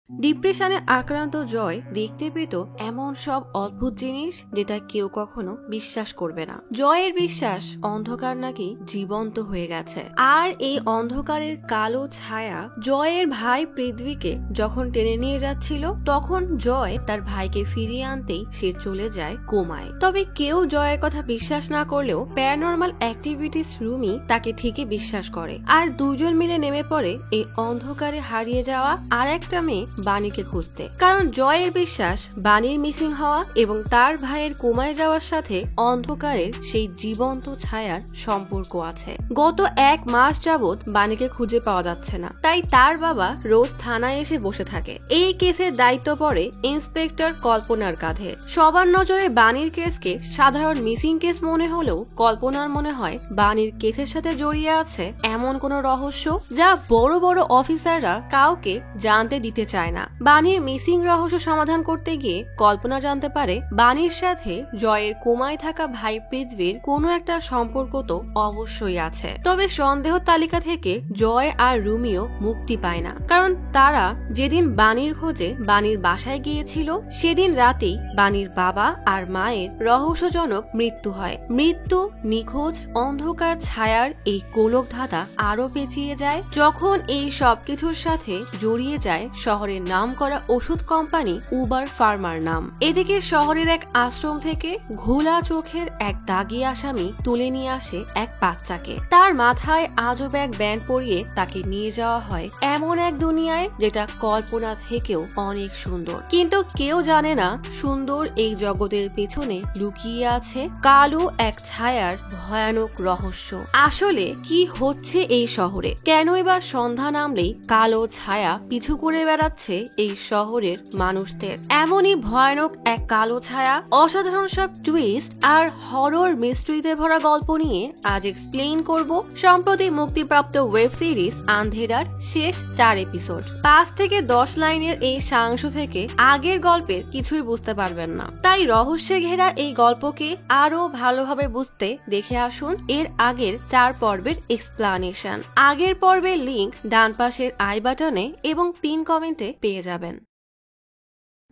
ডিপ্রেশনে আক্রান্ত জয় দেখতে পেত এমন সব অদ্ভুত জিনিস যেটা কেউ কখনো বিশ্বাস করবে না। জয়ের বিশ্বাস অন্ধকার নাকি জীবন্ত হয়ে গেছে, আর এই অন্ধকারের কালো ছায়া জয়ের ভাই পৃথ্বীকে যখন টেনে নিয়ে যাচ্ছিল তখন জয় তার ভাইকে ফিরিয়ে আনতেই সে চলে যায় কোমায়। তবে কেউ জয়ের কথা বিশ্বাস না করলেও প্যারানর্মাল অ্যাক্টিভিটিস রুমি তাকে ঠিকই বিশ্বাস করে, আর দুজন মিলে নেমে পড়ে এই অন্ধকারে হারিয়ে যাওয়া আর একটা মেয়ে বাণীকে খুঁজতে। কারণ জয়ের বিশ্বাস বাণীর মিসিং হওয়া এবং তার ভাইয়ের কোমায় যাওয়ার সাথে অন্ধকারের সেই জীবন্ত ছায়ার সম্পর্ক আছে। গত 1 মাস যাবৎ বাণীকে খুঁজে পাওয়া যাচ্ছে না, তাই তার বাবা রোজ থানায় এসে বসে থাকে। এই কেসের দায়িত্ব পড়ে ইন্সপেক্টর কল্পনার কাঁধে। সবার নজরে বাণীর কেসকে সাধারণ মিসিং কেস মনে হলেও কল্পনার মনে হয় বাণীর কেসের সাথে জড়িয়ে আছে এমন কোন রহস্য যা বড় বড় অফিসাররা কাউকে জানতে দিতে চায় না। বাণীর মিসিং রহস্য সমাধান করতে গিয়ে কল্পনা জানতে পারে বাণীর সাথে জয়ের কোমায় থাকা ভাই পৃথ্বীর কোনো একটা সম্পর্ক তো অবশ্যই আছে। তবে সন্দেহ তালিকা থেকে জয় আর রুমিও মুক্তি পায় না, কারণ তারা যেদিন বাণীর খোঁজে বাণীর বাসায় গিয়েছিল সেদিন রাতেই বাণীর বাবা আর মায়ের রহস্যজনক মৃত্যু হয়। মৃত্যু, নিখোঁজ, অন্ধকার ছায়ার এই গোলক ধাঁধা আরো পেঁচিয়ে যায় যখন এই সবকিছুর সাথে জড়িয়ে যায় শহরের নাম করা ওষুধ কোম্পানি উবার ফার্মার নাম। এদিকে শহরের এক আশ্রম থেকে ঘোলা চোখের এক দাগি আসামি তুলে নিয়ে আসে এক বাচ্চাকে। তার মাথায় আজব এক ব্যান্ড পরিয়ে তাকে নিয়ে যাওয়া হয় এমন এক দুনিয়ায় যেটা কল্পনা থেকেও অনেক সুন্দর। কিন্তু কেউ জানে না সুন্দর এই জগতের পেছনে লুকিয়ে আছে কালো এক ছায়ার ভয়ানক রহস্য। আসলে কি হচ্ছে এই শহরে? কেনই বা সন্ধ্যা নামলেই কালো ছায়া পিছু করে বেড়াচ্ছে এই শহরের মানুষদের? এমনই ভয়ানক এক কালো ছায়া, অসাধারণ সব টুইস্ট আর হরর মিস্ট্রিতে ভরা গল্প নিয়ে আজ এক্সপ্লেইন করব সম্প্রতি মুক্তিপ্রাপ্ত ওয়েব সিরিজ আন্ধেরার শেষ 4 এপিসোড। 5 থেকে 10 লাইনের এই সাংশ থেকে আগের গল্পের কিছুই বুঝতে পারবেন না, তাই রহস্যে ঘেরা এই গল্পকে আরো ভালোভাবে বুঝতে দেখে আসুন এর আগের 4 পর্বের এক্সপ্লানেশন। আগের পর্বের লিংক ডান পাশের আই বাটনে এবং পিন কমেন্টে পেয়ে যাবেন।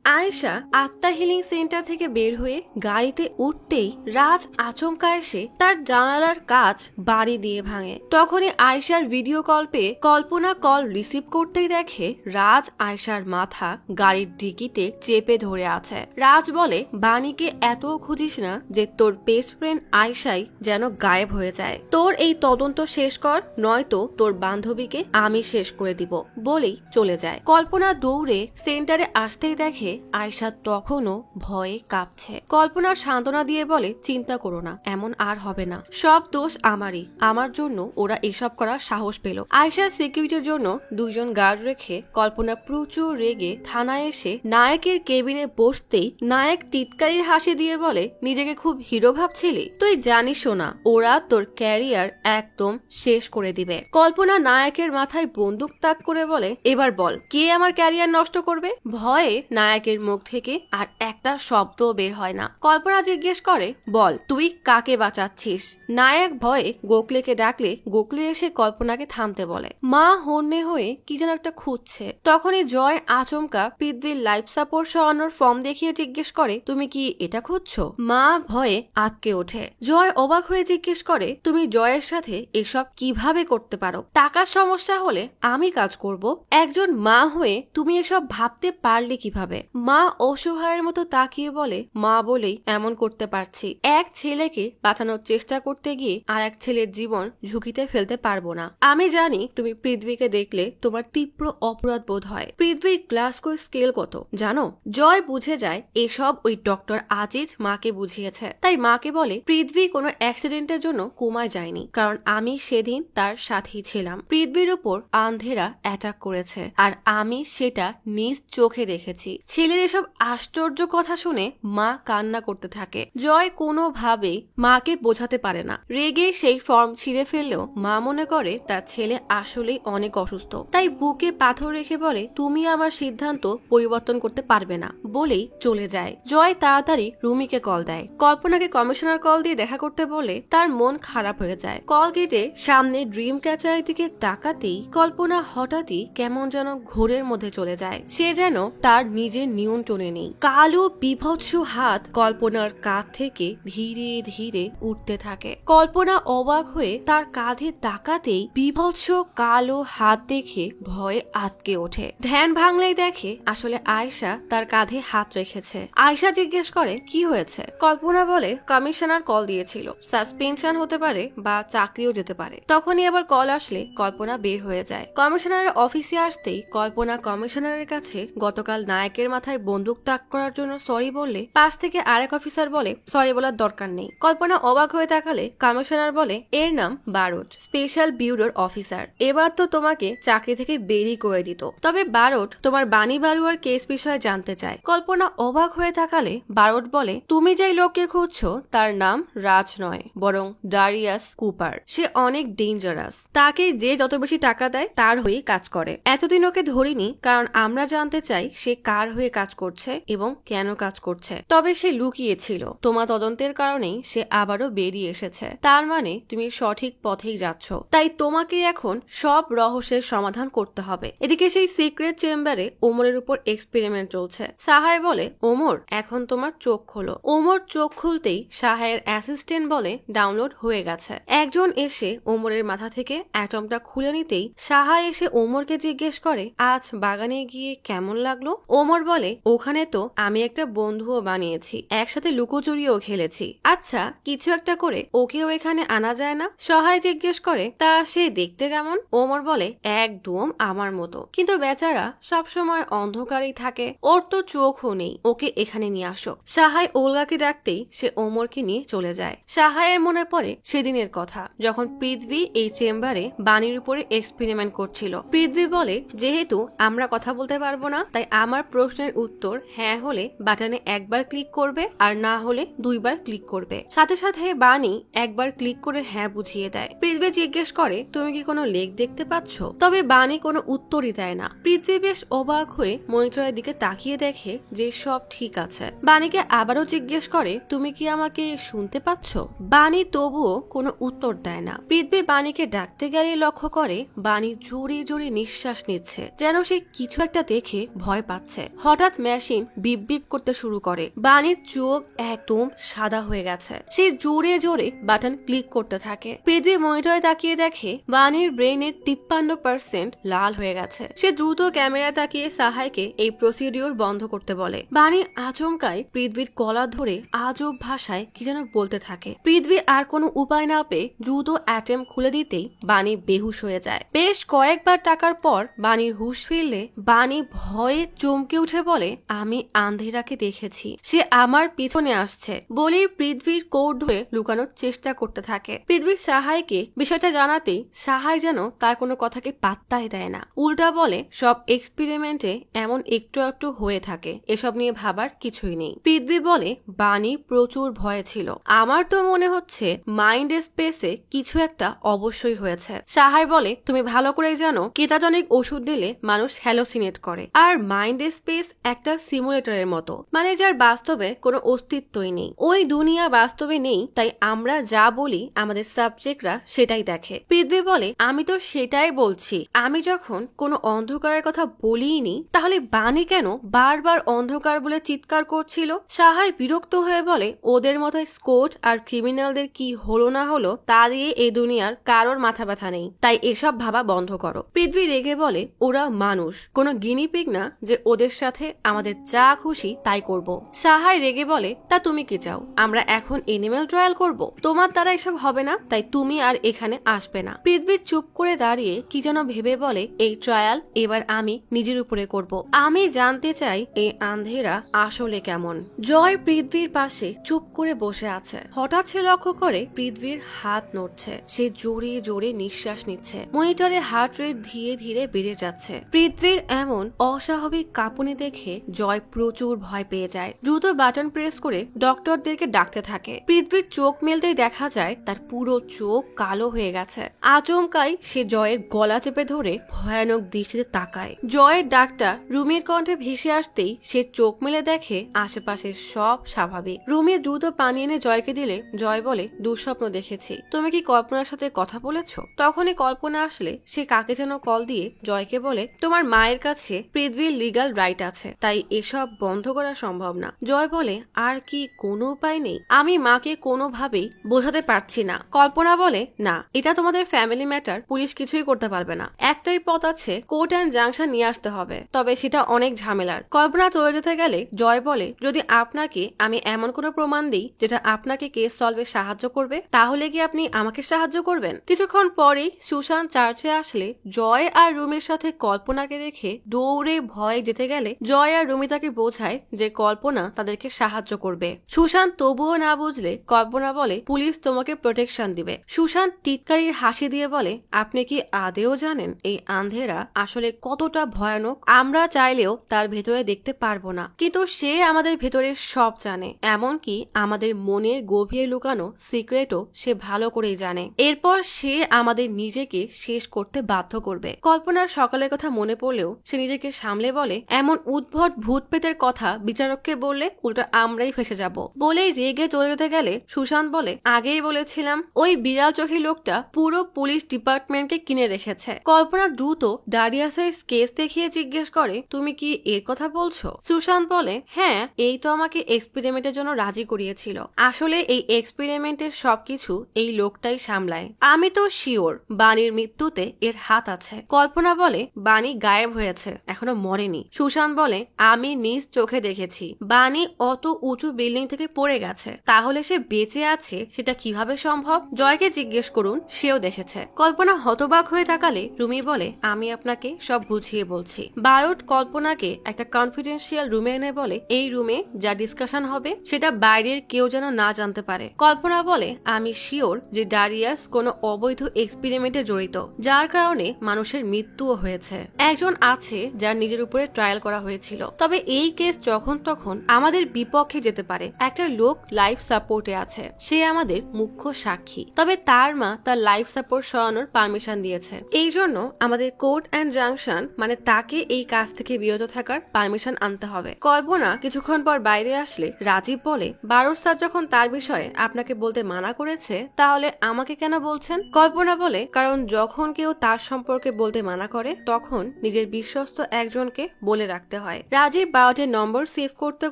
আয়েশা আত্মা হিলিং সেন্টার থেকে বের হয়ে গাড়িতে উঠতেই রাজ আচমকা এসে তার জানালার কাঁচ বাড়ি দিয়ে ভাঙে। তখনই আয়েশার ভিডিও কল পেয়ে কল্পনা কল রিসিভ করতেই দেখে রাজ আয়েশার মাথা গাড়ির ডিকিতে চেপে ধরে আছে। রাজ বলে, বাণীকে এত খুঁজিস না যে তোর বেস্ট ফ্রেন্ড আয়েশাই যেন গায়েব হয়ে যায়। তোর এই তদন্ত শেষ কর, নয়তো তোর বান্ধবীকে আমি শেষ করে দিব বলেই চলে যায়। কল্পনা দৌড়ে সেন্টারে আসতেই দেখে আয়েশা তখনও ভয়ে কাঁপছে। কল্পনার সান্ত্বনা দিয়ে বলে, চিন্তা করো না, এমন আর হবে না, সব দোষ আমারই, আমার জন্য ওরা এসব করার সাহস পেল। আয়েশার সিকিউরিটির জন্য 2 জন গার্ড রেখে কল্পনা প্রচুর রেগে থানায় এসে নায়কের কেবিনে বসতেই নায়ক টিটকারির হাসি দিয়ে বলে, নিজেকে খুব হিরো ভাবছিলি? তুই জানিসও না ওরা তোর ক্যারিয়ার একদম শেষ করে দিবে। কল্পনা নায়কের মাথায় বন্দুক তাক করে বলে, এবার বল কে আমার ক্যারিয়ার নষ্ট করবে? ভয়ে নায়কের মুখ থেকে আর একটা শব্দ বের হয় না। কল্পনা জিজ্ঞেস করে, বল তুই কাকে বাঁচাচ্ছিস? নায়ক ভয়ে গোখলেকে ডাকলে গোখলে এসে কল্পনাকে থামতে বলে। মা হন্যে হয়ে কি যেন একটা খুঁজছে। তখনই জয় আচমকা পৃথ্বীর লাইফ সাপোর্ট সরানোর ফর্ম দেখিয়ে জিজ্ঞেস করে, তুমি কি এটা খুঁজছো? মা ভয়ে আটকে ওঠে। জয় অবাক হয়ে জিজ্ঞেস করে, তুমি জয়ের সাথে এসব কিভাবে করতে পারো? টাকার সমস্যা হলে আমি কাজ করব, একজন মা হয়ে তুমি এসব ভাবতে পারলে কিভাবে? মা অসহায়ের মতো তাকিয়ে বলে, মা বলেই এমন করতে পারছি। এক ছেলেকে বাঁচানোর চেষ্টা করতে গিয়ে আর এক ছেলের জীবন ঝুঁকিতে ফেলতে পারবো না। আমি জানি তুমি পৃথ্বীকে দেখলে তোমার তীব্র অপরাধ বোধ হয়। পৃথ্বীর গ্লাসকো স্কেল কত জানো? জয় বুঝে যায় এসব ওই ডক্টর আজিজ মাকে বুঝিয়েছে। তাই মাকে বলে, পৃথ্বী কোনো অ্যাক্সিডেন্টের জন্য কোমায় যায়নি, কারণ আমি সেদিন তার সাথেই ছিলাম। পৃথ্বীর উপর আন্ধেরা অ্যাটাক করেছে আর আমি সেটা নিজ চোখে দেখেছি। ছেলের এসব আশ্চর্য কথা শুনে মা কান্না করতে থাকে। জয় কোনোভাবেই মাকে বোঝাতে পারে না। রেগে সেই ফর্ম ছিঁড়ে ফেললেও মা মনে করে তার ছেলে আসলেই অনেক অসুস্থ, তাই বুকে পাথর রেখে বলে তুমি আমার সিদ্ধান্ত পরিবর্তন করতে পারবে না বলেই চলে যায়। জয় তাড়াতাড়ি রুমিকে কল দেয়। কল্পনাকে কমিশনার কল দিয়ে দেখা করতে বলে তার মন খারাপ হয়ে যায়। কল কেটে সামনে ড্রিম ক্যাচারের দিকে তাকাতেই কল্পনা হঠাৎই কেমন যেন ঘোরের মধ্যে চলে যায়। সে যেন তার নিজের নিয়ন্ত্রণে নেই। কালো বিভৎস হাত কল্পনার কাঁধ থেকে ধীরে ধীরে উঠতে থাকে। কল্পনা অবাক হয়ে তার কাঁধে তাকাতেই বিভৎস কালো হাত দেখে ভয়ে আটকে ওঠে। ধ্যান ভাঙলেই দেখে আসলে আয়েশা তার কাঁধে হাত রেখেছে। আয়েশা জিজ্ঞেস করে কি হয়েছে। কল্পনা বলে কমিশনার কল দিয়েছিল, সাসপেনশন হতে পারে বা চাকরিও যেতে পারে। তখনই আবার কল আসলে কল্পনা বের হয়ে যায়। কমিশনারের অফিসে আসতেই কল্পনা কমিশনারের কাছে গতকাল নায়কের মাথায় বন্দুক তাক করার জন্য সরি বললে পাশ থেকে আরেক অফিসার বলে সরি বলার দরকার নেই। কল্পনা অবাক হয়ে তাকালে কমিশনার বলে এর নাম বারোট, স্পেশাল ব্যুরোর অফিসার। এবার তো তোমাকে চাকরি থেকে বেরিয়ে করে দিত, তবে বারোট তোমার বাণী বাড়ুয়ার কেস বিষয়ে জানতে চায়। কল্পনা অবাক হয়ে তাকালে বারোট বলে তুমি যেই লোককে খুঁজছো তার নাম রাজ নয় বরং ডারিয়াস কুপার। সে অনেক ডেঞ্জারাস। তাকে যে যত বেশি টাকা দেয় তার হয়ে কাজ করে। এতদিন ওকে ধরিনি কারণ আমরা জানতে চাই সে কার হয়ে কাজ করছে এবং কেন কাজ করছে। তবে সে লুকিয়েছিল, তোমার তদন্তের কারণেই সে আবারও বেরিয়ে এসেছে। তার মানে তুমি সঠিক পথেই যাচ্ছ, তাই তোমাকে এখন সব রহস্যের সমাধান করতে হবে। এদিকে সেই সিক্রেট চেম্বারে ওমরের উপর এক্সপেরিমেন্ট চলছে। সাহায় বলে ওমর এখন তোমার চোখ খোলো। ওমর চোখ খুলতেই সাহায়ের অ্যাসিস্ট্যান্ট বলে ডাউনলোড হয়ে গেছে। একজন এসে ওমরের মাথা থেকে অ্যাটমটা খুলে নিতেই সাহা এসে ওমরকে জিজ্ঞেস করে আজ বাগানে গিয়ে কেমন লাগলো। ওমর বলে ওখানে তো আমি একটা বন্ধুও বানিয়েছি, একসাথে লুকোচুরিও খেলেছি। আচ্ছা কিছু একটা করে ওকেও এখানে আনা যায় না। সহায় জিজ্ঞেস করে তা সে দেখতে কেমন। ওমর বলে একদম আমার মতো, কিন্তু বেচারা সবসময় অন্ধকারেই থাকে, ওর তো চোখও নেই, ওকে এখানে নিয়ে আসো। সাহায় ওলগাকে ডাকতেই সে ওমরকে নিয়ে চলে যায়। সাহায়ের মনে পড়ে সেদিনের কথা যখন পৃথ্বী এই চেম্বারে বাণীর উপরে এক্সপেরিমেন্ট করছিল। পৃথ্বী বলে যেহেতু আমরা কথা বলতে পারবো না তাই আমার প্রশ্নের উত্তর হ্যাঁ হলে বাটনে একবার ক্লিক করবে আর না হলে দুইবার ক্লিক করবে। সাথে সাথে বাণী একবার ক্লিক করে হ্যাঁ বুঝিয়ে দেয়। পৃথ্বী জিজ্ঞেস করে তুমি কি কোনো লেখ দেখতে পাচ্ছ, তবে বাণী কোনো উত্তরই দেয় না। পৃথ্বী বেশ অবাক হয়ে মনিটরের দিকে তাকিয়ে দেখে যে সব ঠিক আছে। বাণীকে আবারও জিজ্ঞেস করে তুমি কি আমাকে শুনতে পাচ্ছ। বাণী তবুও কোনো উত্তর দেয় না। পৃথ্বী বাণীকে ডাকতে গেলে লক্ষ্য করে বাণী জোরে জোরে নিঃশ্বাস নিচ্ছে, যেন সে কিছু একটা দেখে ভয় পাচ্ছে। হঠাৎ মেশিন বিপ বিপ করতে শুরু করে। বাণীর চোখ একদম সাদা হয়ে গেছে। সে জোরে জোরে বাটন ক্লিক করতে থাকে। পৃথ্বী মনিটরে তাকিয়ে দেখে বাণীর ব্রেনের 53% লাল হয়ে গেছে। সে দ্রুত ক্যামেরা তাকিয়ে সাহাইকে এই প্রসিডিওর বন্ধ করতে বলে। বাণী আচমকায় পৃথ্বীর কলা ধরে আজব ভাষায় কি যেন বলতে থাকে। পৃথ্বী আর কোনো উপায় না পেয়ে দ্রুত অ্যাটেম খুলে দিতেই বাণী বেহুশ হয়ে যায়। বেশ কয়েকবার টাকার পর বাণীর হুঁশ ফিরলে বাণী ভয়ে চমকে উঠে বলে আমি আন্ধেরাকে দেখেছি, সে আমার পিছনে আসছে। বলি পৃথ্বীর কোট ধরে লুকানোর চেষ্টা করতে থাকে। পৃথ্বী সাহাইকে বিষয়টা জানাতেই সাহাই যেন তার কোনো কথাকে পাত্তাই দেয় না, উল্টা বলে সব এক্সপেরিমেন্টে এমন একটু একটু হয়ে থাকে, এসব নিয়ে ভাবার কিছুই নেই। পৃথ্বী বলে বাণী প্রচুর ভয়ে ছিল, আমার তো মনে হচ্ছে মাইন্ড স্পেসে কিছু একটা অবশ্যই হয়েছে। সাহাই বলে তুমি ভালো করে জানো কেতাজনিক ওষুধ দিলে মানুষ হ্যালোসিনেট করে, আর মাইন্ড স্পেস একটা সিমুলেটরের মতো, মানে যার বাস্তবে কোনো অস্তিত্বই নেই। ওই দুনিয়া বাস্তবে নেই, তাই আমরা যা বলি আমাদের সাবজেক্টরা সেটাই দেখে। পৃথ্বী বলে আমি তো সেটাই বলছি, আমি যখন কোনো অন্ধকারের কথা বলিনি তাহলে বাণী কেন বারবার অন্ধকার বলে চিৎকার করছিল। সাহাই বিরক্ত হয়ে বলে ওদের মতো স্কোট আর ক্রিমিনালদের কি হলো না হলো তা দিয়ে এই দুনিয়ার কারোর মাথা ব্যথা নেই, তাই এসব ভাবা বন্ধ করো। পৃথ্বী রেগে বলে ওরা মানুষ, কোনো গিনিপিগ না যে ওদের সাথে আমাদের যা খুশি তাই করব। সাহাই রেগে বলে তা তুমি কি চাও আমরা এখন এনিম্যাল ট্রায়াল করব? তোমার দ্বারা এসব হবে না, তাই তুমি আর এখানে আসবে না। পৃথ্বী চুপ করে দাঁড়িয়ে কি যেন ভেবে বলে এই ট্রায়াল এবার আমি নিজের উপরে করব। আমি জানতে চাই এই আন্ধেরা আসলে কেমন। জয় পৃথ্বীর পাশে চুপ করে বসে আছে। হঠাৎ সে লক্ষ্য করে পৃথ্বীর হাত নড়ছে। সে জোরে জোরে নিঃশ্বাস নিচ্ছে। মনিটরে হার্ট রেট ধীরে ধীরে বেড়ে যাচ্ছে। পৃথ্বীর এমন অস্বাভাবিক কাঁপুনি দেখে দেখে জয় প্রচুর ভয় পেয়ে যায়। দ্রুত বাটন প্রেস করে ডক্টরদেরকে ডাকতে থাকে। পৃথ্বীর চোখ মেলতেই দেখা যায় তার পুরো চোখ কালো হয়ে গেছে। আচমকাই সে জয়ের গলা চেপে ধরে ভয়ানক দৃষ্টিতে তাকায়। জয়ের ডাকটা রুমির কণ্ঠে ভেসে আসতেই সে চোখ মেলে দেখে আশেপাশে সব স্বাভাবিক। রুমি দ্রুত পানি এনে জয়কে দিলে জয় বলে, দুঃস্বপ্ন দেখেছি। তুমি কি কল্পনার সাথে কথা বলেছো? তখনই কল্পনা আসলে সে কাকে যেন কল দিয়ে জয়কে বলে, তোমার মায়ের কাছে পৃথ্বীর লিগাল রাইট আছে, তাই এসব বন্ধ করা সম্ভব না। জয় বলে, আর কি কোনো উপায় নেই? আমি মাকে কোনোভাবেই বোঝাতে পারছি না। কল্পনা বলে, না, এটা তোমাদের ফ্যামিলি ম্যাটার, পুলিশ কিছুই করতে পারবে না। একটাই পথ আছে, কোর্ট অ্যান্ড জাংশন নিয়ে আসতে হবে, তবে সেটা অনেক ঝামেলার। কল্পনা চলে যেতে গেলে জয় বলে, যদি আপনাকে আমি এমন কোনো প্রমাণ দিই যেটা আপনাকে কেস সলভে সাহায্য করবে, তাহলে কি আপনি আমাকে সাহায্য করবেন? কিছুক্ষণ পরেই সুশান্ত চার্চে আসলে জয় আর রুমির সাথে কল্পনাকে দেখে দৌড়ে ভয়ে যেতে গেলে জয় আর রুমি তাকে বোঝায় যে কল্পনা তাদেরকে সাহায্য করবে। সুশান্ত তবুও না বুঝলে কল্পনা বলে, পুলিশ তোমাকে প্রোটেকশন দিবে। সুশান্ত টিটকারির হাসি দিয়ে বলে, আপনি কি আদেও জানেন এই আন্ধেরা আসলে কতটা ভয়ানক? আমরা চাইলেও তার ভেতরে দেখতে পারবো না, কিন্তু সে আমাদের ভেতরে সব জানে, এমনকি আমাদের মনের গভীরে লুকানো সিক্রেটও সে ভালো করেই জানে। এরপর সে আমাদের নিজেকে শেষ করতে বাধ্য করবে। কল্পনার সকালের কথা মনে পড়লেও সে নিজেকে সামলে বলে, এমন উদ্ভট ভূত পেতের কথা বিচারককে বললে উল্টা আমরাই ফেসে যাব। বলেই রেগে চলে যেতে গেলে সুশান্ত বলে, আগেই বলেছিলাম ওই বিড়াল চোখী লোকটা পুরো পুলিশ ডিপার্টমেন্টকে কিনে রেখেছে। কল্পনা দ্রুত ডারিয়াসের কেস দেখিয়ে জিজ্ঞেস করে, তুমি কি এর কথা বলছো? সুশান্ত বলে, হ্যাঁ, এই তো আমাকে এক্সপেরিমেন্টের জন্য রাজি করিয়েছিল। আসলে এই এক্সপেরিমেন্টের সবকিছু এই লোকটাই সামলায়। আমি তো শিওর বাণীর মৃত্যুতে এর হাত আছে। কল্পনা বলে, বাণী গায়েব হয়েছে, এখনো মরেনি। সুশান্ত বলে, আমি নিজ চোখে দেখেছি বাণী অত উঁচু বিল্ডিং থেকে পড়ে গেছে, তাহলে সে বেঁচে আছে সেটা কিভাবে সম্ভব? জয়কে জিজ্ঞেস করুন, সেও দেখেছে। কল্পনা হতবাক হয়ে তাকালে রুমি বলে, আমি আপনাকে সব বুঝিয়ে বলছি। বারোট কল্পনাকে একটা কনফিডেন্সিয়াল রুমে এনে বলে, এই রুমে যা ডিসকাশন হবে সেটা বাইরের কেউ যেন না জানতে পারে। কল্পনা বলে, আমি শিওর যে ডারিয়াস কোনো অবৈধ এক্সপেরিমেন্টে জড়িত, যার কারণে মানুষের মৃত্যুও হয়েছে। একজন আছে যার নিজের উপরে ট্রায়াল করা হয়েছিল, তবে এই কেস যখন তখন আমাদের বিপক্ষে যেতে পারে। একটা লোক লাইফ সাপোর্টে আছে, সে আমাদের মুখ্য সাক্ষী, তবে তার মা তার লাইফ সাপোর্ট সরানোর পারমিশন দিয়েছে। এই জন্য আমাদের কোর্ট অ্যান্ড জাংশন মানে তাকে এই কাজ থেকে বিরত থাকার পারমিশন আনতে হবে। কল্পনা কিছুক্ষণ পর বাইরে আসলে রাজীব বলে, বারোর স্যার যখন তার বিষয়ে আপনাকে বলতে মানা করেছে, তাহলে আমাকে কেন বলছেন? কল্পনা বলে, কারণ যখন কেউ তার সম্পর্কে বলতে মানা করে তখন নিজের বিশ্বস্ত একজনকে বলে রাখতে হয়। রাজীব বারোটের নম্বর সেভ করতে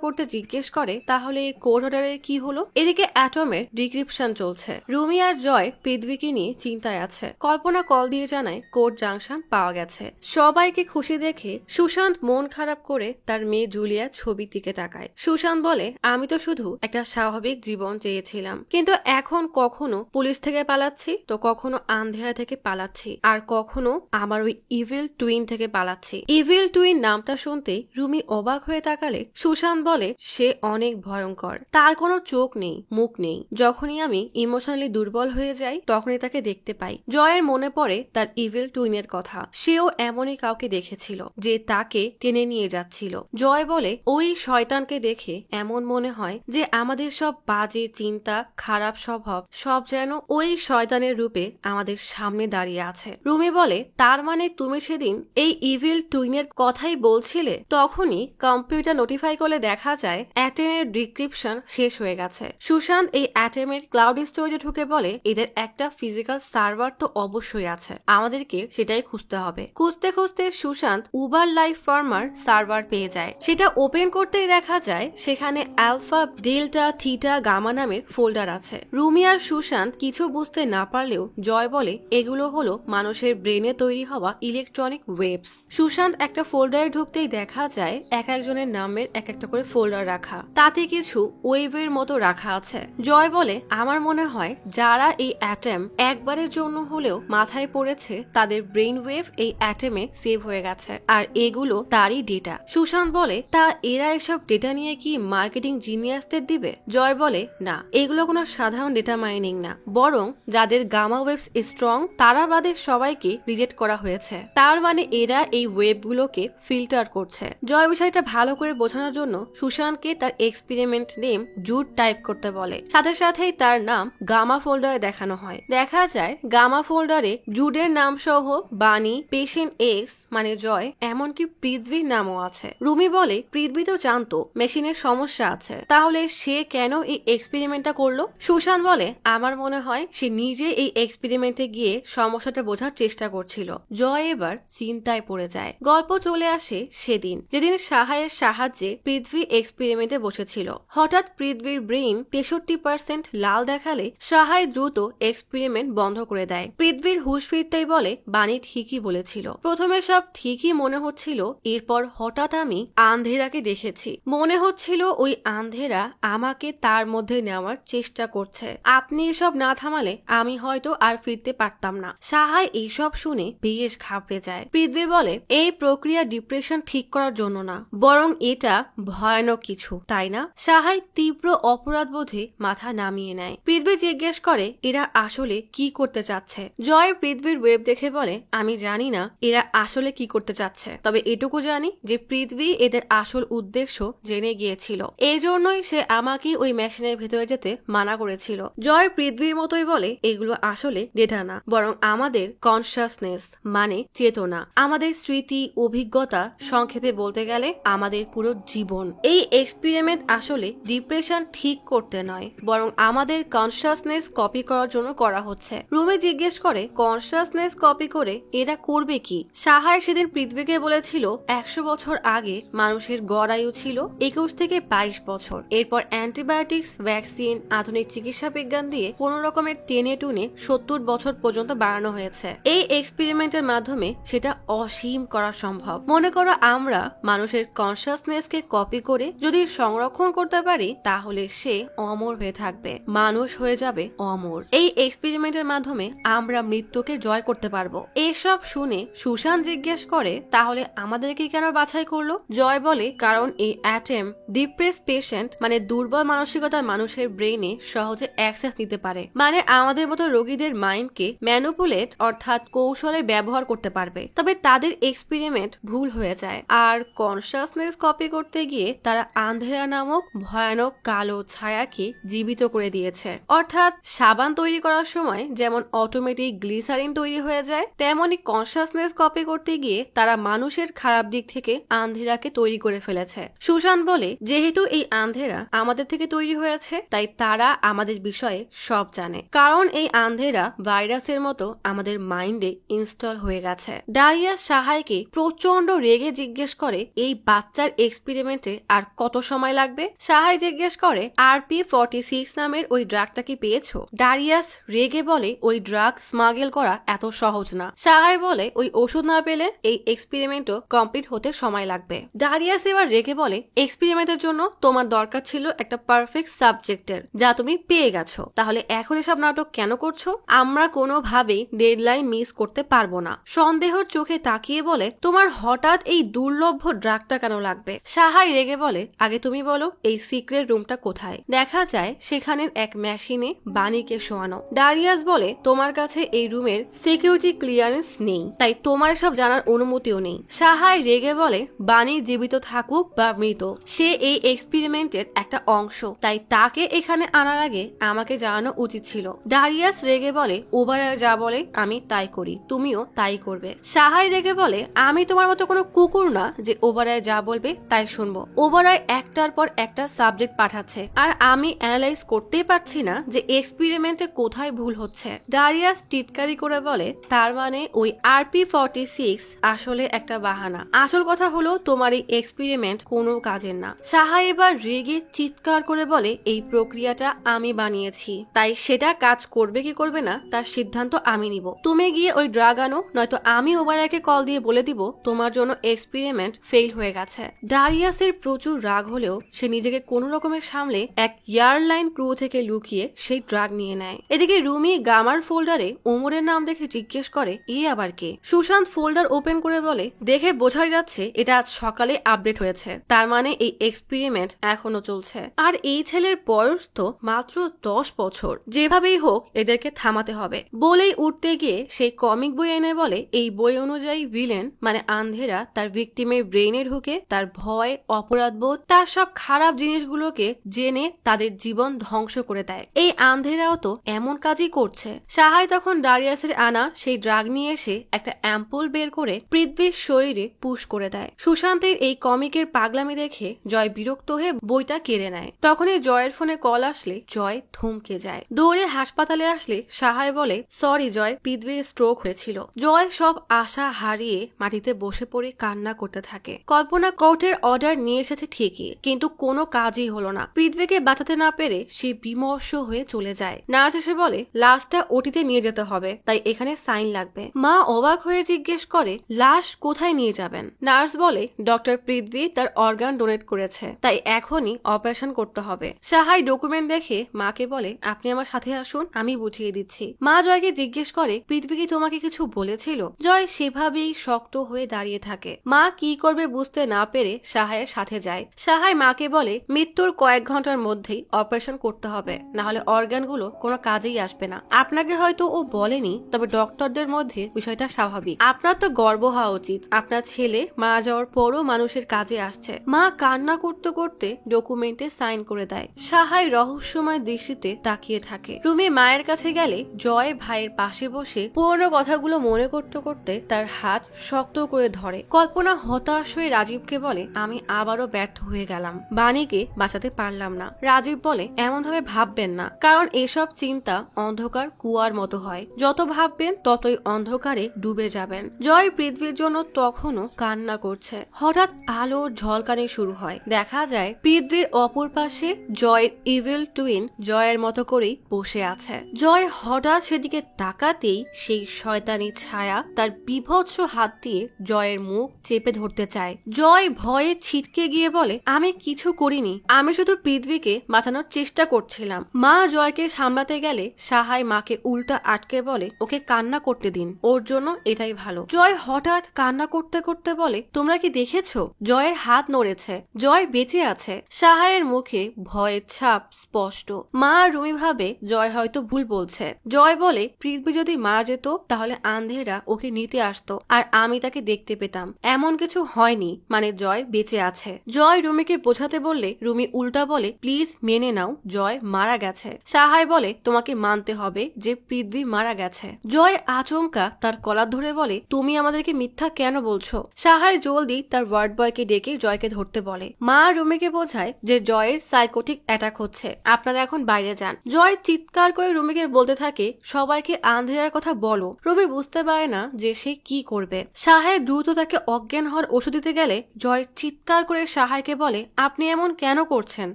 করতে জিজ্ঞেস করে, তাহলে এই কোর্ট অর্ডারের কি হলো? এদিকে অ্যাটমের ডিক্রিপশন চলছে। রুমি আর জয় পৃথ্বীকে নিয়ে চিন্তায় আছে। কল্পনা কল দিয়ে জানায় কোর্ট জাংশন পাওয়া গেছে। সবাইকে খুশি দেখে সুশান্ত মন খারাপ করে তার মেয়ে জুলিয়া ছবির দিকে তাকায়। সুশান্ত বলে, আমি তো শুধু একটা স্বাভাবিক জীবন চেয়েছিলাম, কিন্তু এখন কখনো পুলিশ থেকে পালাচ্ছি, তো কখনো আন্ধেরা থেকে পালাচ্ছি, আর কখনো আমার ওই ইভিল টুইন থেকে পালাচ্ছি। ইভিল টুইন নামটা শুনতেই রুমি অবাক হয়ে তাকালে সুশান্ত বলে, সে অনেক ভয়ঙ্কর, তার কোনো চোখ নেই, মুখ নেই। যখনই আমি ইমোশনালি দুর্বল হয়ে যাই তখনই তাকে দেখতে পাই। জয়ের মনে পড়ে তার ইভিল টুইনের কথা, সেও এমনই কাউকে দেখেছিল যে তাকে টেনে নিয়ে যাচ্ছিল। জয় বলে, ওই শয়তানকে দেখে এমন মনে হয় যে আমাদের সব বাজে চিন্তা, খারাপ স্বভাব সব যেন ওই শয়তানের রূপে আমাদের সামনে দাঁড়িয়ে আছে। রুমি বলে, তার মানে তুমি সেদিন এই ইভিল টুইনের কথাই বলছিলে? তখনই কম্পিউটার নোটিফাই করলে দেখা যায় অ্যাটেমের ডিক্রিপশন শেষ হয়ে গেছে। সুশান্ত এই অ্যাটেমের ক্লাউড স্টোরেজে ঢুকে বলে, এদের একটা ফিজিক্যাল সার্ভার তো অবশ্যই আছে, আমাদেরকে সেটাই খুঁজতে হবে। খুঁজতে খুঁজতে Sushant Uber life farmer server পেয়ে যায়। সেটা ওপেন করতেই দেখা যায় সেখানে আলফা, ডেল্টা, থিটা, গামা নামের ফোল্ডার আছে। রুমি আর সুশান্ত কিছু বুঝতে না পারলেও জয় বলে, এগুলো হলো মানুষের ব্রেনে তৈরি হওয়া ইলেকট্রনিক ওয়েভস। সুশান্ত একটা ফোল্ডারে ঢুকতেই দেখা যায় এক একজনের নামের এক একটা করে ফোল্ডার রাখা, তাতে কিছু ওয়েভের মতো রাখা আছে। জয় বলে, আমার মনে হয় যারা এই অ্যাটম একবারের জন্য হলেও মাথায় পড়েছে তাদের ব্রেন ওয়েভ এই অ্যাটমে সেভ হয়ে গেছে, আর এগুলো তারই ডেটা। সুশান্ত বলে, তা এরা এসব ডেটা নিয়ে কি মার্কেটিং জিনিয়াসদের দিবে? জয় বলে, না, এগুলো কোনো সাধারণ ডেটা মাইনিং না, বরং যাদের গামা ওয়েভস স্ট্রং তারা বাদে সবাইকে রিজেক্ট করা হয়েছে। তার মানে এরা এই ওয়েবগুলোকে ফিল্টার করছে। হচ্ছে। জয় বিষয়টা ভালো করে বোঝানোর জন্য সুশানকে তার এক্সপেরিমেন্ট নেম জুড টাইপ করতে বলে। সাথে সাথেই তার নাম গামা ফোল্ডারে দেখানো হয়। দেখা যায় গামা ফোল্ডারে জুডের নাম সহ বানি, পেশেন্ট এক্স মানে জয়, এমনকি পৃথ্বীর নামও আছে। রুমি বলে পৃথ্বী তো জানতো মেশিনের সমস্যা আছে, তাহলে সে কেন এই এক্সপেরিমেন্টটা করলো? সুশান বলে আমার মনে হয় সে নিজে এই এক্সপেরিমেন্টে গিয়ে সমস্যাটা বোঝার চেষ্টা করছিল। জয় এবার চিন্তায় পড়ে যায়। গল্প চলে আসে সেদিন যেদিন সাহায়ের সাহায্যে পৃথ্বী এক্সপেরিমেন্টে বসেছিল। হঠাৎ পৃথ্বীর ব্রেইন 63% লাল দেখালে সাহায় দ্রুত এক্সপেরিমেন্ট বন্ধ করে দেয়। পৃথ্বীর হুঁশ ফিরতেই বলে বানি ঠিকই বলেছিল। প্রথমে সব ঠিকই মনে হচ্ছিল, এরপর হঠাৎ আমি আন্ধেরাকে দেখেছি। মনে হচ্ছিল ওই আন্ধেরা আমাকে তার মধ্যে নেওয়ার চেষ্টা করছে। আপনি এসব না থামালে আমি হয়তো আর ফিরতে পারতাম না। সাহায় এইসব শুনে বেশ ঘাবড়ে যায়। পৃথ্বী বলে এই প্রক্রিয়া ডিপ্রেশন ঠিক করার জন্য না, বরং এটা ভয়ানক কিছু, তাই না? সাহায় তীব্র অপরাধ বোধে মাথা নামিয়ে নেয়। পৃথ্বী জিজ্ঞেস করে এরা আসলে কি করতে চাচ্ছে। জয় পৃথ্বীর ওয়েব দেখে বলে আমি জানি না এরা আসলে কি করতে চাচ্ছে, তবে এটুকু জানি যে পৃথ্বী এদের আসল উদ্দেশ্য জেনে গিয়েছিল। এই জন্যই সে আমাকে ওই মেশিনের ভেতরে যেতে মানা করেছিল। জয় পৃথ্বীর মতোই বলে এগুলো আসলে ডেটা না, বরং আমাদের কনসাসনেস মানে চেতনা, আমাদের স্মৃতি, অভিজ্ঞতা, সংক্ষেপে বলতে গেলে আমাদের পুরো জীবন। এই এক্সপেরিমেন্ট আসলে ডিপ্রেশন ঠিক করতে নয়, বরং আমাদের কনসাসনেস কপি করার জন্য করা হচ্ছে। রুমে জিজ্ঞেস করে কনসাসনেস কপি করে এরা করবে কি? সাহায় সেদিন পৃথ্বীকে বলেছিল 100 বছর আগে মানুষের গড় আয়ু ছিল 21 থেকে 22 বছর। এরপর অ্যান্টিবায়োটিক্স, ভ্যাকসিন, আধুনিক চিকিৎসা বিজ্ঞান দিয়ে কোন রকমের টেনে টুনে 70 বছর পর্যন্ত বাড়ানো হয়েছে। এই এক্সপেরিমেন্টের মাধ্যমে সেটা অসীম করা সম্ভব। মনে করো আমরা মানুষের কনসাসনেসকে কপি করে যদি সংরক্ষণ করতে পারি, তাহলে সে অমর হয়ে থাকবে, মানুষ হয়ে যাবে অমর। এই এক্সপেরিমেন্টের মাধ্যমে আমরা মৃত্যুকে জয় করতে পারবো। এসব শুনে সুশান জিজ্ঞেস করে তাহলে আমাদেরকে কেন বাছাই করলো? জয় বলে কারণ এই অ্যাটেম ডিপ্রেস পেশেন্ট মানে দুর্বল মানসিকতার মানুষের ব্রেইনে সহজে অ্যাক্সেস নিতে পারে, মানে আমাদের মতো রোগীদের মাইন্ডকে ম্যানুপুলেট অর্থাৎ কৌশলে ব্যবহার করতে পারবে। তবে তাদের এক্সপেরিমেন্ট ভুল হয়ে যায়, আর কনসাসনেস কপি করতে গিয়ে তারা আন্ধেরা নামক ভয়ানক কালো ছায়াকে জীবিত করে দিয়েছে। অর্থাৎ সাবান তৈরি করার সময় যেমন অটোমেটিক গ্লিসারিন তৈরি হয়ে যায়, তেমনই কনসাসনেস কপি করতে গিয়ে তারা মানুষের খারাপ দিক থেকে আন্ধেরাকে তৈরি করে ফেলেছে। সুশান বলে যেহেতু এই আন্ধেরা আমাদের থেকে তৈরি হয়েছে, তাই তারা আমাদের বিষয়ে সব জানে, কারণ এই আন্ধেরা ভাইরাসের মতো আমাদের মাইন্ডে ইনস্টল হয়ে গেছে। ডারিয়াস সাহায়কে প্রচন্ড রেগে জিজ্ঞেস করে এই বাচ্চার এক্সপেরিমেন্টে আর কত সময় লাগবে? সাহায় জিজ্ঞেস করে RP46 নামের ওই ড্রাগটা কি পেয়েছো? ডারিয়াস রেগে বলে ওই ড্রাগ স্মাগল করা এত সহজ না। সাহায় বলে ওই ওষুধ না পেলে এই এক্সপেরিমেন্টও কমপ্লিট হতে সময় লাগবে। ডারিয়াস এবার রেগে বলে এক্সপেরিমেন্টের জন্য তোমার দরকার ছিল একটা পারফেক্ট সাবজেক্টের, যা তুমি পেয়ে গেছো, তাহলে এখন এসব নাটক কেন করছো? আমরা কোনোভাবেই ডেডলাইন মিস করতে পারবো না। সন্দেহর চোখে তাকিয়ে বলে তোমার হঠাৎ এই দুর্লভ ড্রাগটা কেন লাগবে? সাহায় রেগে বলে আগে তুমি বলো এই সিক্রেট রুমটা কোথায়? দেখা যায় সেখানের এক মেশিনে বানিকে শোয়ানো। ডারিয়াস বলে তোমার কাছে এই রুমের সিকিউরিটি ক্লিয়ারেন্স নেই, তাই তোমার সব জানার অনুমতিও নেই। সাহায় রেগে বলে বানি জীবিত থাকুক বা মৃত, সে এই এক্সপেরিমেন্টের একটা অংশ, তাই তাকে এখানে আনার আগে আমাকে জানানো উচিত ছিল। ডারিয়াস রেগে বলে ওবারায় যা বলে আমি তাই করি, তুমিও তাই করবে। সাহায় রেগে বলে আমি তোমার মতো কোনো কুকুর না যে ওবারায় যা বলবে তাই শুনবো। ওবারায় একটার পর একটা সাবজেক্ট পাঠাচ্ছে, আর আমি অ্যানালাইজ করতেই পারছি না যে এক্সপেরিমেন্টে কোথায় ভুল হচ্ছে। ডারিয়াস টিটকারি করে বলে তার মানে ওই RP46 আসলে একটা বাহানা, আসল কথা হলো তোমার এই এক্সপেরিমেন্ট কোনো কাজের না। সাহায় এবার রেগে চিৎকার করে বলে এই প্রক্রিয়াটা আমি বানিয়েছি, তাই সেটা কাজ করবে কি করবে না তার সিদ্ধান্ত আমি নিব। তুমি গিয়ে ওই ড্রাগ আনো, নয়তো আমি ওবারায়কে কল দিয়ে বলে দিব তোমার জন্য এক্সপেরিমেন্ট ফেল হয়ে গেছে। ডারিয়াসের প্রচুর রাগ হলেও সে নিজেকে কোনো রকমের সামলে এক এয়ারলাইন ক্রু থেকে লুকিয়ে সেই ড্রাগ নিয়ে নেয়। এদিকে রুমি গামার ফোল্ডারে ওমরের নাম দেখে জিজ্ঞেস করে এ আবার কে? সুশান্ত ফোল্ডার ওপেন করে বলে দেখে বোঝাই যাচ্ছে এটা আজ সকালে আপডেট হয়েছে, তার মানে এই এক্সপেরিমেন্ট এখনো চলছে। আর এই ছেলের বয়স তো মাত্র 10 বছর, যেভাবেই হোক এদেরকে থামাতে হবে। বলেই উঠতে গিয়ে সেই কমিক বই এনে বলে এই বই অনুযায়ী ভিলেন মানে আন্ধেরা তার ভিকটিমের রুমের ব্রেইনে ঢুকে তার ভয়, অপরাধবোধ, তার সব খারাপ জিনিসগুলোকে জেনে তাদের জীবন ধ্বংস করে দেয়। এই আন্ধেরাও তো এমন কাজই করছে। সাহায় তখন ডারিয়াসের আনা সেই ড্রাগ নিয়ে এসে একটা অ্যাম্পুল বের করে পৃথ্বীর শরীরে পুশ করে দেয়। সুশান্তের এই কমিকের পাগলামি দেখে জয় বিরক্ত হয়ে বইটা কেড়ে নেয়। তখনই জয়ের ফোনে কল আসলে জয় থমকে যায়। দৌড়ে হাসপাতালে আসলে সাহায় বলে, সরি জয়, পৃথ্বীর স্ট্রোক হয়েছিল। জয় সব আশা হারিয়ে মাটিতে বসে পড়ে কান্না করতে থাকে। কল্পনা কোর্টের অর্ডার নিয়ে এসেছে ঠিকই, কিন্তু কোনো কাজই হলো না। পৃথ্বীকে বাঁচাতে না পেরে সে বিমর্ষ হয়ে চলে যায়। নার্স এসে বলে লাশটা ওটিতে নিয়ে যেতে হবে, তাই এখানে সাইন লাগবে। মা অবাক হয়ে জিজ্ঞেস করে লাশ কোথায় নিয়ে যাবেন? নার্স বলে ডক্টর পৃথ্বী তার অর্গান ডোনেট করেছে, তাই এখনই অপারেশন করতে হবে। সাহাই ডকুমেন্ট দেখে মাকে বলে আপনি আমার সাথে আসুন, আমি বুঝিয়ে দিচ্ছি। মা জয়কে জিজ্ঞেস করে পৃথ্বী কি তোমাকে কিছু বলেছিল? জয় সেভাবেই শক্ত হয়ে দাঁড়িয়ে থাকে। মা কি করবে বুঝতে না পেরে সাহায়ের সাথে যায়। সাহাই মাকে বলে মৃত্যুর কয়েক ঘন্টার মধ্যেই অপারেশন করতে হবে, না হলে অর্গানগুলো কোনো কাজেই আসবে না। আপনাকে হয়তো ও বলেনি, তবে ডক্টরদের মধ্যে বিষয়টা স্বাভাবিক। আপনার তো গর্ব হওয়া উচিত, আপনার ছেলে মারা যাওয়ার পরও মানুষের কাজে আসছে। মা কান্না করতে করতে ডকুমেন্টে সাইন করে দেয়। সাহাই রহস্যময় দৃষ্টিতে তাকিয়ে থাকে। রুমি মায়ের কাছে গেলে জয় ভাইয়ের পাশে বসে পুরনো কথাগুলো মনে করতে করতে তার হাত শক্ত করে ধরে। কল্পনা হতাশ হয়ে রাজীবকে বলে আমি আবারও ব্যর্থ হয়ে গেলাম, বাণীকে বাঁচাতে পারলাম না। রাজীব বলে এমন ভাবে ভাববেন না, কারণ এসব চিন্তা অন্ধকার কুয়ার মতো হয়, যত ভাববেন ততই অন্ধকারে ডুবে যাবেন। জয় পৃথ্বীর জন্য তখনও কান্না করছে। হঠাৎ আলোর ঝলকানি শুরু হয়। দেখা যায় পৃথ্বীর অপর পাশে জয়ের ইভিল টুইন জয়ের মতো করেই বসে আছে। জয় হঠাৎ সেদিকে তাকাতেই সেই শয়তানি ছায়া তার বিভৎস হাত দিয়ে জয়ের মুখ চেপে ধরতে চায়। জয় ভয়ে ছিটকে গিয়ে বলে আমি কিছু করিনি, আমি শুধু পৃথ্বীকে বাঁচানোর চেষ্টা করছিলাম। মা জয়কে সামলাতে গেলে সাহায় মাকে উল্টা আটকে বলে ওকে কান্না করতে দিন, ওর জন্য এটাই ভালো। জয় হঠাৎ কান্না করতে করতে বলে তোমরা কি দেখেছো? জয়ের হাত নড়েছে, জয় বেঁচে আছে। সাহায়ের মুখে ভয়ের ছাপ স্পষ্ট। মা রুমি ভাবে জয় হয়তো ভুল বলছে। জয় বলে পৃথ্বী যদি মারা যেত তাহলে আন্ধেরা ওকে নিতে আসতো আর আমি তাকে দেখতে পেতাম। এমন কিছু হয়নি, মানে জয় বেঁচে আছে। জয় রুমিকে বোঝাতে বললে রুমি উল্টা বলে প্লিজ মেনে নাও, জয় মারা গেছে। সাহায় বলে তোমাকে মানতে হবে যে পৃথ্বী মারা গেছে। জয় আচমকা তার কলার ধরে বলে তুমি আমাদেরকে মিথ্যা কেন বলছো? সাহায় জলদি তার ওয়ার্ড বয়কে ডেকে জয়কে ধরতে বলে। মা রুমিকে বোঝায় যে জয়ের সাইকোটিক অ্যাটাক হচ্ছে, আপনারা এখন বাইরে যান। জয় চিৎকার করে রুমিকে বলতে থাকে সবাইকে আন্ধেরার কথা বলো। রুমি বুঝতে পারে না যে সে কি করবে। সাহায় দ্রুত তাকে অজ্ঞান হওয়ার ওষুধ দিতে গেলে জয় চিৎকার করে সাহায়কে বলে আপনি এমন কেন করছেন?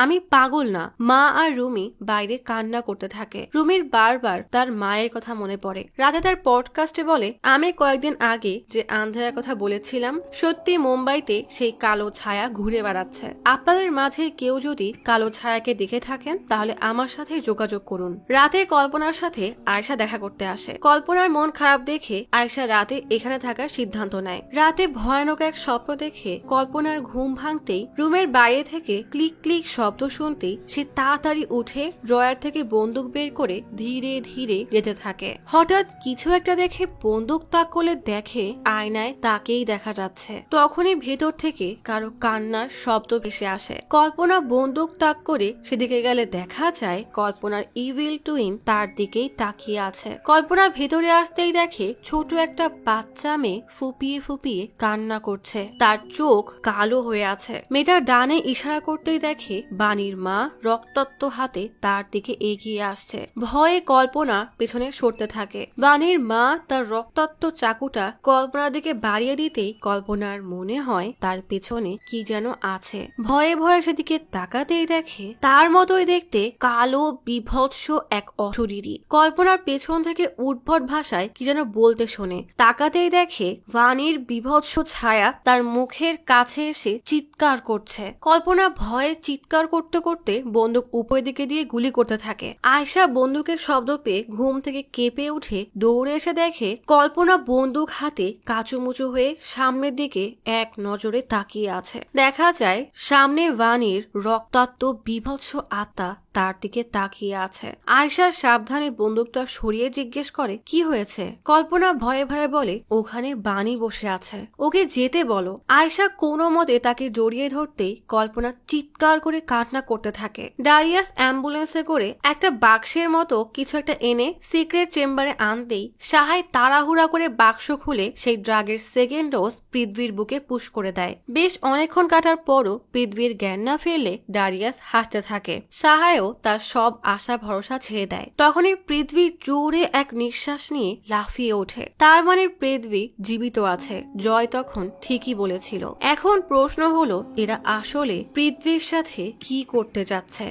আমি পাগল না। মা আর রুমি বাইরে কান্না করতে থাকে। রুমির বারবার তার মায়ের কথা মনে পড়ে। রাতে তার পডকাস্টে বলে আমি কয়েকদিন আগে যে আন্ধেরার কথা বলেছিলাম, সত্যি মুম্বাইতে সেই কালো ছায়া ঘুরে বেড়াচ্ছে। আপনাদের মাঝে কেউ যদি কালো ছায়াকে দেখে থাকেন তাহলে আমার সাথে যোগাযোগ করুন। রাতে কল্পনার সাথে আয়েশা দেখা করতে আসে। কল্পনার মন খারাপ দেখে আয়েশা রাতে এখানে থাকার সিদ্ধান্ত নেয়। রাতে ভয়ানক এক স্বপ্ন দেখে কল্পনার ঘুম ভাঙতেই রুমের বাইরে থেকে ক্লিক ক্লিক শব্দ শুনতেই সে তাড়াতাড়ি উঠে ড্রয়ার থেকে বন্দুক বের করে ধীরে ধীরে যেতে থাকে। হঠাৎ কিছু একটা দেখে বন্দুক তাক করলে দেখে আয়নায় তাকেই দেখা যাচ্ছে। তখনই ভেতর থেকে কারো কান্নার শব্দ ভেসে আসে। কল্পনা বন্দুক তাক করে সেদিকে গেলে দেখা যায় কল্পনার ইভিল টুইন তার দিকেই তাকিয়ে আছে। কল্পনা ভেতরে আসতেই দেখে ছোট একটা বাচ্চা মেয়ে ফুপিয়ে ফুপিয়ে কান্না করছে। তার চোখ কালো হয়ে আছে। মেয়েটার ডানে ইশারা করতেই দেখে বাণীর মা রক্তাক্ত হাতে তার দিকে এগিয়ে আসছে। ভয়ে কল্পনা পেছনে সরতে থাকে। বাণীর মা তার রক্তাক্ত চাকুটা কল্পনার দিকে বাড়িয়ে দিতেই কল্পনার মনে হয় তার পেছনে কি যেন আছে। ভয়ে ভয়ে সেদিকে তাকাতেই দেখে তার মতোই দেখতে কালো বিভৎস এক অশরীরী। কল্পনার পেছন থেকে উদ্ভট ভাষায় কি যেন বলতে শোনে। তাকাতেই দেখে বাণীর বিভৎস ছায়া তার মুখের কাছে এসে চিৎকার করছে। কল্পনা ভয়ে চিৎকার করতে করতে বন্দুক উপরের দিকে দিয়ে গুলি করতে থাকে। আয়েশা বন্দুকের শব্দ পেয়ে ঘুম থেকে কেঁপে উঠে দৌড়ে এসে দেখে কল্পনা বন্দুক হাতে কাঁচুমুচু হয়ে সামনের দিকে এক নজরে তাকিয়ে আছে। দেখা যায় সামনে বাণীর রক্তাক্ত বিভৎস আত্মা তার দিকে তাকিয়ে আছে। আয়শা সাবধানে বন্দুকটা সরিয়ে জিজ্ঞেস করে, কি হয়েছে? কল্পনা ভয়ে ভয়ে বলে, ওখানে বাণী বসে আছে, ওকে যেতে বলো। আয়শা কোনো মতে তাকে জড়িয়ে ধরতেই কল্পনা চিৎকার করে কান্না করতে থাকে। ডারিয়াস অ্যাম্বুলেন্সে করে একটা বাক্সের মতো কিছু একটা এনে সিক্রেট চেম্বারে আনতেই সাহায় তাড়াহুড়া করে বাক্স খুলে সেই ড্রাগের সেকেন্ড ডোজ পৃথ্বীর বুকে পুশ করে দেয়। বেশ অনেকক্ষণ কাটার পরও পৃথ্বীর জ্ঞান না ফিরলে ডারিয়াস হাসতে থাকে। সাহায়ও তার সব আশা ভরসা ছেড়ে দেয়। তখনই পৃথ্বী জোরে এক নিঃশ্বাস নিয়ে লাফিয়ে ওঠে। তার মানে পৃথ্বী জীবিত আছে। জয় তখন ঠিকই বলেছিল। এখন প্রশ্ন হলো, এরা আসলে পৃথ্বীর সাথে কি করতে যাচ্ছে?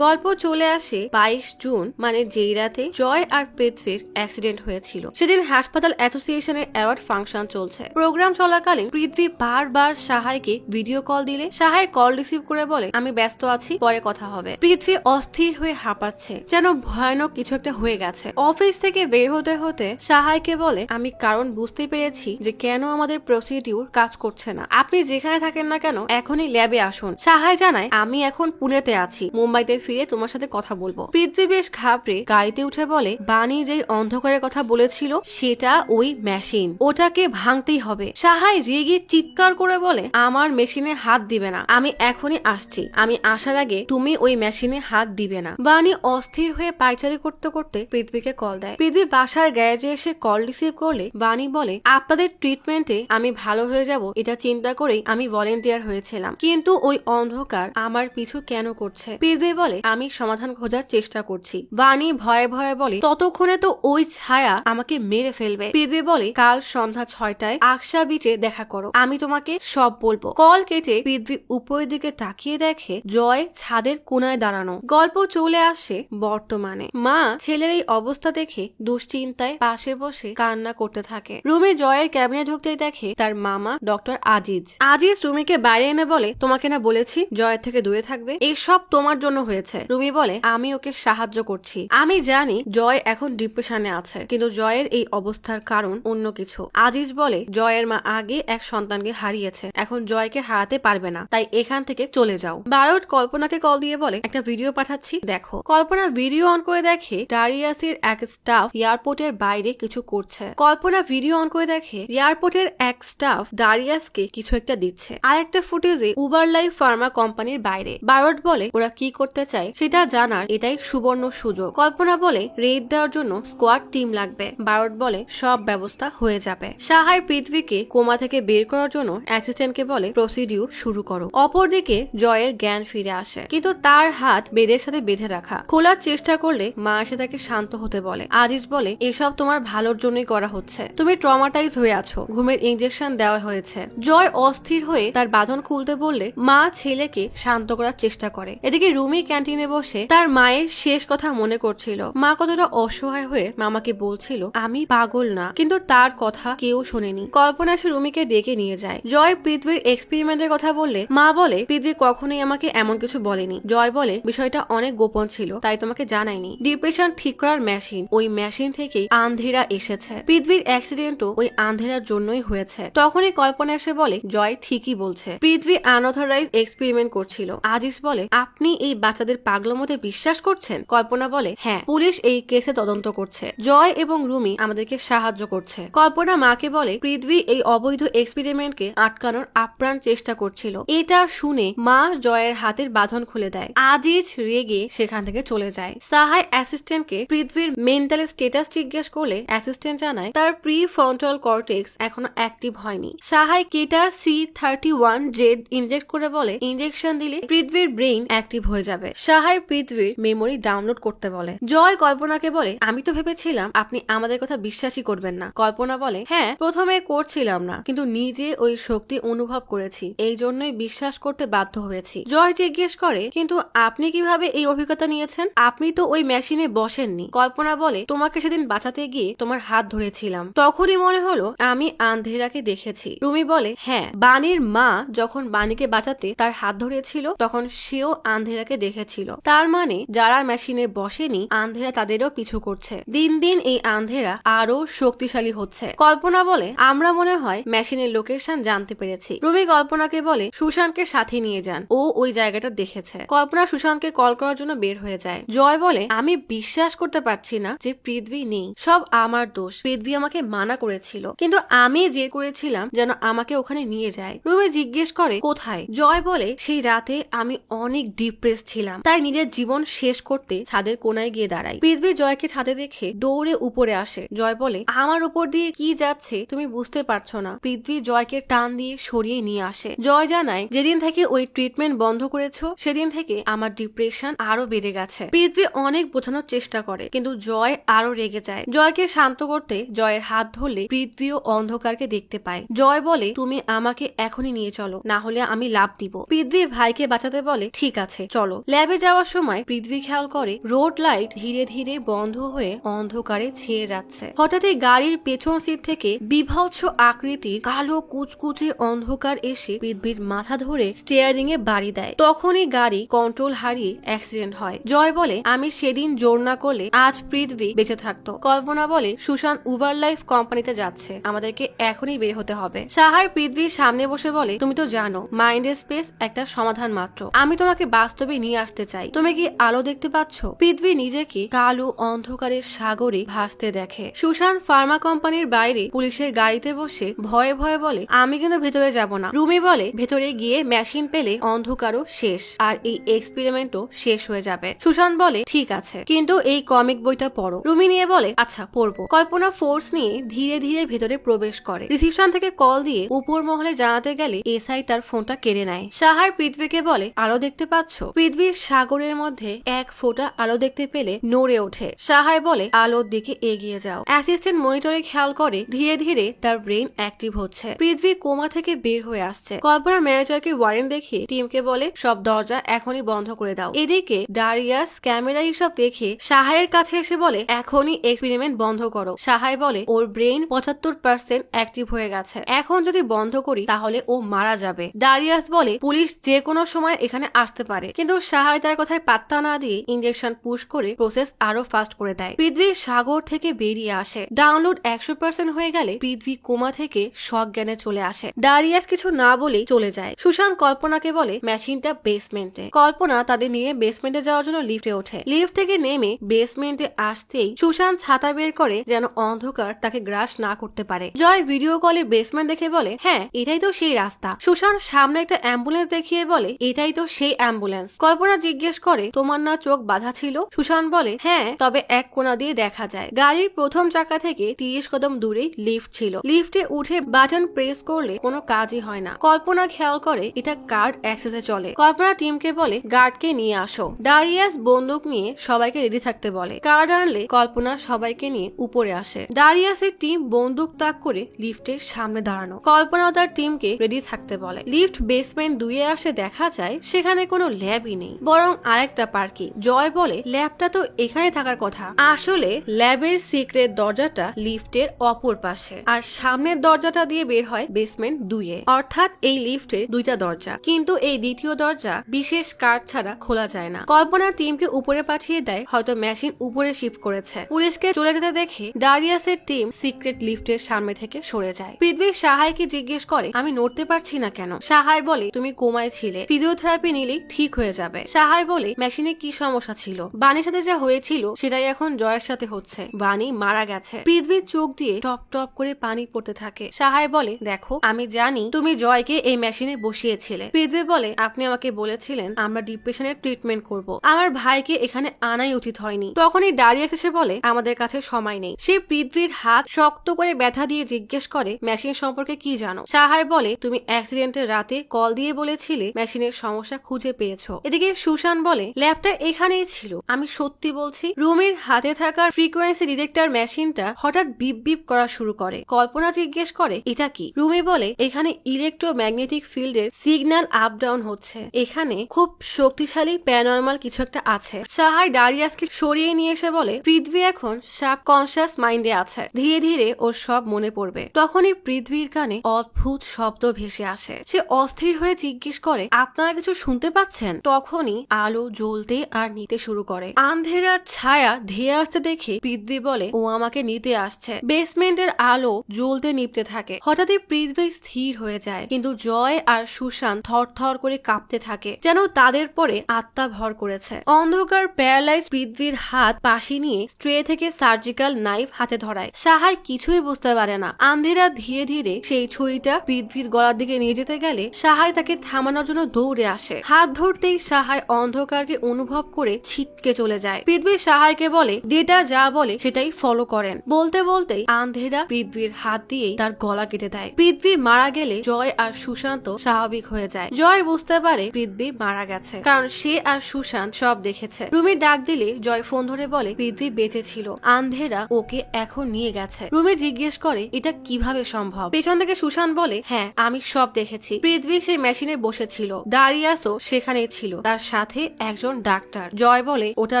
গল্প চলে আসে 22 জুন, মানে যেই রাতে জয় আর পৃথ্বীর অ্যাক্সিডেন্ট হয়েছিল। সেদিন হাসপাতাল অ্যাসোসিয়েশনের অ্যাওয়ার্ড ফাংশন চলছে। প্রোগ্রাম চলাকালীন পৃথ্বী বারবার সাহায়কে ভিডিও কল দিলে সাহায় কল রিসিভ করে বলে, আমি ব্যস্ত আছি, পরে কথা হবে। পৃথ্বী অস্থির হয়ে হাঁপাচ্ছে, যেন ভয়ানক কিছু একটা হয়ে গেছে। অফিস থেকে বের হতে হতে সাহায়কে বলে, আমি কারণ বুঝতে পেরেছি যে কেন আমাদের প্রসিডিউর কাজ করছে না। আপনি যেখানে থাকেন না কেন এখনই ল্যাবে আসুন। সাহায় জানায়, আমি এখন পুনেতে আছি, মুম্বাইতে ফিরে তোমার সাথে কথা বলবো। পৃথ্বী বেশ ঘাবড়ে গাড়িতে উঠে বলে, বাণী যেই অন্ধকারের কথা বলেছিল সেটা ওই মেশিন, ওটাকে ভাঙতেই হবে। সাহায় রেগে চিৎকার করে বলে, আমার মেশিনে হাত দিবে না, আমি এখনই আসছি, আমি আসার আগে তুমি ওই মেশিনে হাত দিবে না। বাণী অস্থির হয়ে পায়চারি করতে করতে পৃথ্বীকে কল দেয়। পৃথ্বী বাসার গ্যারেজে এসে কল রিসিভ করলে বাণী বলে, আপনাদের ট্রিটমেন্টে আমি ভালো হয়ে যাব এটা চিন্তা করেই আমি ভলেন্টিয়ার হয়েছিলাম, কিন্তু ওই অন্ধকার আমার পিছু কেন করছে? পৃথ্বী বলে, আমি সমাধান খোঁজার চেষ্টা করছি। বাণী ভয়ে ভয়ে বলে, ততক্ষণে তো ওই ছায়া আমাকে মেরে ফেলবে। পৃথ্বী বলে, কাল সন্ধ্যা 6টায় আকশা বিচে দেখা করো, আমি তোমাকে সব বলবো। কল কেটে পৃথ্বী উপরের দিকে তাকিয়ে দেখে জয় ছাদের কোনায় দাঁড়ানো। গল্প চলে আসে বর্তমানে। মা ছেলের এই অবস্থা দেখে দুশ্চিন্তায় পাশে বসে কান্না করতে থাকে। রুমে জয়ের ক্যাবিনে ঢুকতেই দেখে তার মামা ডক্টর আজিজ। আজিজ রুমিকে বাইরে এনে বলে, তোমাকে না বলেছি জয়ের থেকে দূরে থাকবে, এই সব তোমার জন্য হয়েছে। রুমি বলে, আমি ওকে সাহায্য করছি, আমি জানি জয় এখন ডিপ্রেশনে আছে, কিন্তু জয়ের এই অবস্থার কারণ অন্য কিছু। আজিজ বলে, জয়ের মা আগে এক সন্তানকে হারিয়েছে, এখন জয়কে হারাতে পারবে না, তাই এখান থেকে চলে যাও। বারোট কল্পনাকে কল দিয়ে বলে, একটা ভিডিও পাঠাচ্ছি, দেখো। কল্পনা ভিডিও অন করে দেখে ডারিয়াসের এক স্টাফ এয়ারপোর্টের বাইরে কিছু করছে। কল্পনা ভিডিও অন করে দেখে এয়ারপোর্টের এক স্টাফ ডারিয়াসকে কিছু একটা দিচ্ছে। আর একটা ফুটেজে উবার লাইফ ফার্মা কোম্পানির বাইরে। বারোট বলে, ওরা কি করতে চায় সেটা জানার এটাই সুবর্ণ সুযোগ। কল্পনা বলে, রেড দেওয়ার জন্য স্কোয়াড টিম লাগবে। বারোট বলে, সব ব্যবস্থা হয়ে যাবে। সাহার পৃথ্বীকে কোমা থেকে বের করার জন্য অ্যাসিস্ট্যান্টকে বলে, প্রসিডিউর শুরু করো। অপরদিকে জয়ের জ্ঞান ফিরে আসে, কিন্তু তার হাত বেডের সাথে বেঁধে রাখা। খোলার চেষ্টা করলে মা এসে তাকে শান্ত হতে বলে। আজিজ বলে, এসব তোমার ভালোর জন্যই করা হচ্ছে, তুমি ট্রমাটাইজ হয়ে আছো, ঘুমের ইনজেকশন দেওয়া হয়েছে। জয় অস্থির হয়ে তার বাঁধন খুলতে বললে মা ছেলেকে শান্ত করার চেষ্টা করে। এদিকে রুমি ক্যান্টিনে বসে তার মায়ের শেষ কথা মনে করছিল। মা কতটা অসহায় হয়ে মামাকে বলছিল, আমি পাগল না, কিন্তু তার কথা কেউ শোনেনি। কল্পনা সে রুমিকে ডেকে নিয়ে যায়। জয় পৃথ্বীর এক্সপেরিমেন্টের কথা বললে মা বলে, পৃথ্বী কখনোই আমাকে এমন কিছু বলেনি। জয় বলে, বিষয়টা অনেক গোপন ছিল, তাই তোমাকে জানাইনি। ডিপ্রেশন ঠিক করার মেশিন, ওই মেশিন থেকেই আন্ধেরা এসেছে। পৃথ্বীর অ্যাক্সিডেন্টও ওই আন্ধেরার জন্যই হয়েছে। তখনই কল্পনা এসে বলে, জয় ঠিকই বলছে, পৃথ্বী আনঅথরাইজ এক্সপেরিমেন্ট করছিল। আজিজ বলে, আপনি এই বাচ্চাদের পাগলামোতে বিশ্বাস করছেন? কল্পনা বলে, হ্যাঁ, পুলিশ এই কেসে তদন্ত করছে, জয় এবং রুমি আমাদেরকে সাহায্য করছে। কল্পনা মাকে বলে, পৃথ্বী এই অবৈধ এক্সপেরিমেন্টকে আটকানোর আপ্রাণ চেষ্টা করছিল। এটা শুনে মা জয়ের হাতের বাঁধন খুলে দেয়। আজিজ রেগে সেখান থেকে চলে যায়। সাহায় অ্যাসিস্ট্যান্টকে পৃথ্বীর মেন্টাল স্টেটাস জিজ্ঞেস করলে অ্যাসিস্ট্যান্ট জানায় তার প্রি ফ্রন্টাল কর্টেক্স এখনো অ্যাক্টিভ হয়নি। সাহায় কেটা C31Z ইনজেক্ট করে বলে, ইনজেকশন দিলে পৃথ্বীর ব্রেইন অ্যাক্টিভ হয়ে যাবে। সাহায় পৃথ্বীর মেমোরি ডাউনলোড করতে বলে। জয় কল্পনাকে বলে, আমি তো ভেবেছিলাম আপনি আমাদের কথা বিশ্বাসই করবেন না। কল্পনা বলে, হ্যাঁ, প্রথমে করছিলাম না, কিন্তু নিজে ওই শক্তি অনুভব করেছি, এই জন্যই বিশ্বাস করতে বাধ্য হয়েছি। জয় জিজ্ঞেস করে, কিন্তু আপনি কিভাবে এই অভিজ্ঞতা নিয়েছেন? আপনি তো ওই মেশিনে বসেননি। কল্পনা বলে, তোমাকে সেদিন বাঁচাতে গিয়ে তোমার হাত ধরেছিলাম, তখনই মনে হলো আমি আন্ধেরাকে দেখেছি। রুমি বলে, হ্যাঁ, বাণীর মা যখন বাণীকে বাঁচাতে তার হাত ধরেছিল তখন সেও আন্ধেরাকে দেখেছিল। তার মানে যারা মেশিনে বসেনি আন্ধেরা তাদেরও পিছু করছে। দিন দিন এই আন্ধেরা আরো শক্তিশালী হচ্ছে। কল্পনা বলে, আমরা মনে হয় মেশিনের লোকেশন জানতে পেরেছি। রুমি কল্পনাকে বলে, সুশান্তকে সাথে নিয়ে যান, ও ওই জায়গাটা দেখেছে। কল্পনা সুশান্তকে কল করার জন্য বের হয়ে যায়। জয় বলে, আমি বিশ্বাস করতে পারছি না যে পৃথ্বী নেই, সব আমার দোষ। পৃথ্বী আমাকে মানা করেছিল, কিন্তু আমি যে করেছিলাম যেন আমাকে ওখানে নিয়ে যায়। রুমি জিজ্ঞেস করে কোথায়। জয় বলে, সেই রাতে আমি অনেক ডিপ্রেস ছিলাম, তাই নিজের জীবন শেষ করতে ছাদের কোনায় গিয়ে দাঁড়াই। পৃথ্বী জয়কে ছাদে দেখে দৌড়ে উপরে আসে। জয় বলে, আমার উপর দিয়ে কি যাচ্ছে তুমি বুঝতে পারছো না। পৃথ্বী জয়কে টান দিয়ে সরিয়ে নিয়ে আসে। জয় জানায়, যেদিন থেকে ওই ট্রিটমেন্ট বন্ধ করেছো সেদিন থেকে আমার ডিপ্রেশন আরো বেড়ে গেছে। পৃথ্বী অনেক বোঝানোর চেষ্টা করে, কিন্তু জয় আরো রেগে যায়। জয়কে শান্ত করতে জয়ের হাত ধরলে পৃথ্বীও অন্ধকারকে দেখতে পায়। জয় বলে, তুমি আমাকে এখনই নিয়ে চলো, না হলে আমি লাফ দিব। পৃথ্বী ভাইকে বাঁচাতে বলে, ঠিক আছে চলো। ল্যাবে যাওয়ার সময় পৃথ্বী খেয়াল করে রোড লাইট ধীরে ধীরে বন্ধ হয়ে অন্ধকারে ছেয়ে যাচ্ছে। হঠাৎই গাড়ির পেছন সিট থেকে বিভৎস আকৃতির কালো কুচকুচে অন্ধকার এসে পৃথ্বীর মাথা ধরে স্টিয়ারিং এ বাড়ি দেয়। তখনই গাড়ি কন্ট্রোল হারিয়ে অ্যাক্সিডেন্ট হয়। জয় বলে, আমি সেদিন জোর না করলে আজ পৃথ্বী বেঁচে থাকতো। কল্পনা বলে, সুশান্ত উবার লাইফ কোম্পানিতে যাচ্ছে, আমাদেরকে এখনই বের হতে হবে। সাহার পৃথ্বীর সামনে বসে বলে, তুমি তো জানো মাইন্ড স্পেস একটা সমাধান মাত্র, আমি তোমাকে বাস্তবে নিয়ে আসতে চাই। তুমি কি আলো দেখতে পাচ্ছ? পৃথ্বী নিজেকে কালো অন্ধকারের সাগরে ভাসতে দেখে। সুশান্ত ফার্মা কোম্পানির বাইরে পুলিশের গাড়িতে বসে ভয়ে ভয়ে বলে, আমি কিন্তু ভেতরে যাব না। রুমি বলে, ভেতরে গিয়ে মেশিন পেলে অন্ধকারও শেষ, আর এই এক্সপেরিমেন্টও শেষ হয়ে যাবে। সুশান্ত বলে, ঠিক আছে, কিন্তু এই কমিক বইটা পড়ো। রুমি নিয়ে বলে, আচ্ছা পড়বো। কল্পনা ফোর্স নিয়ে ধীরে ধীরে ভেতরে প্রবেশ করে। রিসিপশন থেকে কল দিয়ে উপর মহলে জানাতে গেলে এসআই তার ফোনটা কেড়ে নেয়। সাহার পৃথ্বীকে বলে, আলো দেখতে পাচ্ছ? পৃথ্বীর সাগরের মধ্যে এক ফোঁটা আলো দেখতে পেলে নড়ে ওঠে। সাহায় বলে, আলোর দিকে এগিয়ে যাও। অ্যাসিস্ট্যান্ট মনিটরে খেয়াল করে ধীরে ধীরে তার ব্রেন অ্যাক্টিভ হচ্ছে। পৃথ্বী কোমা থেকে বের হয়ে আসছে। কল্পনা ম্যানেজারকে ওয়ারেন্ট দেখিয়ে টিমকে বলে, সব দরজা এখনই বন্ধ করে দাও। এদিকে ডারিয়াস ক্যামেরা সব দেখে সাহায়ের কাছে এসে বলে, এখনই এক্সপেরিমেন্ট বন্ধ করো। সাহায় বলে, ওর ব্রেন 75% অ্যাক্টিভ হয়ে গেছে, এখন যদি বন্ধ করি তাহলে ও মারা যাবে। ডারিয়াস বলে, পুলিশ যে কোনো সময় এখানে আসতে পারে, কিন্তু সাহায় তার কথায় পাত্তা না দিয়ে ইনজেকশন পুশ করে প্রসেস আরো ফাস্ট করে দেয়। পৃথ্বী সাগর থেকে বেরিয়ে আসে। ডাউনলোড 100% হয়ে গেলে পৃথ্বী কোমা থেকে সজ্ঞানে চলে আসে। ডারিয়াস কিছু না বলেই চলে যায়। সুশান্ত কল্পনাকে বলে, মেশিনটা বেসমেন্টে। কল্পনা তাদের নিয়ে বেসমেন্টে যাওয়ার জন্য লিফটে ওঠে। লিফট থেকে নেমে বেসমেন্টে আসতেই সুশান্ত ছাতা বের করে যেন অন্ধকার তাকে গ্রাস না করতে পারে। জয় ভিডিও কলে বেসমেন্ট দেখে বলে, হ্যাঁ এটাই তো সেই রাস্তা। সুশান্ত সামনে একটা অ্যাম্বুলেন্স দেখিয়ে বলে, এটাই তো সেই অ্যাম্বুলেন্স। কল্পনা জিজ্ঞেস করে, তোমার না চোখ বাঁধা ছিল? সুশান্ত বলে, হ্যাঁ, তবে এক কোণা দিয়ে দেখা যায়। গাড়ির প্রথম চাকা থেকে 30 কদম দূরে লিফট ছিল। লিফটে উঠে বাটন প্রেস করলে কোনো কাজই হয় না। কল্পনা খেয়াল করে এটা গার্ড অ্যাক্সেসে চলে। কল্পনা টিমকে বলে, গার্ডকে নিয়ে আসো। ডারিয়াস বন্দুক নিয়ে সবাইকে রেডি থাকতে বলে। কার্ড আনলে কল্পনা সবাইকে নিয়ে উপরে আসে। ডারিয়াসের টিম বন্দুক তাক করে লিফটের সামনে দাঁড়ানো। কল্পনা তার টিমকে রেডি থাকতে বলে। লিফট বেসমেন্ট 2 এ আসে দেখা যায় সেখানে কোনো ল্যাবই নেই, বরং আরেকটা পার্কিং। জয় বলে, ল্যাবটা তো এখানে থাকার কথা। আসলে ল্যাবের সিক্রেট দরজাটা লিফটের অপর পাশে, আর সামনের দরজাটা দিয়ে বের হয় বেসমেন্ট 2 এ। অর্থাৎ এই লিফটের 2টা দরজা, কিন্তু এই দ্বিতীয় দরজা বিশেষ কার্ড ছাড়া খোলা যায় না। কল্পনা টিমকে উপরে পাঠিয়ে দেয়, হয়তো মেশিন উপরে শিফট করেছে। পুলিশকে চলে যেতে দেখে ডারিয়াসের টিম সিক্রেট লিফটের সামনে থেকে সরে যায়। পৃথ্বী সাহায়কে জিজ্ঞেস করে, আমি নড়তে পারছি না কেন? সাহায় বলে, তুমি কোমায় ছিলে, ফিজিওথেরাপি নিলেই ঠিক হয়ে যাবে। সাহায় বলে, মেশিনে কি সমস্যা ছিল? বাণীর সাথে যা হয়েছিল সেটাই এখন জয়ের সাথে হচ্ছে, বাণী মারা গেছে। পৃথ্বীর চোখ দিয়ে টপ টপ করে পানি পড়তে থাকে। সাহায় বলে, দেখো আমি জানি তুমি জয়কে এই মেশিনে বসিয়েছিলে। পৃথ্বী বলে, আপনি আমাকে বলেছিলেন আমরা ডিপ্রেশনের ট্রিটমেন্ট করব, আমার ভাইকে এখানে আনাই উচিত হয়নি। তখনই ডারিয়াস এসে বলে, আমাদের কাছে সময় নেই। সে পৃথ্বীর হাত শক্ত করে ব্যথা দিয়ে জিজ্ঞেস করে, মেশিন সম্পর্কে কি জানো? সাহায় বলে, তুমি অ্যাক্সিডেন্টের রাতে কল দিয়ে বলেছিলে মেশিনের সমস্যা খুঁজে পেয়েছো। এদিকে সুশান্ত বলে, ল্যাবটা এখানেই ছিল, আমি সত্যি বলছি। রুমির হাতে থাকা ফ্রিকোয়েন্সি ডিটেক্টর মেশিনটা হঠাৎ বিপ বিপ করা শুরু করে। কল্পনা জিজ্ঞেস করে, এটা কি? রুমি বলে, এখানে ইলেকট্রোম্যাগনেটিক ফিল্ডের সিগন্যাল আপ ডাউন হচ্ছে, এখানে খুব শক্তিশালী প্যারানর্মাল কিছু একটা আছে। সাহায় ডারিয়াসকে সরিয়ে নিয়ে এসে বলে, পৃথ্বী এখন সাবকনশিয়াস মাইন্ডে আছে, ধীরে ধীরে ওর সব মনে পড়বে। তখনই পৃথ্বীর কানে অদ্ভুত শব্দ ভেসে আসে। সে অস্থির হয়ে জিজ্ঞেস করে, আপনারা কিছু শুনতে পাচ্ছেন? তখনই আলো জ্বলতে আর নিতে শুরু করে। আন্ধেরার ছায়া ধেয়ে আসতে দেখে পৃথ্বী বলে, ও আমাকে নিতে আসছে। বেসমেন্টের আলো জ্বলতে নিপতে থাকে। হঠাৎই পৃথ্বী স্থির হয়ে যায়, কিন্তু জয় আর সুশান্ত থর থর করে কাঁপতে থাকে, যেন তাদের পরে আত্মা ভর করেছে। অন্ধকার প্যারালাইজ পৃথ্বীর হাত পাশে নিয়ে স্ট্রে থেকে সার্জিক্যাল নাইফ হাতে ধরায়। সাহায় কিছুই বুঝতে পারে না। আন্ধেরা ধীরে ধীরে সেই ছুরিটা পৃথ্বীর গলার দিকে নিয়ে যেতে গেলে সাহায় তাকে থামানোর জন্য দৌড়ে আসে। হাত ধরতেই সাহায় অন্ধকারকে অনুভব করে ছিটকে চলে যায়। পৃথ্বী সাহায়কে বলে ডেটা যা বলে সেটাই ফলো করেন। বলতে বলতেই আন্ধেরা পৃথ্বীর হাত দিয়ে তার গলা কেটে দেয়। পৃথ্বী মারা গেলে জয় আর সুশান্ত স্বাভাবিক হয়ে যায়। জয় বুঝতে পারে পৃথ্বী মারা গেছে, কারণ সে আর সুশান্ত সব দেখেছে। রুমি ডাক দিলে জয় ফোন ধরে বলে পৃথ্বী বেঁচে ছিল, আন্ধেরা ওকে এখন নিয়ে গেছে। রুমি জিজ্ঞেস করে এটা কিভাবে সম্ভব। পেছন থেকে সুশান্ত বলে হ্যাঁ আমি সব দেখেছি। পৃথ্বী সেই মেশিনে বসেছিল, ডারিয়াসও সেখানেই ছিল, তার সাথে একজন ডাক্তার। জয় বলে ওটা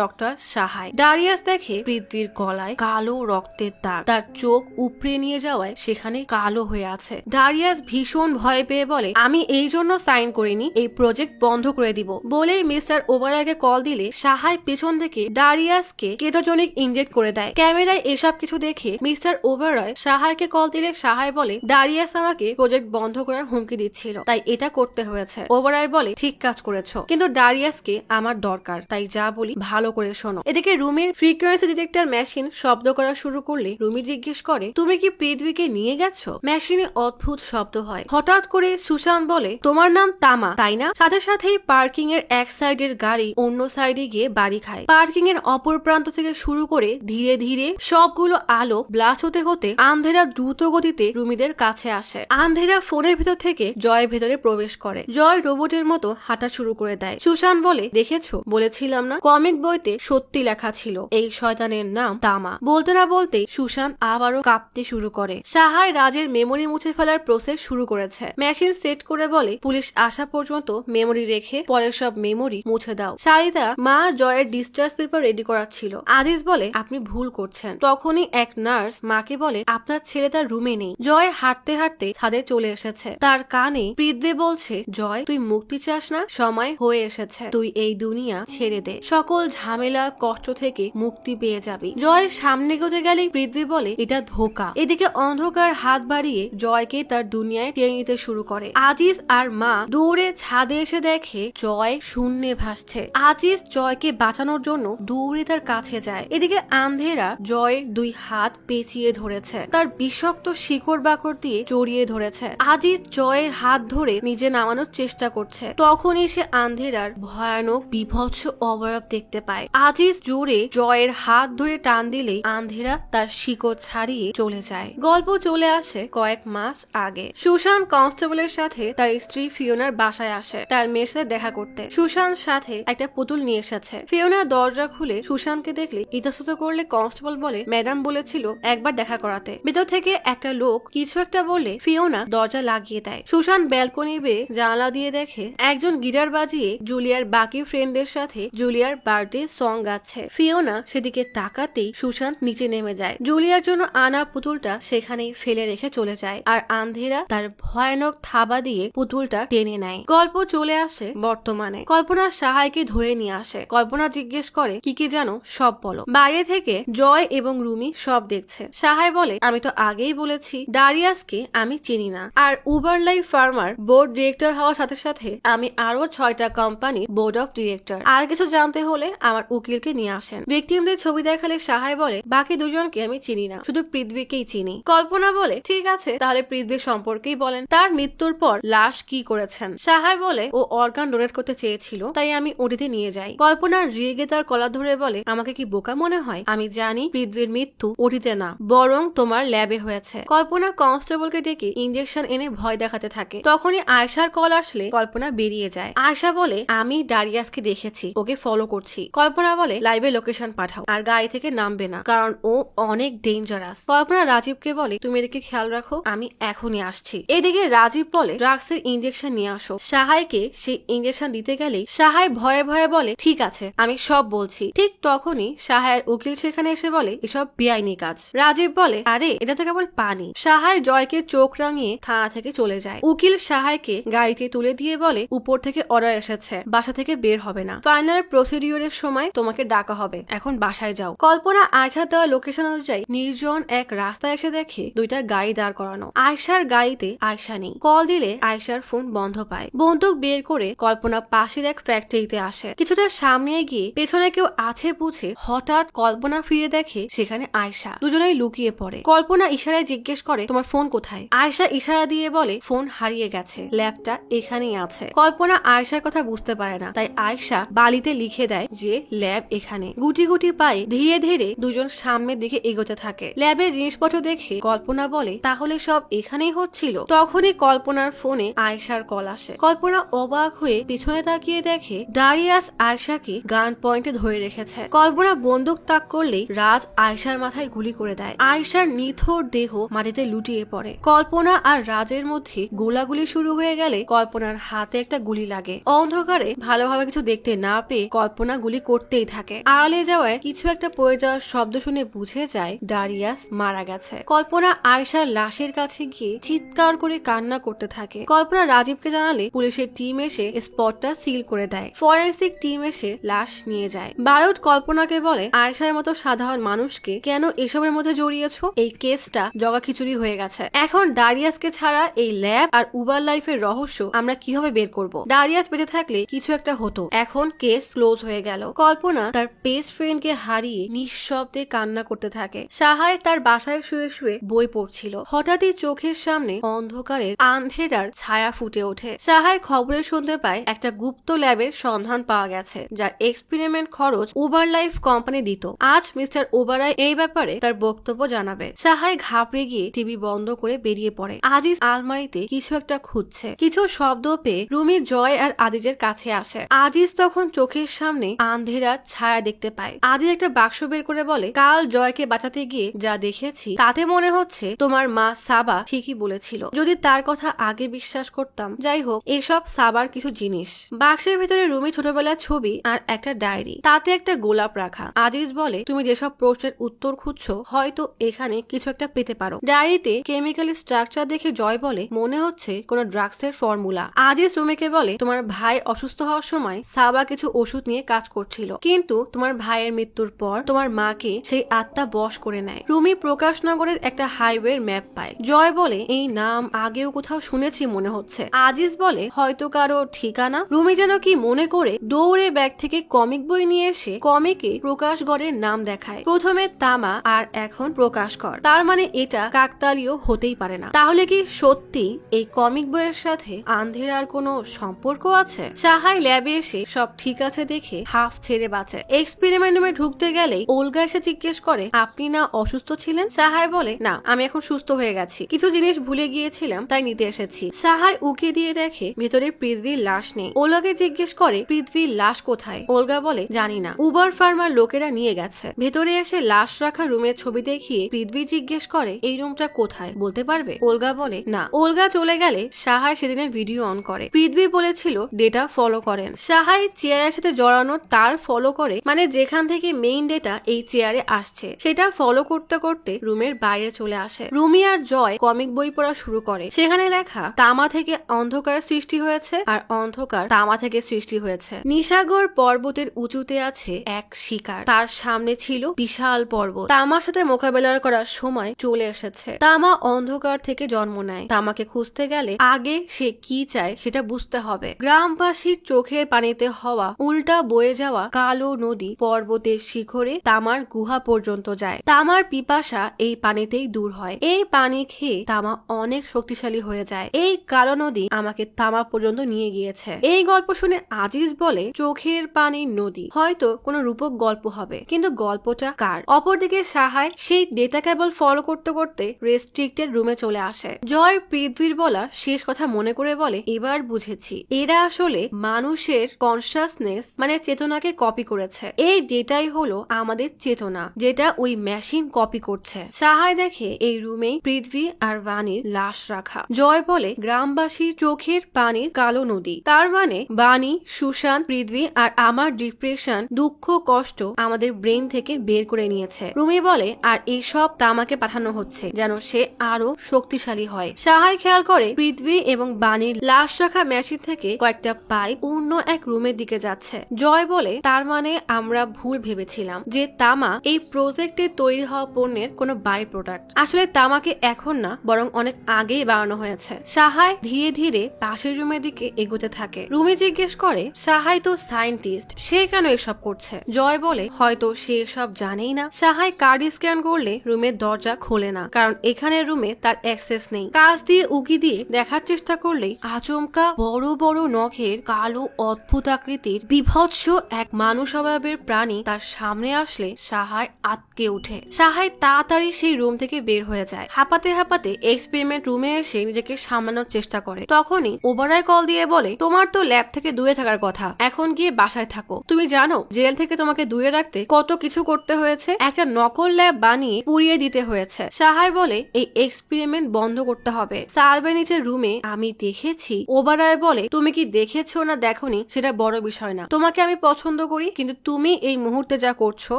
ডক্টর সাহায়। ডারিয়াস দেখে পৃথ্বীর গলায় কালো রক্তের দাগ, তার চোখ উপড়ে নিয়ে যাওয়ায় সেখানে কালো হয়ে আছে। ডারিয়াস ভীষণ ভয় পেয়ে বলে আমি এই জন্য সাইন করিনি, এই প্রজেক্ট বন্ধ করে দিব। বলেই মিস্টার ওবারয়কে কল দিলে সাহায় পেছন থেকে ডারিয়াসকে কেটোজনিক ইনজেক্ট করে দেয়। ক্যামেরায় এসব কিছু দেখে মিস্টার ওবারয় সাহায়কে কল দিলে সাহায় বলে ডারিয়াস আমাকে প্রজেক্ট বন্ধ করার হুমকি দিচ্ছিল, তাই এটা করতে হয়েছে। ওবারয় বলে ঠিক কাজ করেছো, কিন্তু ডারিয়াসকে আমার দরকার, তাই যা বলি ভালো করে শোনো। এদিকে রুমির ফ্রিকোয়েন্সি ডিটেক্টর মেশিন শব্দ করা শুরু করলে রুমি জিজ্ঞেস করে তুমি কি পৃথ্বীকে নিয়ে গেছো? মেশিনে অদ্ভুত শব্দ হয়। হঠাৎ করে সুশান্ত বলে তোমার নাম তামা তাই না? সাথে সাথেই পার্কিং এর এক সাইডের গাড়ি অন্য সাইডে গিয়ে বাড়ি খায়। পার্কিং এর অপর প্রান্ত থেকে শুরু করে ধীরে ধীরে সবগুলো আলো ব্লাস্ট হতে হতে আন্ধেরা দ্রুত গতিতে রুমিদের কাছে আসে। আন্ধেরা ফোনের ভিতর থেকে জয়ের ভেতরে প্রবেশ করে। জয় রোবটের মতো হাঁটা শুরু করে দেয়। সুশান্ত বলে দেখেছো, বলেছিলাম না কমিক বইতে সত্যি লেখা ছিল এই শয়তানের নাম তামা। বলতে না বলতে সুশান্ত আবারও কাঁপতে শুরু করে। সাহায় রাজের মেমোরি মুছে ফেলার প্রসেস শুরু করেছে। মেশিন সেট করে বলে পুলিশ আসা পর্যন্ত মেমোরি রেখে পরের সব মেমোরি মুছে দাও। সারিতা মা জয়ের ডিসচার্জ পেপার রেডি করাচ্ছিল। আজিজ বলে আপনি ভুল করছেন। তখনই এক নার্স মাকে বলে আপনার ছেলে তার রুমে নেই। জয় হাঁটতে হাঁটতে ছাদে চলে এসেছে। তার কানে পৃথ্বী বলছে জয় তুই মুক্তি চাস না, সময় হয়ে এসেছে, তুই এই দুনিয়া ছেড়ে দে, সকল ঝামেলা কষ্ট থেকে মুক্তি পেয়ে যাবি। জয়ের সামনে গতে গেলেই পৃথ্বী বলে এটা ধোঁকা। এদিকে অন্ধকার হাত বাড়িয়ে জয়কে তার দুনিয়ায় টেনে নিতে শুরু করে। আজিজ আর মা দৌড়ে ছাদে এসে দেখে জয় শূন্যে ভাসছে। আজিজ জয়কে বাঁচানোর জন্য দৌড়ে তার কাছে যায়। এদিকে আন্ধেরা জয়ের দুই হাত পেঁচিয়ে ধরেছে, তার বিষাক্ত শিকড় বাকড় দিয়ে জড়িয়ে ধরেছে। আজিজ জয়ের হাত ধরে নিজে নামানোর চেষ্টা করছে। তখনই সে আন্ধেরার ভয়ানক বিভৎস অবয়ব দেখতে পায়। আজিজ জোরে জয়ের হাত ধরে টান দিলেই আন্ধেরা তার শিকড় ছাড়িয়ে চলে যায়। গল্প চলে আসে কয়েক মাস আগে। সুশান্ত কনস্টেবলের সাথে তার স্ত্রী ফিওনার বাসায় আসে তার মেয়ের সাথে দেখা করতে। সুশান্ত সাথে একটা পুতুল নিয়ে এসেছে। ফিওনা দরজা খুলে সুশান্তকে দেখলে ইতস্তত করলে কনস্টেবল বলে ম্যাডাম বলেছিল একবার দেখা করাতে। ভেতর থেকে একটা লোক কিছু একটা বললে ফিওনা দরজা লাগিয়ে দেয়। সুশান্ত ব্যালকনি বেয়ে জানালা দিয়ে দেখে একজন গিটার বাজিয়ে জুলিয়ার বাকি ফ্রেন্ডদের সাথে জুলিয়ার বার্থডে সং গাচ্ছে। ফিওনা সেদিকে তাকাতেই সুশান্ত নিচে নেমে যায়। জুলিয়ার জন্য আনা পুতুলটা সেখানেই ফেলে রেখে চলে যায় আর আন্ধেরা তার ভয়ানক থাবা দিয়ে পুতুলটা টেনে নেয়। গল্প চলে আসে বর্তমানে। কল্পনা সাহায়কে ধরে নিয়ে আসে। কল্পনা জিজ্ঞেস করে কি কি জানো সব বলো। বাইরে থেকে জয় এবং রুমি সব দেখছে। সাহায় বলে আমি তো আগেই বলেছি ডারিয়াসকে আমি চিনি না, আর Uber life pharma board director হওয়ার সাথে সাথে আমি আরো 6টা কোম্পানি বোর্ড অফ ডিরেক্টর। আর কিছু জানতে হলে আমার উকিলকে নিয়ে আসেন। ভিকটিমদের ছবি দেখালে সাহায় বলে বাকি দুজনকে আমি চিনি না, শুধু পৃথ্বীকেই চিনি। কল্পনা বলে ঠিক আছে তাহলে পৃথ্বীর সম্পর্কেই বলেন, তার মৃত্যুর পর লাশ কি করেছেন। সাহায় বলে ও অর্গান ডোনেট করতে চেয়েছিল, তাই আমি ওটিতে নিয়ে যাই। কল্পনা রেগে তার কলার ধরে বলে আমাকে কি বোকা মনে হয়? আমি জানি পৃথ্বীর মৃত্যু ওটিতে না, বরং তোমার ল্যাবে হয়েছে। কল্পনা কনস্টেবলকে ডেকে ইঞ্জেকশন এনে ভয় দেখাতে থাকে। তখনই আয়শার কল আসলে কল্পনা বেরিয়ে যায়। আয়শা বলে আমি ডারিয়াসকে দেখেছি, ওকে ফলো করছি। কল্পনা বলে লাইভে লোকেশন পাঠাও আর গাড়ি থেকে নামবে না, কারণ ও অনেক ডেঞ্জারাস। কল্পনা রাজীবকে বলে তুমি এদিকে খেয়াল রাখো, আমি এখনই আসছি। এদিকে রাজীব বলে ড্রাগসের ইঞ্জেকশন নিয়ে আসো। সাহায়কে সেই ইঞ্জেকশন দিতে গেলেই সাহায় ভয়ে ভয়ে বলে ঠিক আছে আমি সব বলছি। ঠিক তখনই সাহায়ের উকিল সেখানে এসে বলে এসব বেআইনি কাজ। রাজীব বলে আরে এটা তো কেবল পানি। সাহায় জয়কে চোখ রাঙিয়ে থানা থেকে চলে যায়। উকিল সাহায়কে গাড়িতে তুলে দিয়ে বলে উপর থেকে অর্ডার এসেছে, বাসা থেকে বের হবে না, ফাইনাল প্রসিডিউরের সময় তোমাকে ডাকা হবে, এখন বাসায় যাও। কল্পনা আয়শার দেওয়া লোকেশন অনুযায়ী নির্জন এক রাস্তায় এসে দেখে দুইটা গাড়ি দাঁড় করানো। আয়শার গাড়িতে আয়শা নেই। কল দিলে আয়শার ফোন বন্ধ পায়। বন্দুক বের করে কল্পনা পাশের এক ফ্যাক্টরিতে আসে। কিছুটা সামনে গিয়ে পেছনে কেউ আছে বুঝে হঠাৎ কল্পনা ফিরে দেখে সেখানে আয়শা। দুজনেই লুকিয়ে পড়ে। কল্পনা ইশারায় জিজ্ঞেস করে তোমার ফোন কোথায়? আয়শা ইশারা দিয়ে বলে ফোন হারিয়ে গেছে, ল্যাবটা এখানেই আছে। কল্পনা আয়শার কথা বুঝতে পারে না, তাই আয়শা বালিতে লিখে দেয় যে ল্যাব এখানে। গুটি গুটি পায়ে ধীরে ধীরে দুজন সামনের দিকে এগোতে থাকে। ল্যাবের জিনিসপত্র দেখে কল্পনা বলে তাহলে সব এখানেই হচ্ছিল। তখনই কল্পনার ফোনে আয়শার কল আসে। কল্পনা অবাক হয়ে পিছনে তাকিয়ে দেখে ডারিয়াস আয়শাকে গান পয়েন্টে ধরে রেখেছে। কল্পনা বন্দুক তাক করলেই রাজ আয়শার মাথায় গুলি করে দেয়। আয়শার নিথর দেহ মাটিতে লুটিয়ে পড়ে। কল্পনা আর রাজের মধ্যে গোলাগুলি শুরু হয়ে গেলে কল্পনার হাতে একটা গুলি লাগে। অন্ধকারে ভালোভাবে কিছু দেখতে না পেয়ে কল্পনা গুলি করতেই থাকে। আড়ালে যাওয়ায় কিছু একটা পড়ে যাওয়ার শব্দ শুনে বুঝে যায় ডারিয়াস মারা গেছে। কল্পনা আয়শার লাশের কাছে গিয়ে চিৎকার করে কান্না করতে থাকে। কল্পনা রাজীবকে জানালে পুলিশের টিম এসে স্পটটা সিল করে দেয়। ফরেন্সিক টিম এসে লাশ নিয়ে যায়। বারুদ কল্পনাকে বলে আয়শার মতো সাধারণ মানুষকে কেন এসবের মধ্যে জড়িয়েছো? এই কেসটা জগাখিচুড়ি হয়ে গেছে। এখন ডারিয়াসকে ছাড়া এই ল্যাব আর উবার লাইফের রহস্য আমরা কিভাবে বের করব? ডারিয়াস বেঁচে থাকলে কিছু একটা হতো, এখন কেস ক্লোজ হয়ে গেল। কল্পনা তার বেস্ট ফ্রেন্ডকে হারিয়ে নিঃশব্দে কান্না করতে থাকে। সাহায় তার বাসায় শুয়ে শুয়ে বই পড়ছিল। হঠাৎই চোখের সামনে অন্ধকারের আন্ধেরার ছায়া ফুটে ওঠে। সাহায় খবরে শুনতে পায় একটা গুপ্ত ল্যাবের সন্ধান পাওয়া গেছে, যার এক্সপেরিমেন্ট খরচ উবার লাইফ কোম্পানি দিত। আজ মিস্টার ওবারাই এই ব্যাপারে তার বক্তব্য জানাবে। সাহায় ঘাবড়ে গিয়ে টিভি বন্ধ করে বেরিয়ে পড়ে। আজিজ আলমারিতে কিছু একটা খুঁজছে। কিছু শব্দ পেয়ে রুমি জয় আর আজিজের কাছে আসে। আজিজ তখন চোখের সামনে আন্ধেরার ছায়া দেখতে পায়। আজিজ একটা বাক্স বের করে বলে কাল জয়কে বাঁচাতে গিয়ে যা দেখেছি তাতে মনে হচ্ছে তোমার মা সাবা ঠিকই বলেছিল। যদি তার কথা আগে বিশ্বাস করতাম। যাই হোক, এসব সাবার কিছু জিনিস। বাক্সের ভিতরে রুমি ছোটবেলার ছবি আর একটা ডায়েরি, তাতে একটা গোলাপ রাখা। আজিজ বলে তুমি যেসব প্রশ্নের উত্তর খুঁজছো হয়তো এখানে কিছু একটা পেতে পারো। ডায়েরিতে কেমিক্যাল স্ট্রাকচার দেখে জয় বলে মনে হচ্ছে কোন ড্রাগসের ফর্মুলা। আজিজ রুমিকে বলে তোমার ভাই অসুস্থ হওয়ার সময় সাবা কিছু ওষুধ নিয়ে কাজ করছিল, কিন্তু তোমার ভাইয়ের মৃত্যুর পর তোমার মাকে সেই আত্মা বশ করে নেয়। রুমি প্রকাশনগরের একটা হাইওয়ের ম্যাপ পায়। জয় বলে এই নাম আগেও কোথাও শুনেছি মনে হচ্ছে। আজিজ বলে হয়তো কারো ঠিকানা। রুমি যেন কি মনে করে দৌড়ে ব্যাগ থেকে কমিক বই নিয়ে এসে কমিকে প্রকাশগড়ের নাম দেখায়। প্রথমে তামা আর এখন প্রকাশগড়, তার মানে এটা কাকতালীয় হতেই পারে না। তাহলে কি সত্যি এই কমিক বইয়ের সাথে আন্ধেরার কোনো সম্পর্ক আছে? সাহাই ল্যাবে এসে সব ঠিক আছে দেখে হাফ ছেড়ে বাঁচে। এক্সপেরিমেন্ট রুমে ঢুকতে গেলেই ওলগা এসে জিজ্ঞেস করে আপনি না অসুস্থ ছিলেন? সাহাই বলে না, আমি এখন সুস্থ হয়ে গেছি, কিছু জিনিস ভুলে গিয়েছিলাম তাই নিতে এসেছি। সাহাই উকি দিয়ে দেখে ভেতরে পৃথ্বীর লাশ নেই। ওলগাকে জিজ্ঞেস করে পৃথ্বীর লাশ কোথায়? ওলগা বলে জানি না, উবার ফার্মার লোকেরা নিয়ে গেছে। ভেতরে এসে লাশ রাখা রুমের ছবি দেখিয়ে পৃথ্বী জিজ্ঞেস করে এই রুমটা কোথায়, বলতে পারবে? ওলগা বলে না। ওলগা চলে গেলে সাহাই সেদিনের ভিডিও অন করে। পৃথ্বী বলেছিল ডেটা ফলো করেন। সাহাই চেয়ারের সাথে জড়ানো তার ফলো করে, মানে যেখান থেকে মেইন ডেটা এই চেয়ারে আসছে সেটা ফলো করতে করতে রুমের বাইরে চলে আসে। রুমি আর জয় কমিক বই পড়া শুরু করে। সেখানে লেখা তামা থেকে অন্ধকার সৃষ্টি হয়েছে আর অন্ধকার তামা থেকে সৃষ্টি হয়েছে। নিশাগর পর্বতের উঁচুতে আছে এক শিকার, তার সামনে ছিল বিশাল পর্বত। তামার সাথে মোকাবেলা করার সময় চলে এসেছে। তামা অন্ধকার থেকে জন্ম নেয়। তামাকে খুঁজতে গেলে আগে সে কি চায় সেটা বুঝতে হবে। গ্রামবাসীর চোখের পানিতে হওয়া উল্টা বয়ে যাওয়া কালো নদী পর্বতের শিখরে তামার গুহা পর্যন্ত যায়। তামার পিপাসা এই পানিতেই দূর হয়। এই পানি খেয়ে তামা অনেক শক্তিশালী হয়ে যায়। এই কালো নদী আমাকে তামা পর্যন্ত নিয়ে গিয়েছে। এই গল্প শুনে আজিজ বলে চোখের পানির নদী হয়তো কোনো রূপক গল্প হবে, কিন্তু গল্পটা কার? অপরদিকে সাহায় সেই ডেটা কেবল ফলো করতে করতে রেস্ট্রিক্টেড রুমে চলে আসে। জয় পৃথ্বীর বলা শেষ কথা মনে করে বলে এবার বুঝেছি, এরা আসলে মানুষের কনসাসনেস মানে চেতনাকে কপি করেছে। এই ডেটাই হলো আমাদের চেতনা, যেটা ওই মেশিন কপি করছে। সাহায় দেখে এই রুমেই পৃথ্বী আর বাণীর লাশ রাখা। জয় বলে গ্রামবাসীর চোখের পানির কালো নদী, তার মানে বাণী, সুশান্ত, পৃথ্বী আর আমার ডিপ্রেশন, দুঃখ, কষ্ট আমাদের ব্রেন থেকে বের করে নিয়েছে। রুমি বলে আর এইসব তামাকে পাঠানো হচ্ছে যেন সে আরো শক্তিশালী হয়। সাহায় খেয়াল করে পৃথ্বী এবং বাণীর লাশ রাখা মেশিন থেকে কয়েকটা পাইপ অন্য এক রুমের দিকে যাচ্ছে। জয় বলে তার মানে আমরা ভুল ভেবেছিলাম যে তামা এই প্রজেক্টে তৈরি হওয়া পণ্যের কোনো বাই প্রোডাক্ট। আসলে তামাকে এখন না বরং অনেক আগেই বানানো হয়েছে। সাহায় ধীরে ধীরে পাশের রুমের দিকে এগোতে থাকে। রুমি জিজ্ঞেস করে সাহাই তো সায়েন্টিস্ট, সে কেন এসব করছে। জয় বলে হয়তো সে এসব জানেই না। সাহাই কার্ড স্ক্যান করলে রুমের দরজা খোলে না, কারণ এখানে রুমে তার অ্যাক্সেস নেই। কাঁচ দিয়ে উকি দিয়ে দেখার চেষ্টা করলেই আচমকা বড় বড় নখের কালো অদ্ভুত আকৃতির বিভৎস এক মানুষ স্বভাবের প্রাণী তার সামনে আসলে সাহাই আটকে উঠে। সাহাই তাড়াতাড়ি সেই রুম থেকে বের হয়ে যায়। হাঁপাতে হাঁপাতে এক্সপেরিমেন্ট রুমে এসে নিজেকে সামলানোর চেষ্টা করে। তখনই ওবারায় কল দিয়ে বলে, তোমার তো ল্যাব থেকে দূরে থাকার কথা, এখন গিয়ে বাসায় থাকো। তুমি জানো জেল থেকে তোমাকে দূরে রাখতে কত কিছু করতে হয়েছে, একটা নকল ল্যাব বানিয়ে পুড়িয়ে দিতে হয়েছে। সাহাই বলে এই এক্সপেরিমেন্ট বন্ধ করতে হবে। সার্ভেনিচের রুমে আমি দেখেছি। ওবারায় বলে, তুমি কি দেখেছো না দেখোনি সেটা বড় বিষয় না, তোমাকে আমি পছন্দ করি, কিন্তু তুমি এই মুহূর্তে যা করছো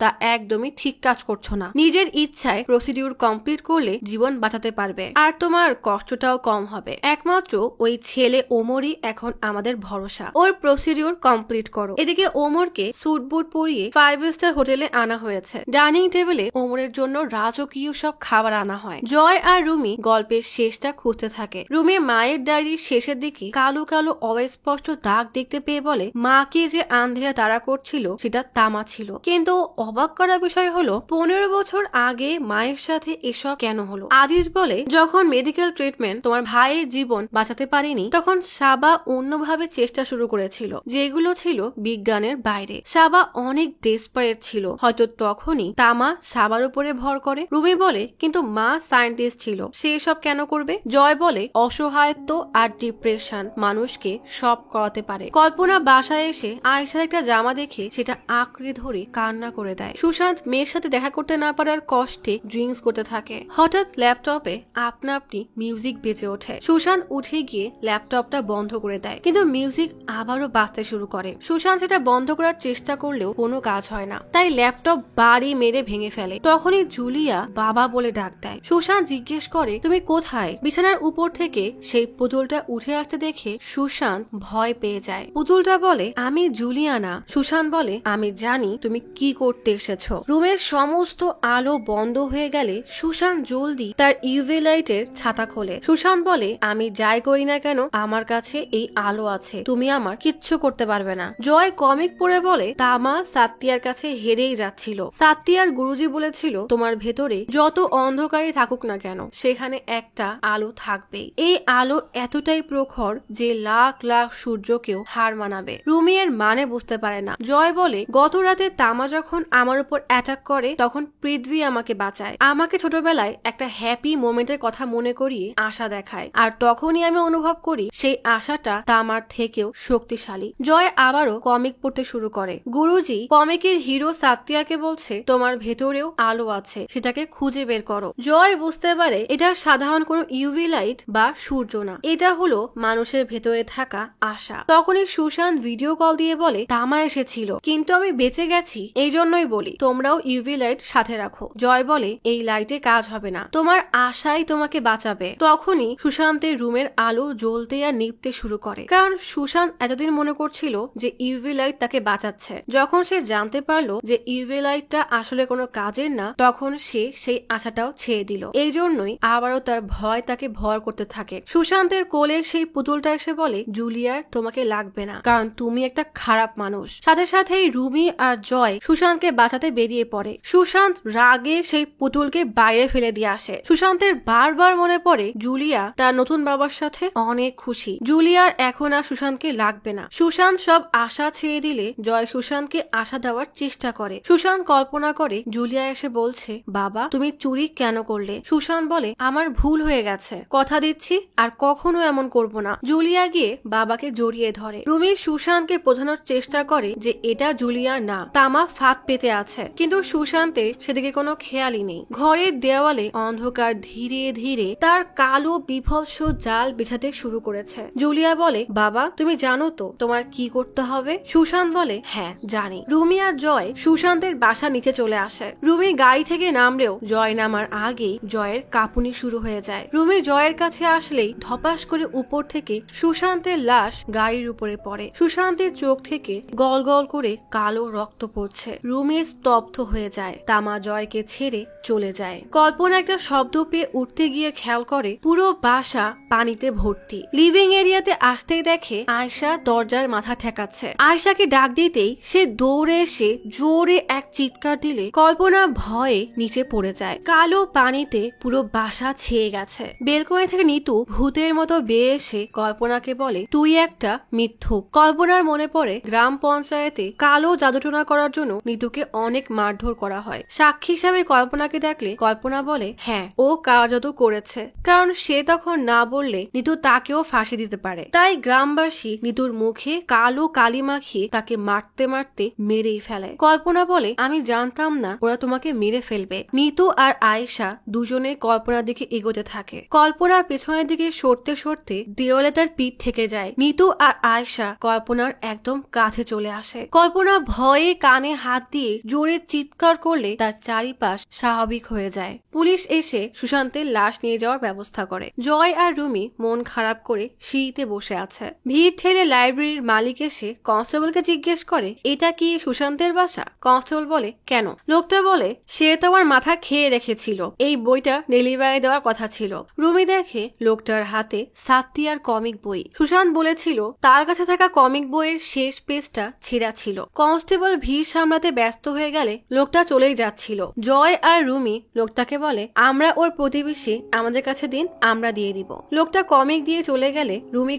তা একদমই ঠিক কাজ করছো না। নিজের ইচ্ছায় প্রসিডিউর কমপ্লিট করলে জীবন বাঁচাতে পারবে, আর তোমার কষ্টটাও কম হবে। একমাত্র ওই ছেলে ওমরই এখন আমাদের ভরসা, ওর প্রসিডিউর কমপ্লিট করো। এদিকে ওমরকে স্যুট বুট পরিয়ে 5 স্টার হোটেলে আনা হয়েছে। ডাইনিং টেবিলে ওমরের জন্য রাজকীয় সব খাবার আনা হয়। জয় আর রুমি গল্পের শেষটা খুঁজতে থাকে। রুমি মায়ের ডায়েরির শেষের দিকে কালো কালো অস্পষ্ট দাগ দেখতে পেয়ে বলে, মাকে যে আন্ধিরা তাড়া করছিল সেটা তামা ছিল। কিন্তু অবাক করা বিষয় হলো 15 বছর আগে মায়ের সাথে এসব কেন হলো। আজিজ বলে, যখন মেডিকেল ট্রিটমেন্ট তোমার ভাইয়ের জীবন বাঁচাতে পারেনি, তখন সাবা অন্যভাবে চেষ্টা শুরু করেছিল, যেগুলো ছিল বিজ্ঞানের বাইরে। সাবা অনেক ডেসপারেট ছিল, হয়তো তখনই তামা সাবার উপরে ভর করে। রুমি বলে, কিন্তু মা সায়েন্টিস্ট ছিল, সে এসব কেন করবে। জয় বলে, অসহায়ত্ব আর ডিপ্রেশন মানুষকে সব করাতে পারে। কল্পনা বাসায় এসে আয়েশার একটা জামা দেখে সেটা আঁকড়ে ধরে কান্না করে দেয়। সুশান্ত মেয়ের সাথে দেখা করতে না পারার কষ্টে ড্রিঙ্কস করতে থাকে। হঠাৎ ল্যাপটপে আপনা আপনি মিউজিক বেজে ওঠে। সুশান্ত উঠে গিয়ে ল্যাপটপটা বন্ধ করে দেয়, কিন্তু মিউজিক আবারও বাজতে শুরু করে। সুশান্ত সেটা বন্ধ করার চেষ্টা করলেও কোনো কাজ হয় না, তাই ল্যাপটপ বাড়ি মেরে ভেঙে ফেলে। তখনই জুলিয়া বাবা বলে ডাক দেয়। সুশান্ত জিজ্ঞেস করে, তুমি কোথায়। বিছানার উপর থেকে সেই পুতুলটা উঠে আসতে দেখে সুশান্ত ভয় পেয়ে যায়। পুতুলটা বলে, আমি জুলিয়ানা। সুশান্ত বলে, আমি জানি তুমি কি করতে এসেছো। রুমের সমস্ত আলো বন্ধ হয়ে গেলে সুশান্ত জলদি তার ইউভি লাইটের ছাতা খোলে। সুশান্ত বলে, আমি যাই করি না কেন আমার কাছে এই আলো আছে, তুমি আমার কিচ্ছু করতে পারবে না। জয় কমিক পড়ে বলে, তামা সাত্তিয়ার কাছে হেরেই যাচ্ছিল। সাত্তিয়ার গুরুজি বলেছিল, তোমার ভেতরে যত অন্ধকারই থাকুক না কেন সেখানে একটা আলো থাকবেই। এই আলো এতটাই প্রখর যে লাখ লাখ সূর্যকেও হার মানাবে। রুমি এর মানে বুঝতে পারে না। জয় বলে, গত রাতে তামা যখন আমার উপর অ্যাটাক করে তখন পৃথ্বী আমাকে বাঁচায়, আমাকে ছোটবেলায় একটা হ্যাপি মোমেন্টের কথা মনে করিয়ে আশা দেখায়, আর তখনই আমি অনুভব করি সেই আশাটা তামার থেকেও শক্তিশালী। জয় আবারও কমিক পড়তে শুরু করে। গুরুজি কমিকের হিরো সাত্তিয়াকে বলছে, তোমার ভেতরেও আলো আছে, সেটাকে খুঁজে বের করো। জয় বুঝতে পারে এটা সাধারণ কোনো ইউভি লাইট বা সূর্য না, এটা হলো মানুষের ভেতরে থাকা আশা। তখনই সুশান্ত ভিডিও কল দিয়ে বলে, তামা এসেছিল কিন্তু আমি বেঁচে গেছি, এই জন্যই বলি তোমরাও ইউভি লাইট সাথে রাখো। জয় বলে, এই লাইটে কাজ হবে না, তোমার আশাই তোমাকে বাঁচাবে। তখনই সুশান্তের রুমের আলো জ্বলতে আর নিভতে শুরু করে, কারণ সুশান্ত এতদিন মনে করছিল যে ইউভি লাইট তাকে বাঁচাচ্ছে। যখন সে জানতে পারলো যে ইউভি লাইটটা আসলে কোনো কাজের না, তখন সে সেই আশাটাও ছেড়ে দিল। এই জন্যই আবারও তার ভয় তাকে ভয় করতে থাকে। সুশান্তের কোলে সেই পুতুলটা এসে বলে, জুলিয়ার তোমাকে লাগবে না, কারণ তুমি একটা খারাপ মানুষ। সাথে সাথেই রুমি আর জয় সুশান্তকে বাঁচাতে বেরিয়ে পড়ে। সুশান্ত রাগে সেই পুতুলকে বাইরে ফেলে দিয়ে আসে। সুশান্তের বারবার মনে পড়ে জুলিয়া তার নতুন বাবার সাথে অনেক খুশি। জুলিয়ার এখন আর সুশান্তকে লাগবে না। সুশান্ত সব আশা ছেড়ে দিলে জয় সুশান্তকে আশা দেওয়ার চেষ্টা করে। সুশান্ত কল্পনা করে জুলিয়া এসে বলছে, বাবা তুমি চুরি কেন করলে। সুশান্ত বলে, আমার ভুল হয়ে গেছে, কথা দিচ্ছি আর কখনো এমন করব না। জুলিয়া গিয়ে বাবাকে জড়িয়ে ধরে। রুমি সুশান্তকে বোঝানোর চেষ্টা করে যে এটা জুলিয়া না, তামা ফাঁদ পেতে আছে, কিন্তু সুশান্তের সেদিকে কোনো খেয়ালই নেই। ঘরের দেওয়ালে অন্ধকার ধীরে ধীরে তার কালো বিভৎস জাল বিছাতে শুরু করেছে। জুলিয়া বলে, বাবা তুমি জানো তো তোমার কি করতে হবে। সুশান্ত বলে, হ্যাঁ জানি। রুমি আর জয় সুশান্তের বাসা নিচে চলে আসে। রুমি গাড়ি থেকে নামলেও জয় নামার আগেই জয়ের কাঁপুনি শুরু হয়ে যায়। রুমি জয়ের কাছে আসলেই ধপাস করে উপর থেকে সুশান্তের লাশ গাড়ির উপরে পড়ে। সুশান্তের চোখ থেকে গল গল করে কালো রক্ত পড়ছে। রুমি স্তব্ধ হয়ে যায়। তামা জয়কে ছেড়ে চলে যায়। কল্পনা একটা শব্দ পেয়ে উঠতে গিয়ে খেয়াল করে পুরো বাসা পানিতে ভর্তি। লিভিং এরিয়াতে আসতেই দেখে আয়েশা দরজার মাথা ঠেকাচ্ছে। আয়শাকে ডাক দিতেই সে দৌড়ে এসে জোরে এক চিৎকার দিলে কল্পনা ভয়ে নিচে পড়ে যায়। কালো পানিতে পুরো বাসা ছেয়ে গেছে। বেলকনি থেকে নিতু ভূতের মতো বেয়ে এসে কল্পনাকে বলে, তুই একটা মিথ্যুক। কল্পনার মনে পড়ে গ্রাম পঞ্চায়েতে কালো জাদুটোনা করার জন্য নিতুকে অনেক মারধর করা হয়। সাক্ষী হিসাবে কল্পনাকে ডাকলে কল্পনা বলে, হ্যাঁ ও কালো জাদু করেছে, কারণ সে তখন না বললে নিতু তাকেও ফাঁসি দিতে পারে। তাই গ্রামবাসী নিতুর মুখে কালো কালি মাখিয়ে তাকে মারতে মারতে মেরেই ফেলে। কল্পনা বলে, আমি জানতাম না ওরা তোমাকে মেরে ফেলবে। নিতু আর আয়েশা দুজনে কল্পনার দিকে এগোতে থাকে। কল্পনার পেছনের দিকে সরতে সরতে দেওয়ালে তার পিঠ থেকে যায়। নিতু আর আয়েশা কল্পনার একদম কাছে চলে আসে। কল্পনা ভয়ে কানে হাত দিয়ে জোরে চিৎকার করলে তার চারিপাশ স্বাভাবিক হয়ে যায়। পুলিশ এসে সুশান্তের লাশ নিয়ে যাওয়ার ব্যবস্থা করে। জয় আর রুমি মন খারাপ করে সিঁড়িতে বসে আছে। ভিড় ঠেলে লাইব্রেরির মালিক এসে কনস্টেবলকে জিজ্ঞেস করে, এটা কি সুশান্তের বাসা? কনস্টেবল বলে, কেন? লোকটা বলে, সে তো আমার মাথা খেয়ে রেখেছিল, এই বইটা ডেলিভারি দেওয়ার কথা ছিল। রুমি দেখে লোকটার হাতে সাতিয়ার কমিক বই। সুশান্ত বলেছিল তার কাছে থাকা কমিক বইয়ের শেষ পেজটা ছেঁড়া ছিল। কনস্টেবল ভিড় সামলাতে ব্যস্ত হয়ে গেলে লোকটা চলেই যাচ্ছিল। জয় আর রুমি লোকটাকে বলে, আমরা ওর প্রতিবেশী, আমাদের কাছে দিন, আমরা দিয়ে দিব। লোকটা কমিক দিয়ে চলে গেলে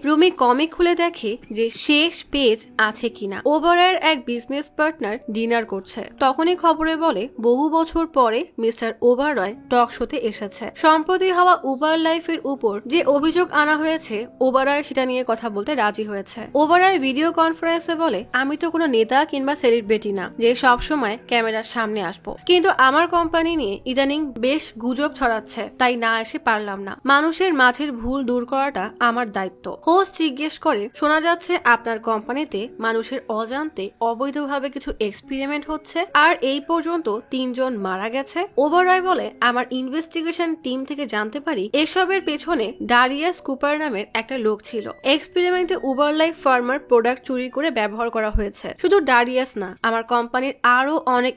রুমি কমিক খুলে দেখে যে শেষ পেজ আছে কিনা। ওবরায়ের এক বিজনেস পার্টনার ডিনার করছে। তখনই খবরে বলে, বহু বছর পরে মিস্টার ওবরয় টক শোতে এসেছে। সম্প্রতি হওয়া উবার লাইফের উপর যে অভিযোগ আনা হয়েছে, ওবরয় সেটা নিয়ে কথা বলতে রাজি হয়েছে। ওবরয় ভিডিও কনফারেন্সে বলে, আমি তো কোনো নেতা কিংবা সেলিব্রিটি না যে সব সময় ক্যামেরার সামনে আসবো, কিন্তু আমার কোম্পানি নিয়ে ইদানিং বেশ গুজব ছড়াচ্ছে, তাই না এসে পারলাম না। মানুষের মাঝের ভুল দূর করাটা আমার দায়িত্ব। হোস্ট জিজ্ঞেস করে, শোনা যাচ্ছে আপনার কোম্পানিতে মানুষের অজান্তে অবৈধভাবে কিছু এক্সপেরিমেন্ট হচ্ছে, আর এই পর্যন্ত 3 জন মারা গেছে। ওবরয় বলে, আমার ইনভেস্টিগেশন টিম থেকে জানতে পারি এসবের পেছনে ডারিয়াস কুপার নামের একটা লোক ছিল। এক্সপেরিমেন্টে উবার লাইফ ফার্মার প্রোডাক্ট চুরি করে ব্যবহার করা হয়েছে। শুধু ডারিয়াস না, আমার কোম্পানির আরো অনেক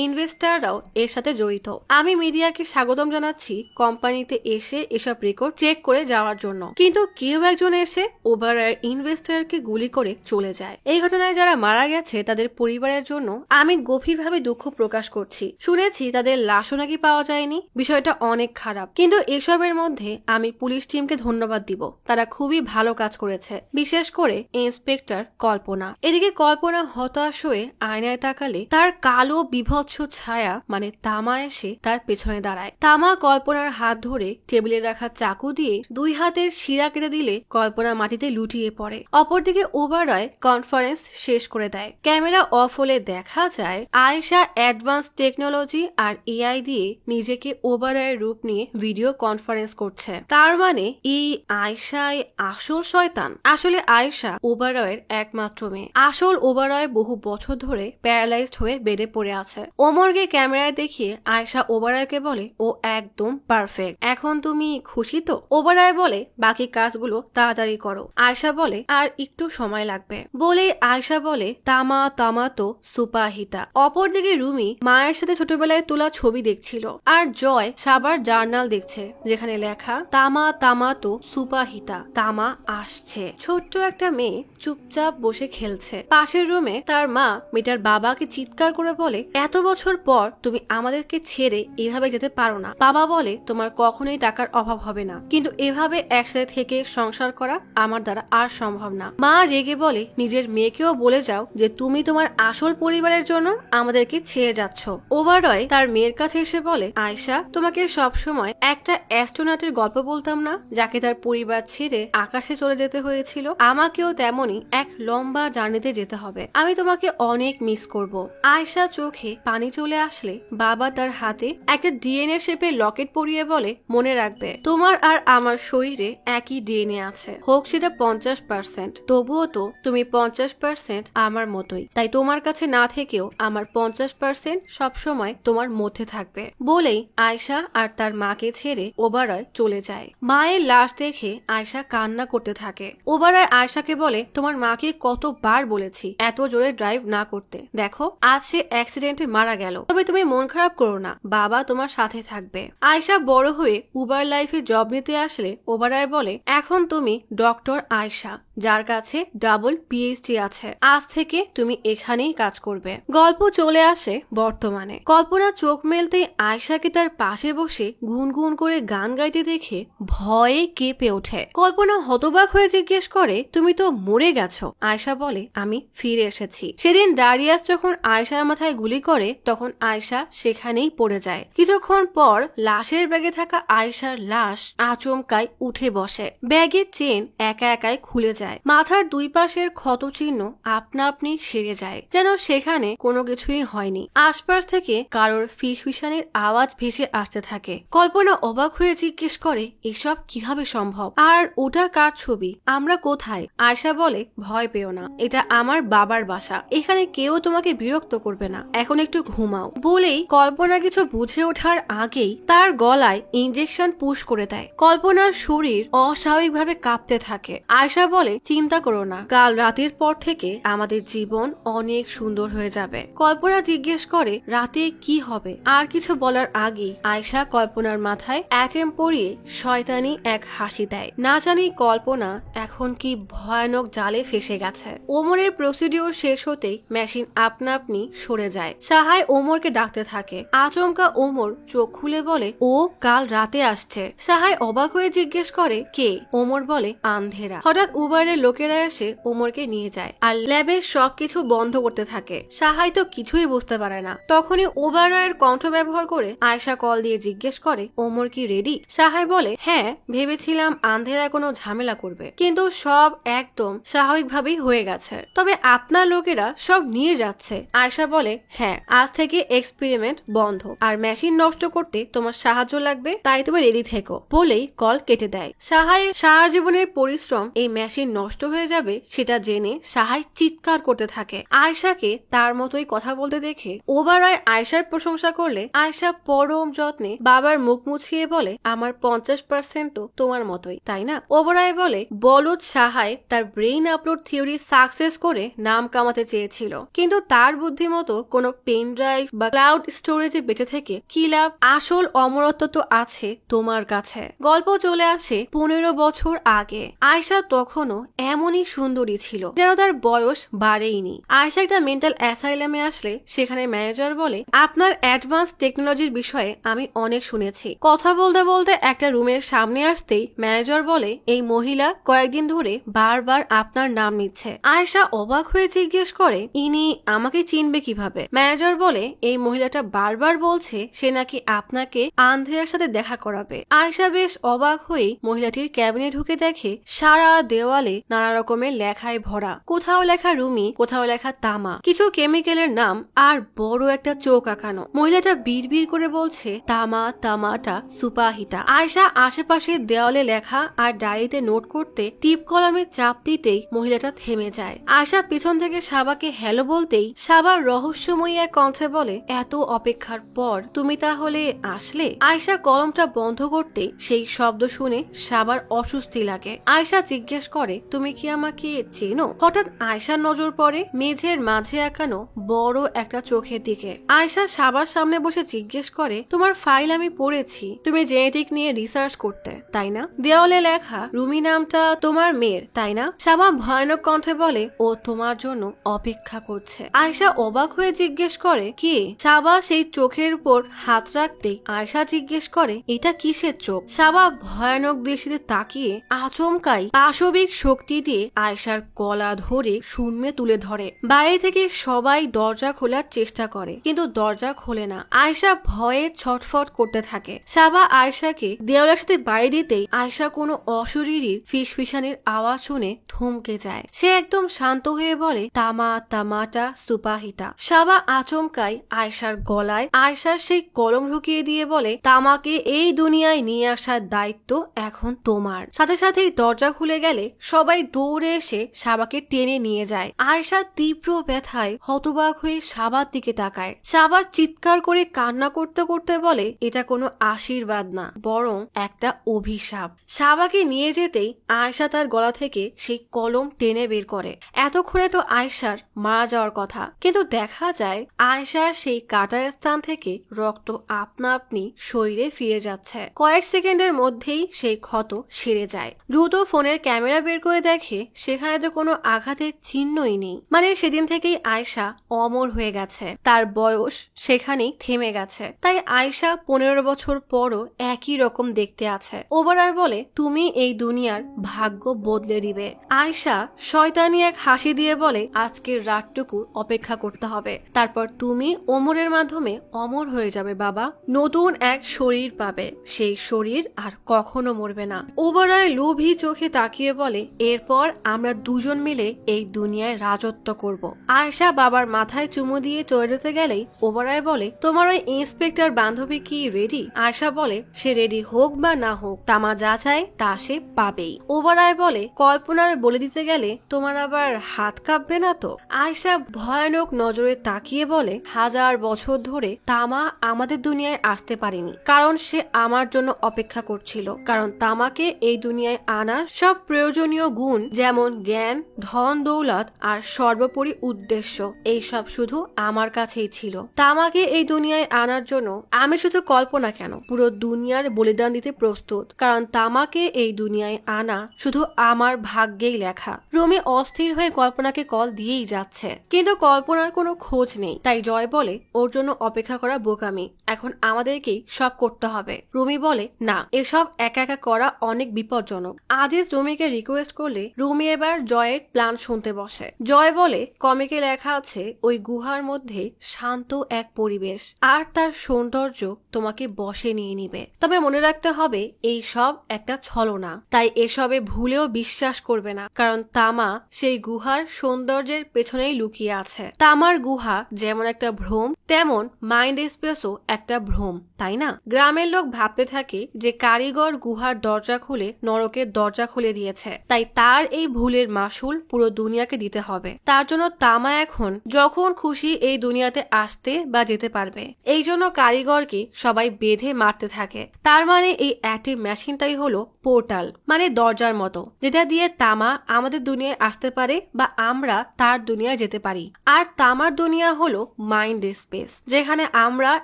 ইনভেস্টাররাও এর সাথে জড়িত। আমি মিডিয়াকে স্বাগতম জানাচ্ছি কোম্পানিতে এসে এসব রেকর্ড চেক করে যাওয়ার জন্য, কিন্তু কেউ একজন এসে ওভারয়ের ইনভেস্টরকে গুলি করে চলে যায়। এই ঘটনায় যারা মারা গেছে তাদের পরিবারের জন্য আমি গভীরভাবে দুঃখ প্রকাশ করছি। শুনেছি তাদের লাশও নাকি পাওয়া যায়নি। বিষয়টা অনেক খারাপ, কিন্তু এসবের মধ্যে আমি পুলিশ টিমকে ধন্যবাদ দিব, তারা খুবই ভালো কাজ করেছে, বিশেষ করে ইন্সপেক্টর কল্পনা। এদিকে কল্পনা হতাশ হয়ে আয়নায় তাকালে তার কালো বিভৎস ছায়া মানে তামা এসে তার পেছনে দাঁড়ায়। তামা কল্পনার হাত ধরে টেবিলে রাখা চাকু দিয়ে 2 হাতের শিরা কেটে দিলে কল্পনা মাটিতে লুটিয়ে পড়ে। অপরদিকে ওবরয় কনফারেন্স শেষ করে দেয়। ক্যামেরা অফ হলে দেখা যায় আয়েশা অ্যাডভান্স টেকনোলজি আর এআই দিয়ে নিজেকে ওবরয়ের রূপ নিয়ে ভিডিও কনফারেন্স করছে। তার মানে এই আয়েশাই আসল শয়তান। আসলে আয়েশা ওবরয়ের একমাত্র মেয়ে। আসল ওবরয় বহু বছর ধরে প্যারালাইজড হয়ে বেডে পড়ে আছে। ওমরকে ক্যামেরায় দেখিয়ে আয়েশা ওবরয়কে বলে, ও একদম পারফেক্ট, এখন তুমি খুশি তো? ওবরয় বলে, বাকি কাজগুলো তাড়াতাড়ি করো। আয়েশা বলে, আর একটু সময় লাগবে। বলে আয়েশা বলে, তামা তামা তো সুপাহিতা। অপরদিকে রুমি মায়ের সাথে ছোটবেলায় তোলা ছবি দেখছিল, আর জয় সাবার জার্নাল দেখছে যেখানে লেখা, তামা তামা তো সুপাহিতা, তামা আসছে। ছোট্ট একটা মেয়ে চুপচাপ বসে খেলছে। পাশের রুমে তার মা মেয়েটার বাবাকে চিৎকার করে বলে, এত বছর পর তুমি আমাদেরকে ছেড়ে এভাবে যেতে পারো না। বাবা বলে, তোমার কখনোই টাকার অভাব হবে না, কিন্তু এভাবে একসাথে থেকে সংসার করা আমার দ্বারা আর সম্ভব না। মা রেগে বলে, নিজের মেয়েকেও বলে যাও যে তুমি তোমার আসল পরিবারের জন্য আমাদেরকে ছেড়ে যাচ্ছ। ওবরয় তার মেয়ের কাছে এসে বলে, আয়েশা, তোমাকে সবসময় একটা অ্যাস্ট্রোনটের গল্প বলতাম না, যাকে তার পরিবার ছেড়ে আকাশে চলে যেতে হয়েছিল? আমাকেও তেমনই এক লম্বা জার্নিতে যেতে হবে। আমি তোমাকে অনেক মিস করব। আয়েশা চোখে পানি চলে আসলে বাবা তার হাতে একটা ডিএনএ শেপের লকেট পরিয়ে বলে, মনে রাখবে তোমার আর আমার শরীরে একই ডিএনএ আছে, হোক সেটা 50%, তবুও তো তুমি 50% আমার মতোই, তাই তোমার কাছে না থেকেও আমার 50% সবসময় তোমার মধ্যে থাকবে। বলেই আয়েশা আর তার মাকে ছেড়ে ওবরয় চলে যায়। মায়ের লাশ দেখে আয়েশা কান্না করতে থাকে। ওবরয় আয়েশাকে বলে, তোমার মাকে কতবার বলেছি এত জোরে ড্রাইভ না করতে, দেখো আজ সে অ্যাক্সিডেন্টে মারা গেল, তবে তুমি মন খারাপ করো না, বাবা তোমার সাথে থাকবে। আয়েশা বড় হয়ে উবার লাইফে জব নিতে আসলে ওবরয় বলে, এখন তুমি ডক্টর আয়েশা, যার কাছে ডাবল পিএইচডি আছে। আজ থেকে তুমি এখানেই কাজ করবে। গল্প চলে আসে বর্তমানে। কল্পনা চোখ মেলতেই আয়শাকে তার পাশে বসে গুনগুন করে গান গাইতে দেখে ভয়ে কেঁপে ওঠে। কল্পনা হতবাক হয়ে জিজ্ঞেস করে, তুমি তো মরে গেছো। আয়শা বলে, আমি ফিরে এসেছি। সেদিন ডারিয়াস যখন আয়শার মাথায় গুলি করে তখন আয়শা সেখানেই পড়ে যায়। কিছুক্ষণ পর লাশের ব্যাগে থাকা আয়শার লাশ আচমকায় উঠে বসে। ব্যাগের চেন একা একাই খুলে যায়। মাথার দুই পাশের ক্ষত চিহ্ন আপনা আপনি সেরে যায়, যেন সেখানে কোনো কিছুই হয়নি। আশপাশ থেকে কারোর ফিসফিসানির আওয়াজ ভেসে আসতে থাকে। কল্পনা অবাক হয়ে জিজ্ঞেস করে, এসব কিভাবে সম্ভব? আর ওটা কার ছবি? আমরা কোথায়? আয়শা বলে, ভয় পেও না, এটা আমার বাবার বাসা। এখানে কেউ তোমাকে বিরক্ত করবে না, এখন একটু ঘুমাও। বলেই কল্পনা কিছু বুঝে ওঠার আগেই তার গলায় ইনজেকশন পুশ করে দেয়। কল্পনার শরীর অস্বাভাবিকভাবে কাঁপতে থাকে। আয়শা বলে, চিন্তা করো না, কাল রাতের পর থেকে আমাদের জীবন অনেক সুন্দর হয়ে যাবে। কল্পনা জিজ্ঞেস করে, রাতে কি হবে? আর কিছু বলার আগেই আয়শা কল্পনার মাথায় অ্যাটেম পরিয়ে শয়তানি এক হাসি দেয়। না জানি কল্পনা এখন কি ভয়ানক জালে ফেসে গেছে। ওমরের প্রসিডিওর শেষ হতেই মেশিন আপনা আপনি সরে যায়। সাহায় ওমরকে ডাকতে থাকে। আচমকা ওমর চোখ খুলে বলে, ও কাল রাতে আসছে। সাহায় অবাক হয়ে জিজ্ঞেস করে, কে? ওমর বলে, আন্ধেরা। হঠাৎ উবারের লোকেরা এসে ওমরকে নিয়ে যায় আর ল্যাবের সবকিছু বন্ধ করতে থাকে। সাহায় তো কিছুই বুঝতে পারে না। তখনই ওবারের কণ্ঠ ব্যবহার করে আয়শা কল দিয়ে জিজ্ঞেস করে, ওমর কি রেডি? সাহায় বলে, হ্যাঁ, ভেবেছিলাম আন্ধেরা কোনো ঝামেলা করবে, কিন্তু সব একদম স্বাভাবিকভাবেই হয়ে গেছে। তবে আপনার লোকেরা সব নিয়ে যাচ্ছে। আয়শা বলে, হ্যাঁ, আজ থেকে এক্সপেরিমেন্ট বন্ধ, আর মেশিন নষ্ট করতে তোমার সাহায্য লাগবে, তাই তুমি রেডি থেকো। বলেই কল কেটে দেয়। সাহায়ের সারা জীবনের পরিশ্রম এই মেশিন নষ্ট হয়ে যাবে সেটা জেনে সাহায় চিৎকার করতে থাকে। আয়শাকে তার মতোই কথা বলতে দেখে ওবারায় আয়শার প্রশংসা করলে আয়শা পরম যত্নে বাবার মুখ মুছিয়ে বলে, আমার 50% তোমার মতোই, তাই না? ওবরায় বলে, বলদ সাহায় তার ব্রেইন আপলোড থিওরি সাকসেস করে নাম কামাতে চেয়েছিল, কিন্তু তার বুদ্ধিমতো কোনো পেন ড্রাইভ বা ক্লাউড স্টোরেজে বেঁচে থেকে কি লাভ? আসল অমরত্ব তো আছে তোমার কাছে। গল্প চলে আসে 15 বছর আগে। আয়শা তখনও এমনই সুন্দরী ছিল যেন তার বয়স বাড়েইনি। আয়শা একটা মেন্টাল অ্যাসাইলামে আসলে সেখানে ম্যানেজার বলে, আপনার অ্যাডভান্স টেকনোলজির বিষয়ে আমি অনেক শুনেছি। কথা বলতে বলতে একটা রুমের সামনে আসতেই ম্যানেজার বলে, এই মহিলা কয়েকদিন ধরে বারবার আপনার নাম নিচ্ছে। আয়শা অবাক হয়ে জিজ্ঞেস করে, ইনি আমাকে চিনবে কিভাবে? ম্যানেজার বলে, এই মহিলাটা বারবার বলছে সে নাকি আপনাকে আন্ধেরার সাথে দেখা করাবে। আয়শা বেশ অবাক হয়ে মহিলাটির ক্যাবিনে ঢুকে দেখে সারা দেওয়ালে নানা রকমের লেখায় ভরা। কোথাও লেখা রুমি, কোথাও লেখা তামা, কিছু কেমিক্যালের নাম, আর বড় একটা চোখ আঁকানো। মহিলাটা বিড়বিড় করে বলছে, তামা তামাটা সুপাহিতা। আয়শা আশেপাশে দেওয়ালে লেখা আর ডায়েরিতে নোট করতে টিপ কলমে চাপ দিতেই মহিলাটা থেমে যায়। আয়শা পিছন থেকে সাবাকে হ্যালো বলতেই সাবা রহস্যময়ী এক কণ্ঠে বলে, এত অপেক্ষার পর তুমি তাহলে আসলে? আয়শা কলমটা বন্ধ করতে সেই শব্দ শুনে সাবার অস্বস্তি লাগে। আয়শা জিজ্ঞেস করে, তুমি কি আমাকে চেনো? হঠাৎ আয়শার নজর পড়ে মেঝের মাঝে আঁকানো বড় একটা চোখের দিকে। আয়শা সাবার সামনে বসে জিজ্ঞেস করে, তোমার ফাইল আমি পড়েছি, তুমি জেনেটিক নিয়ে রিসার্চ করতে, তাই না? দেওয়ালে লেখা রুমি নামটা তোমার মেয়ের, তাই না? সাবা ভয়ানক কণ্ঠে বলে, ও তোমার জন্য অপেক্ষা করছে। আয়শা অবাক হয়ে জিজ্ঞেস করে, কে? সাবা সেই চোখের উপর হাত রাখতেই আয়শা জিজ্ঞেস করে, এটা কিসের চোখ? সাবা ভয়ানক দৃষ্টিতে তাকিয়ে আচমকাই পাশবিক শক্তি দিয়ে আয়শার গলা ধরে শূন্যে তুলে ধরে। বাইরে থেকে সবাই দরজা খোলার চেষ্টা করে, কিন্তু দরজা খোলে না। আয়শা ভয়ে ছটফট করতে থাকে। সাবা আয়শাকে দেওয়ালের সাথে বাড়ি দিতেই আয়শা কোনো অশরীরীর ফিসফিসানির আওয়াজ শুনে থমকে যায়। সে একদম শান্ত হয়ে বলে, তামা তামাটা সুপাহিতা। সাবা আচমকাই আয়শার গলায় আয়শার সেই কলম ঢুকিয়ে দিয়ে বলে, তামাকে এই দুনিয়ায় নিয়ে আসার দায়িত্ব এখন তোমার। সাথে সাথেই দরজা খুলে গেলে সবাই দৌড়ে এসে সাবাকে টেনে নিয়ে যায়। আয়শা তীব্র ব্যথায় হতবাক হয়ে সাবার দিকে তাকায়। সাবা চিৎকার করে কান্না করতে করতে বলে, এটা কোনো আশীর্বাদ না, বরং একটা অভিশাপ। সাবাকে নিয়ে যেতেই আয়শা তার গলা থেকে সেই কলম টেনে বের করে। এতক্ষণে তো আয়শার মারা যাওয়ার কথা, কিন্তু দেখা যায় আয়শার সেই কাটা স্থান থেকে রক্ত আপনা আপনি শরীরে ফিরে যাচ্ছে। কয়েক সেকেন্ডের মধ্যেই সেই ক্ষত সেরে যায়। দ্রুত ফোনের ক্যামেরা বের করে দেখে সেখানে তো কোনো আঘাতের চিহ্নই নেই। মানে সেদিন থেকেই আয়েশা অমর হয়ে গেছে, তার বয়স সেখানেই থেমে গেছে। তাই আয়েশা 15 বছর পরও একই রকম দেখতে আছে। ওবরায় বলে, তুমি এই দুনিয়ার ভাগ্য বদলে দিবে। আয়েশা শয়তানি এক হাসি দিয়ে বলে, আজকের রাতটুকু অপেক্ষা করতে হবে, তারপর তুমি ওমরের মাধ্যমে অমর হয়ে যাবে বাবা, নতুন এক শরীর পাবে, সেই শরীর আর কখনো মরবে না। ওবরায় লোভী চোখে তাকিয়ে বলে, এরপর আমরা দুজন মিলে এই দুনিয়ায় রাজত্ব করব। আয়েশা বাবার মাথায় চুমু দিয়ে চলে যেতে গেলেই ওবরায় বলে, তোমার ওই ইন্সপেক্টর বান্ধবী কি রেডি? আয়েশা বলে, সে রেডি হোক বা না হোক, তামা যা চায় তা সে পাবেই। ওবরায় বলে, কল্পনার বলে দিতে গেলে তোমার আবার হাত কাঁপবে না তো? আয়েশা ভয়ানক নজরে তাকিয়ে বলে, 1000 বছর ধরে তামা আমাদের দুনিয়ায় আসতে পারেনি, কারণ সে আমার জন্য অপেক্ষা করছিল। কারণ তামাকে এই দুনিয়ায় আনা সব প্রয়োজনীয় গুণ, যেমন জ্ঞান, ধন দৌলত আর সর্বোপরি উদ্দেশ্য, এইসব শুধু আমার কাছেই ছিল। তামাকে এই দুনিয়ায় আনার জন্য আমি শুধু কল্পনা কেন, পুরো দুনিয়ার বলিদান দিতে প্রস্তুত, কারণ তামাকে এই দুনিয়ায় আনা শুধু আমার ভাগ্যেই লেখা। রুমি অস্থির হয়ে কল্পনাকে কল দিয়েই যাচ্ছে, কিন্তু কল্পনার কোনো খোঁজ নেই। তাই জয় বলে, ওর জন্য অপেক্ষা করা বোকামি, এখন আমাদেরকেই সব করতে হবে। রুমি বলে, না, এসব একা একা করা অনেক বিপজ্জনক। আজিজ রুমিকে রিকোয়েস্ট করলে রুমি এবার জয়ের প্ল্যান শুনতে বসে। জয় বলে, কমিকে লেখা আছে ওই গুহার মধ্যে শান্ত এক পরিবেশ আর তার সৌন্দর্য তোমাকে বশে নিয়ে নিবে। তবে মনে রাখতে হবে এই সব একটা ছলনা, তাই এসবে ভুলেও বিশ্বাস করবে না, কারণ তামা সেই গুহার সৌন্দর্যের পেছনেই লুকিয়ে আছে। তামার গুহা যেমন একটা ভ্রম, তেমন মাইন্ড স্পেসও একটা ভ্রম, তাই না? গ্রামের লোক ভাবতে থাকে যে কারিগর গুহার দরজা খুলে নরকের দরজা খুলে দিয়েছে, তাই তার এই ভুলের মাসুল পুরো দুনিয়াকে দিতে হবে। তার জন্য তামা এখন যখন খুশি এই দুনিয়াতে আসতে বা যেতে পারবে। এই জন্য কারিগরকে সবাই বেঁধে মারতে থাকে। তার মানে এই অ্যাটিভ মেশিনটাই হলো পোর্টাল, মানে দরজার মতো, যেটা দিয়ে তামা আমাদের দুনিয়ায় আসতে পারে বা আমরা তার দুনিয়ায় যেতে পারি। আর তামার দুনিয়া হলো মাইন্ড স্পেস, যেখানে আমরা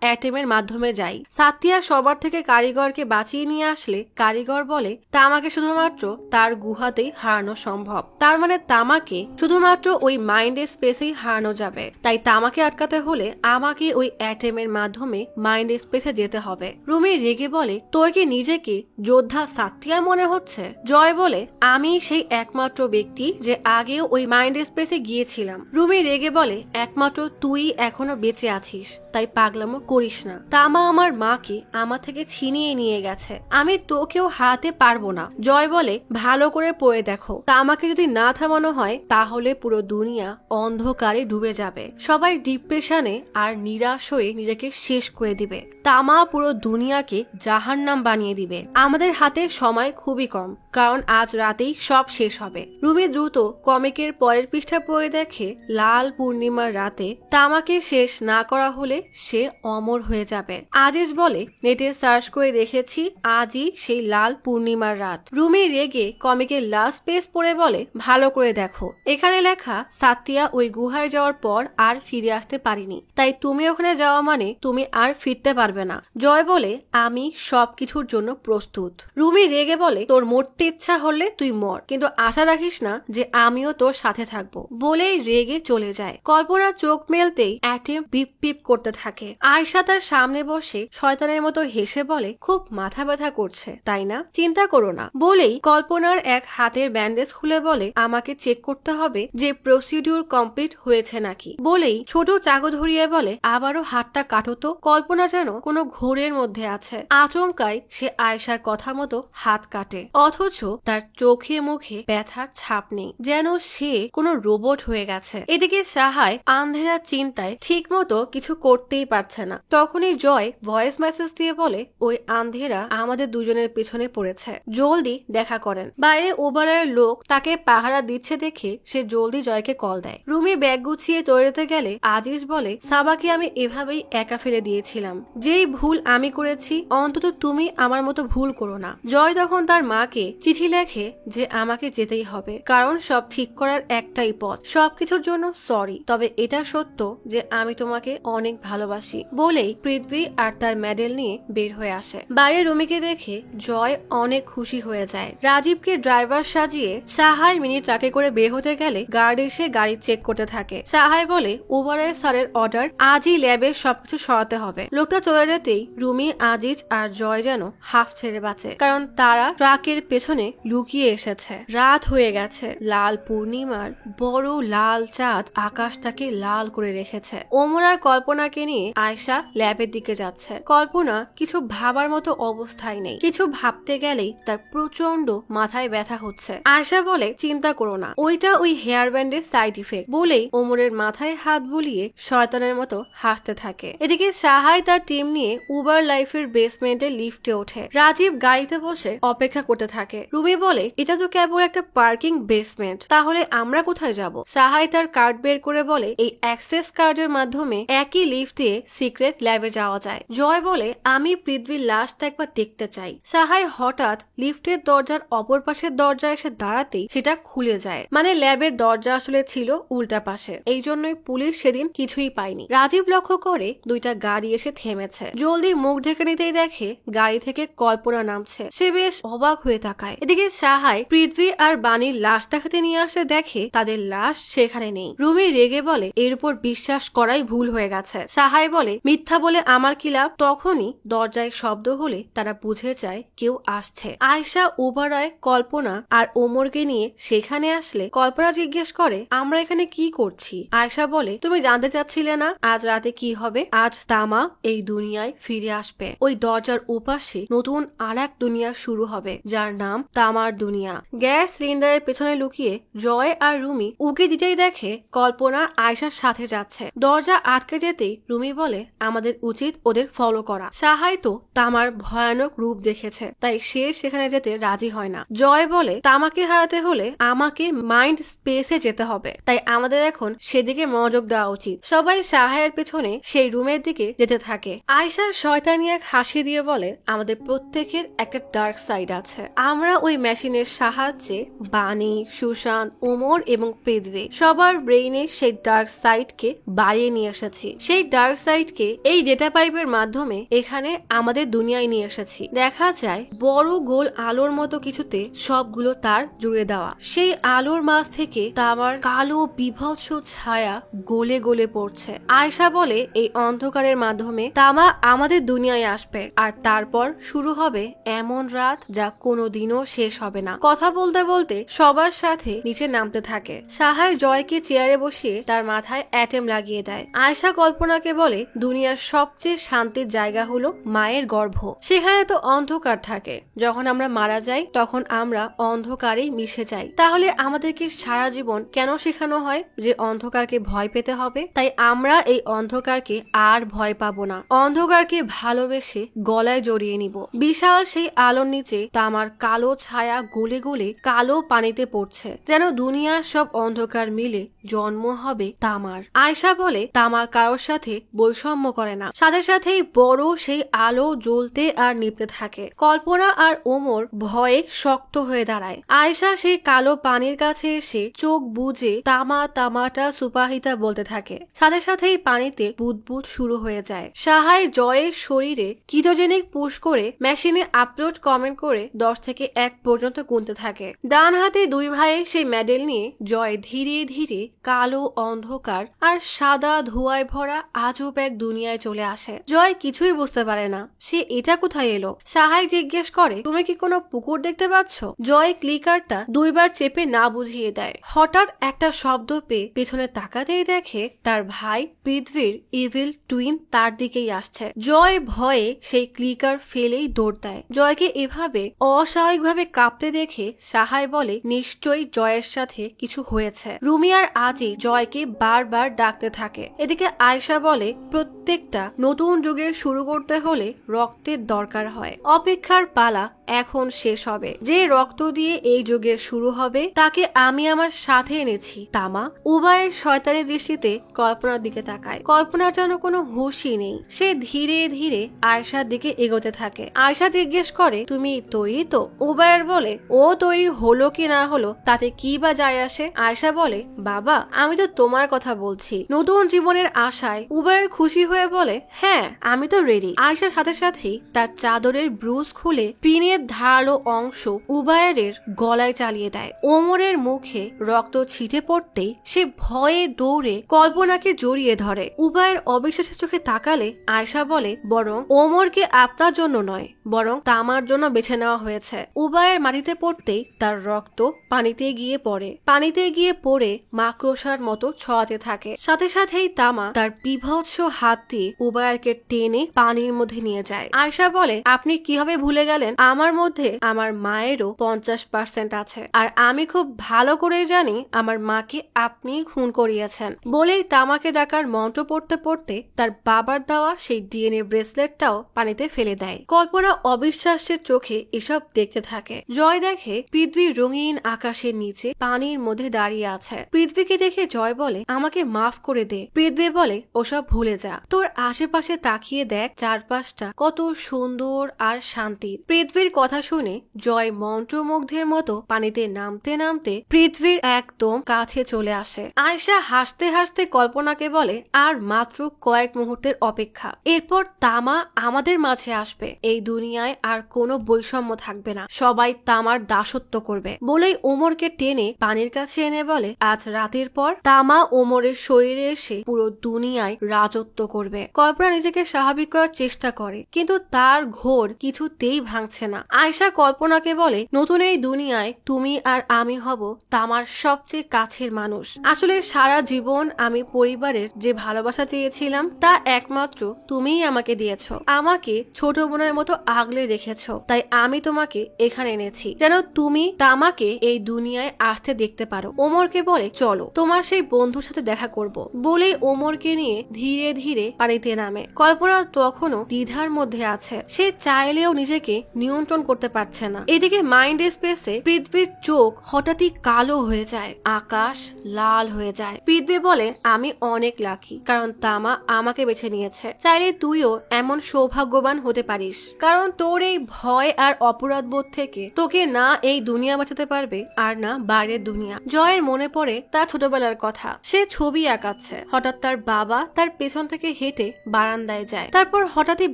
অ্যাটমের মাধ্যমে যাই। সাতিয়া সবার থেকে কারিগরকে বাঁচিয়ে নিয়ে আসলে কারিগর বলে, তামাকে শুধুমাত্র তার গুহাতেই হারানো সম্ভব। তার মানে তামাকে শুধুমাত্র ওই মাইন্ড স্পেসেই হারানো যাবে। তাই তামাকে আটকাতে হলে আমাকে ওই অ্যাটমের মাধ্যমে মাইন্ড স্পেসে যেতে হবে। রুমি রেগে বলে, তোর কি নিজেকে যোদ্ধা সাতিয়া মনে হচ্ছে? জয় বলে, আমি সেই একমাত্র ব্যক্তি যে আগেও ওই মাইন্ড স্পেসে গিয়েছিলাম। রুমি রেগে বলে, একমাত্র তুই এখনো বেঁচে আছিস, তাই পাগলামো করিস না। তামা আমার মাকে আমার থেকে ছিনিয়ে নিয়ে গেছে, আমি তোকেও হারাতে পারবো না। জয় বলে, ভালো করে পড়ে দেখো, তামাকে যদি না থামানো হয় তাহলে পুরো দুনিয়া অন্ধকারে ডুবে যাবে, সবাই ডিপ্রেশনে আর নিরাশ হয়ে নিজেকে শেষ করে দিবে। তামা পুরো দুনিয়াকে জাহান্নাম বানিয়ে দিবে। আমাদের হাতে সময় খুবই কম, কারণ আজ রাতেই সব শেষ হবে। রুমি দ্রুত কমিকের পরের পৃষ্ঠা পড়ে দেখে লাল পূর্ণিমার রাতে তামাকে শেষ না করা হলে সে অমর হয়ে যাবে। আজিজ বলে, নেটে সার্চ করে দেখেছি আজই সেই লাল পূর্ণিমার রাত। রুমি রেগে কমিকের লাস্ট পেজ পড়ে বলে, ভালো করে দেখো, এখানে লেখা সাতিয়া ওই গুহায় যাওয়ার পর আর ফিরে আসতে পারিনি, তাই তুমি ওখানে যাওয়া মানে তুমি আর ফিরতে পারবে না। জয় বলে, আমি সবকিছুর জন্য প্রস্তুত। রুমি রেগে বলে, তোর মরতে ইচ্ছা হলে তুই মর, কিন্তু আশা রাখিস না যে আমিও তোর সাথে থাকবো। বলেই রেগে চলে যায়। কল্পনা চোখ মেলতেই অ্যাটেম পিপ পিপ করতে থাকে। আয়েশা তার সামনে বসে শয়তানের মতো হেসে বলে, খুব মাথা ব্যথা করছে তাই না? চিন্তা করো না। বলেই কল্পনার এক হাতের ব্যান্ডেজ খুলে বলে, আমাকে চেক করতে হবে যে প্রসিডিউর কমপ্লিট হয়েছে নাকি। বলেই ছোট চাকু ধরিয়ে বলে, আবারও হাতটা কাটো তো। কল্পনা যেন কোনো ঘোরের মধ্যে আছে। আচমকাই সে আয়েশার কথা মতো হাত কাটে, অথচ তার চোখে মুখে ব্যথার ছাপ নেই, যেন সে কোনো রোবট হয়ে গেছে। এদিকে সাহায় আন্ধেরা চিন্তায় ঠিক মতো কিছু করতেই পারছে না। তখনই জয় ভয়েস মেসেজ দিয়ে বলে, ওই আন্ধেরা আমাদের দুজনের পেছনে পড়েছে, জলদি দেখা করেন। বাইরে ওভারের লোক তাকে পাহারা দিচ্ছে দেখে সে জলদি জয়কে কল দেয়। রুমি ব্যাগ গুছিয়ে চলে যেতে গেলে আজিজ বলে, সাবাকে আমি এভাবেই একা ফেলে দিয়েছিলাম, যেই ভুল আমি করেছি অন্তত তুমি আমার মতো ভুল করো না। জয় তখন তার মাকে চিঠি লেখে যে আমাকে যেতেই হবে, কারণ সব ঠিক করার একটাই পথ। সবকিছুর জন্য সরি, তবে এটা সত্য যে আমি তোমাকে অনেক ভালোবাসি। বলেই পৃথ্বী আর তার মেডেল নিয়ে বের হয়ে আসে। বাইরে রুমিকে দেখে জয় অনেক খুশি হয়ে যায়। রাজীবকে ড্রাইভার মিনিবাস সাজিয়ে সাহাই মিনি ট্রাকে করে বের হতে গেলে গার্ড এসে গাড়ি চেক করতে থাকে। সাহাই বলে উবারের স্যারের অর্ডার, আজই ল্যাবে সবকিছু সরাতে হবে। লোকটা চলে যেতেই রুমি, আজিজ আর জয় যেন হাফ ছেড়ে বাঁচে, কারণ তারা ট্রাকের পেছনে লুকিয়ে এসেছে। রাত হয়ে গেছে, লাল পূর্ণিমার বড় লাল চাঁদ আকাশটাকে লাল করে রেখেছে। ওমর আর কল্পনাকে নিয়ে আয়শা ল্যাবের দিকে যাচ্ছে। কল্পনা কিছু ভাবার মতো অবস্থায় নেই, কিছু ভাবতে গেলেই তার প্রচন্ড মাথায় ব্যথা হচ্ছে। আয়শা বলে চিন্তা করো না, ওইটা ওই হেয়ার ব্যান্ডের সাইড ইফেক্ট বলেই ওমরের মাথায় হাত বুলিয়ে শয়তানের মতো হাসতে থাকে। এদিকে সাহাই তার টিম নিয়ে উবার লাইফের বেসমেন্টে লিফটে ওঠে। রাজীব গাড়িতে বসে অপেক্ষা করতে থাকে। রুবি বলে এটা তো কেবল একটা পার্কিং বেসমেন্ট, তাহলে আমরা কোথায় যাব? সাহাই তার কার্ড বের করে বলে এই অ্যাক্সেস কার্ডের মাধ্যমে একই লিফট দিয়ে সিক্রেট ল্যাবে যাওয়া যায়। জয় বলে আমি পৃথ্বীর লাশটা একবার দেখতে চাই। সাহাই হঠাৎ লিফটের দরজার অপর পাশের দরজা এসে দাঁড়াতেই সেটা খুলে যায়, মানে ল্যাবের দরজা আসলে ছিল উল্টা পাশে, এই জন্যই পুলিশ সেদিন কিছুই পায়নি। রাজীব লক্ষ্য করে দুইটা গাড়ি এসে থেমেছে। জলদি মুখ ঢেকে নিতেই দেখে গাড়ি থেকে কল্পনা নামছে। সে বেশ অবাক হয়ে তাকায়। এদিকে সাহাই পৃথ্বী আর বাণীর লাশ দেখাতে নিয়ে আসে, দেখে তাদের লাশ সেখানে নেই। রুমি রেগে বলে এর উপর বিশ্বাস করাই ভুল হয়ে গেছে। সাহাই বলে মিথ্যা বলে আমার কি লাভ? তখনই দরজায় শব্দ হলে তারা বুঝে যায় কেউ আসছে। আয়শা, ওবারায়, কল্পনা আর ওমরকে নিয়ে সেখানে আসলে কল্পনা জিজ্ঞেস করে আমরা এখানে কি করছি? আয়শা বলে তুমি জানতে চাচ্ছিলে না আজ রাতে কি হবে? আজ তামা এই দুনিয়ায় ফিরে আসবে। ওই দরজার ওপাশে নতুন আর এক দুনিয়া শুরু হবে, যার নাম তামার দুনিয়া। গ্যাস সিলিন্ডারের পেছনে লুকিয়ে জয় আর রুমি উকি দিতেই দেখে কল্পনা আয়শার সাথে যাচ্ছে। দরজা আটকে যেতেই রুমি বলে আমাদের উচিত ওদের ফলো করা। সাহাই তো তামার ভয়ানক রূপ দেখেছে, তাই সে সেখানে যেতে রাজি হয় না। জয় বলে তামাকে হারাতে হলে আমাকে মাইন্ড স্পেসে যেতে হবে, তাই আমাদের এখন সেদিকে মনোযোগ দেওয়া উচিত। সবাই সাহায়ের পেছনে সেই রুমের দিকে যেতে থাকে। আয়শার শয়তানি এক হাসি দিয়ে বলে আমাদের প্রত্যেকের একটা ডার্ক সাইড আছে। আমরা ওই মেশিনের সাহায্যে বাণী, সুশান্ত, ওমর এবং পৃথ্বী সবার ব্রেইনে সেই ডার্ক সাইডকে বাড়িয়ে নিয়ে এসেছি। সেই ডার্ক সাইডকে এই ডেটা পাইপের মাধ্যমে এখানে আমাদের দুনিয়ায় নিয়ে এসেছি। দেখা যায় বড় গোল আলোর মতো কিছুতে সবগুলো তার জুড়ে দেওয়া। সেই আলোর মাঝ থেকে তামার কালো বিভৎস ছায়া গলে গলে পড়ছে। আয়শা বলে এই অন্ধকারের মাধ্যমে তামা আমাদের দুনিয়ায় আসবে, আর তারপর শুরু হবে এমন রাত যা কোনোদিনও শেষ হবে না। কথা বলতে বলতে সবার সাথে নিচে নামতে থাকে। সাহাই জয়কে চেয়ারে বসিয়ে তার মাথায় অ্যাটেম লাগিয়ে দেয়। আয়শা কল্পনাকে বলে দুনিয়ার সবচেয়ে শান্তির জায়গা হলো মায়ের গর্ভ, সেখানে তো অন্ধকার থাকে। যখন আমরা মারা যাই তখন আমরা অন্ধকারে মিশে যাই। তাহলে আমাদেরকে সারা জীবন কেন শেখানো হয় যে অন্ধকারকে ভয় পেতে হবে? তাই আমরা এই অন্ধকারকে আর ভয় পাবো না, অন্ধকারকে ভালোবেসে গলায় জড়িয়ে নিব। বিশাল সেই আলোর নিচে তামার কালো ছায়া গলে গলে কালো পানিতে পড়ছে, যেন দুনিয়ার সব অন্ধকার মিলে জন্ম হবে তামার। আয়শা বলে তামা কারোর সাথে বৈষম্য করে না, সাথে সাথেই বড় সেই আলো জ্বলতে আর নিভতে থাকে। কল্পনা আর ওমর ভয়ে শক্ত হয়ে দাঁড়ায়। আয়শা সেই কালো পানির কাছে এসে চোখ বুজে তামা তামাটা সুপাহিতা বলতে থাকে, সাথে সাথেই পানিতে বুদবুদ শুরু হয়ে যায়। সাহাই জয়ের শরীরে কিটোজেনিক পুশ করে মেশিনে আপলোড কমেন্ট করে 10 থেকে 1 পর্যন্ত গুনতে থাকে। ডান হাতে দুই ভাইয়ের সেই মেডেল নিয়ে জয় ধীরে ধীরে কালো অন্ধকার আর সাদা ধোঁয়ায় ভরা আজব এক দুনিয়ায় চলে আসে। জয় কিছুই বুঝতে পারে না সে এটা কোথায় এলো। সাহাই জিজ্ঞেস করে তুমি কি কোনো পুকুর দেখতে পাচ্ছ? জয় ক্লিকারটা 2 বার চেপে না বুঝিয়ে দেয়। হঠাৎ একটা শব্দ পেয়ে পেছনে তাকাতেই দেখে তার ভাই পৃথ্বীর ইভিল টুইন তার দিকেই আসছে। জয় ভয়ে সেই ক্লিকার ফেলেই দৌড় দেয়। জয়কে এভাবে অস্বাভাবিকভাবে কাঁপতে দেখে সাহাই বলে নিশ্চয়ই জয়ের সাথে কিছু হয়েছে। রুমি আর আজি জয়কে বারবার ডাকতে থাকে। এদিকে আয়শা বলে প্রত্যেকটা নতুন যুগের শুরু করতে হলে রক্তের দরকার হয়। অপেক্ষার পালা এখন শেষ হবে। যে রক্ত দিয়ে এই যুগের শুরু হবে তাকে আমি আমার সাথে এনেছি। তামা উভয়ের শয়তানি দৃষ্টিতে কল্পনার দিকে তাকায়। কল্পনার যেন কোনো হুঁশই নেই। সে ধীরে ধীরে আয়শার দিকে এগোতে থাকে। আয়শা জিজ্ঞেস করে তুমি তৈরি তো? উভয়ের বলে ও তৈরি হলো কি না হলো তাতে কি বা যায় আসে। আয়শা বলে বাবা আমি তো তোমার কথা বলছি, নতুন জীবনের আশায়। উভয়ের খুশি হয়ে বলে হ্যাঁ আমি তো রেডি। আয়শার সাথে সাথেই তার চাদরের ব্রুজ খুলে পিনের তীরের ধারালো অংশ উবায়ের গলায় চালিয়ে দেয়। ওমরের মুখে রক্ত ছিটে পড়তেই সে ভয়ে দৌড়ে কল্পনাকে জড়িয়ে ধরে। উবায়ের অবিশ্বাসের চোখে তাকালে আয়শা বলে, বরং ওমরকে আপনার জন্য নয়, বরং তামার জন্য বেছে নেওয়া হয়েছে। উবায়ের মাটিতে পড়তেই তার রক্ত পানিতে গিয়ে পড়ে। পানিতে গিয়ে পড়ে মাকড়সার মতো ছড়াতে থাকে। সাথে সাথেই তামা তার বিভৎস হাত দিয়ে উবায়েরকে টেনে পানির মধ্যে নিয়ে যায়। আয়শা বলে, আপনি কিভাবে ভুলে গেলেন আমার মধ্যে আমার মায়েরও 50% আছে, আর আমি খুব ভালো করে জানি আমার মাকে আপনি খুন করিয়েছেন। বলেই তামাকে ডাকার মন্ত্র পড়তে পড়তে তার বাবার দেওয়া সেই ডিএনএ ব্রেসলেটটাও পানিতে ফেলে দেয়। কল্পনা অবিশ্বাসের চোখে এসব দেখতে থাকে। জয় দেখে পৃথ্বী রঙিন আকাশের নিচে পানির মধ্যে দাঁড়িয়ে আছে। পৃথ্বীকে দেখে জয় বলে, আমাকে মাফ করে দে। পৃথ্বী বলে, ওসব ভুলে যা, তোর আশেপাশে তাকিয়ে দেখ চারপাশটা কত সুন্দর আর শান্তির। পৃথ্বীর কথা শুনে জয় মন্ত্রমুগ্ধের মতো পানিতে নামতে নামতে পৃথ্বীর একদম কাছে চলে আসে। আয়শা হাসতে হাসতে কল্পনাকে বলে, আর মাত্র কয়েক মুহূর্তের অপেক্ষা, এরপর তামা আমাদের মাঝে আসবে। এই দুনিয়ায় আর কোনো বৈষম্য থাকবে না, সবাই তামার দাসত্ব করবে। বলেই ওমরকে টেনে পানির কাছে এনে বলে, আজ রাতের পর তামা ওমরের শরীরে এসে পুরো দুনিয়ায় রাজত্ব করবে। কল্পনা নিজেকে স্বাভাবিক করার চেষ্টা করে, কিন্তু তার ঘোর কিছুতেই ভাঙছে না। আয়শা কল্পনাকে বলে, নতুন এই দুনিয়ায় তুমি আর আমি হব তামার সবচেয়ে কাছের মানুষ। আসলে সারা জীবন আমি পরিবারের যে ভালোবাসা চেয়েছিলাম তা একমাত্র তুমিই আমাকে দিয়েছো। আমাকে ছোট বোনের মতো আগলে রেখেছো, তাই আমি তোমাকে এখানে এনেছি যেন তুমি তামাকে এই দুনিয়ায় আসতে দেখতে পারো। ওমরকে বলে, চলো তোমার সেই বন্ধুর সাথে দেখা করব। বলেই ওমরকে নিয়ে ধীরে ধীরে পানিতে নামে। কল্পনা তখনও দ্বিধার মধ্যে আছে, সে চাইলেও নিজেকে নিয়ন্ত্রণ করতে পারছে না। এদিকে মাইন্ড স্পেসে পৃথ্বীর চোখ হঠাৎই কালো হয়ে যায়, আকাশ লাল হয়ে যায়। পৃথ্বী বলে, আমি অনেক লাকি, কারণ তামা আমাকে বেছে নিয়েছে। চাইলে তুইও এমন সৌভাগ্যবান হতে পারিস, কারণ তোর এই ভয় আর অপরাধ বোধ থেকে তোকে না এই দুনিয়া বাঁচাতে পারবে আর না বাইরের দুনিয়া। জয়ের মনে পড়ে তার ছোটবেলার কথা। সে ছবি আঁকাচ্ছে, হঠাৎ তার বাবা তার পেছন থেকে হেঁটে বারান্দায় যায়। তারপর হঠাৎই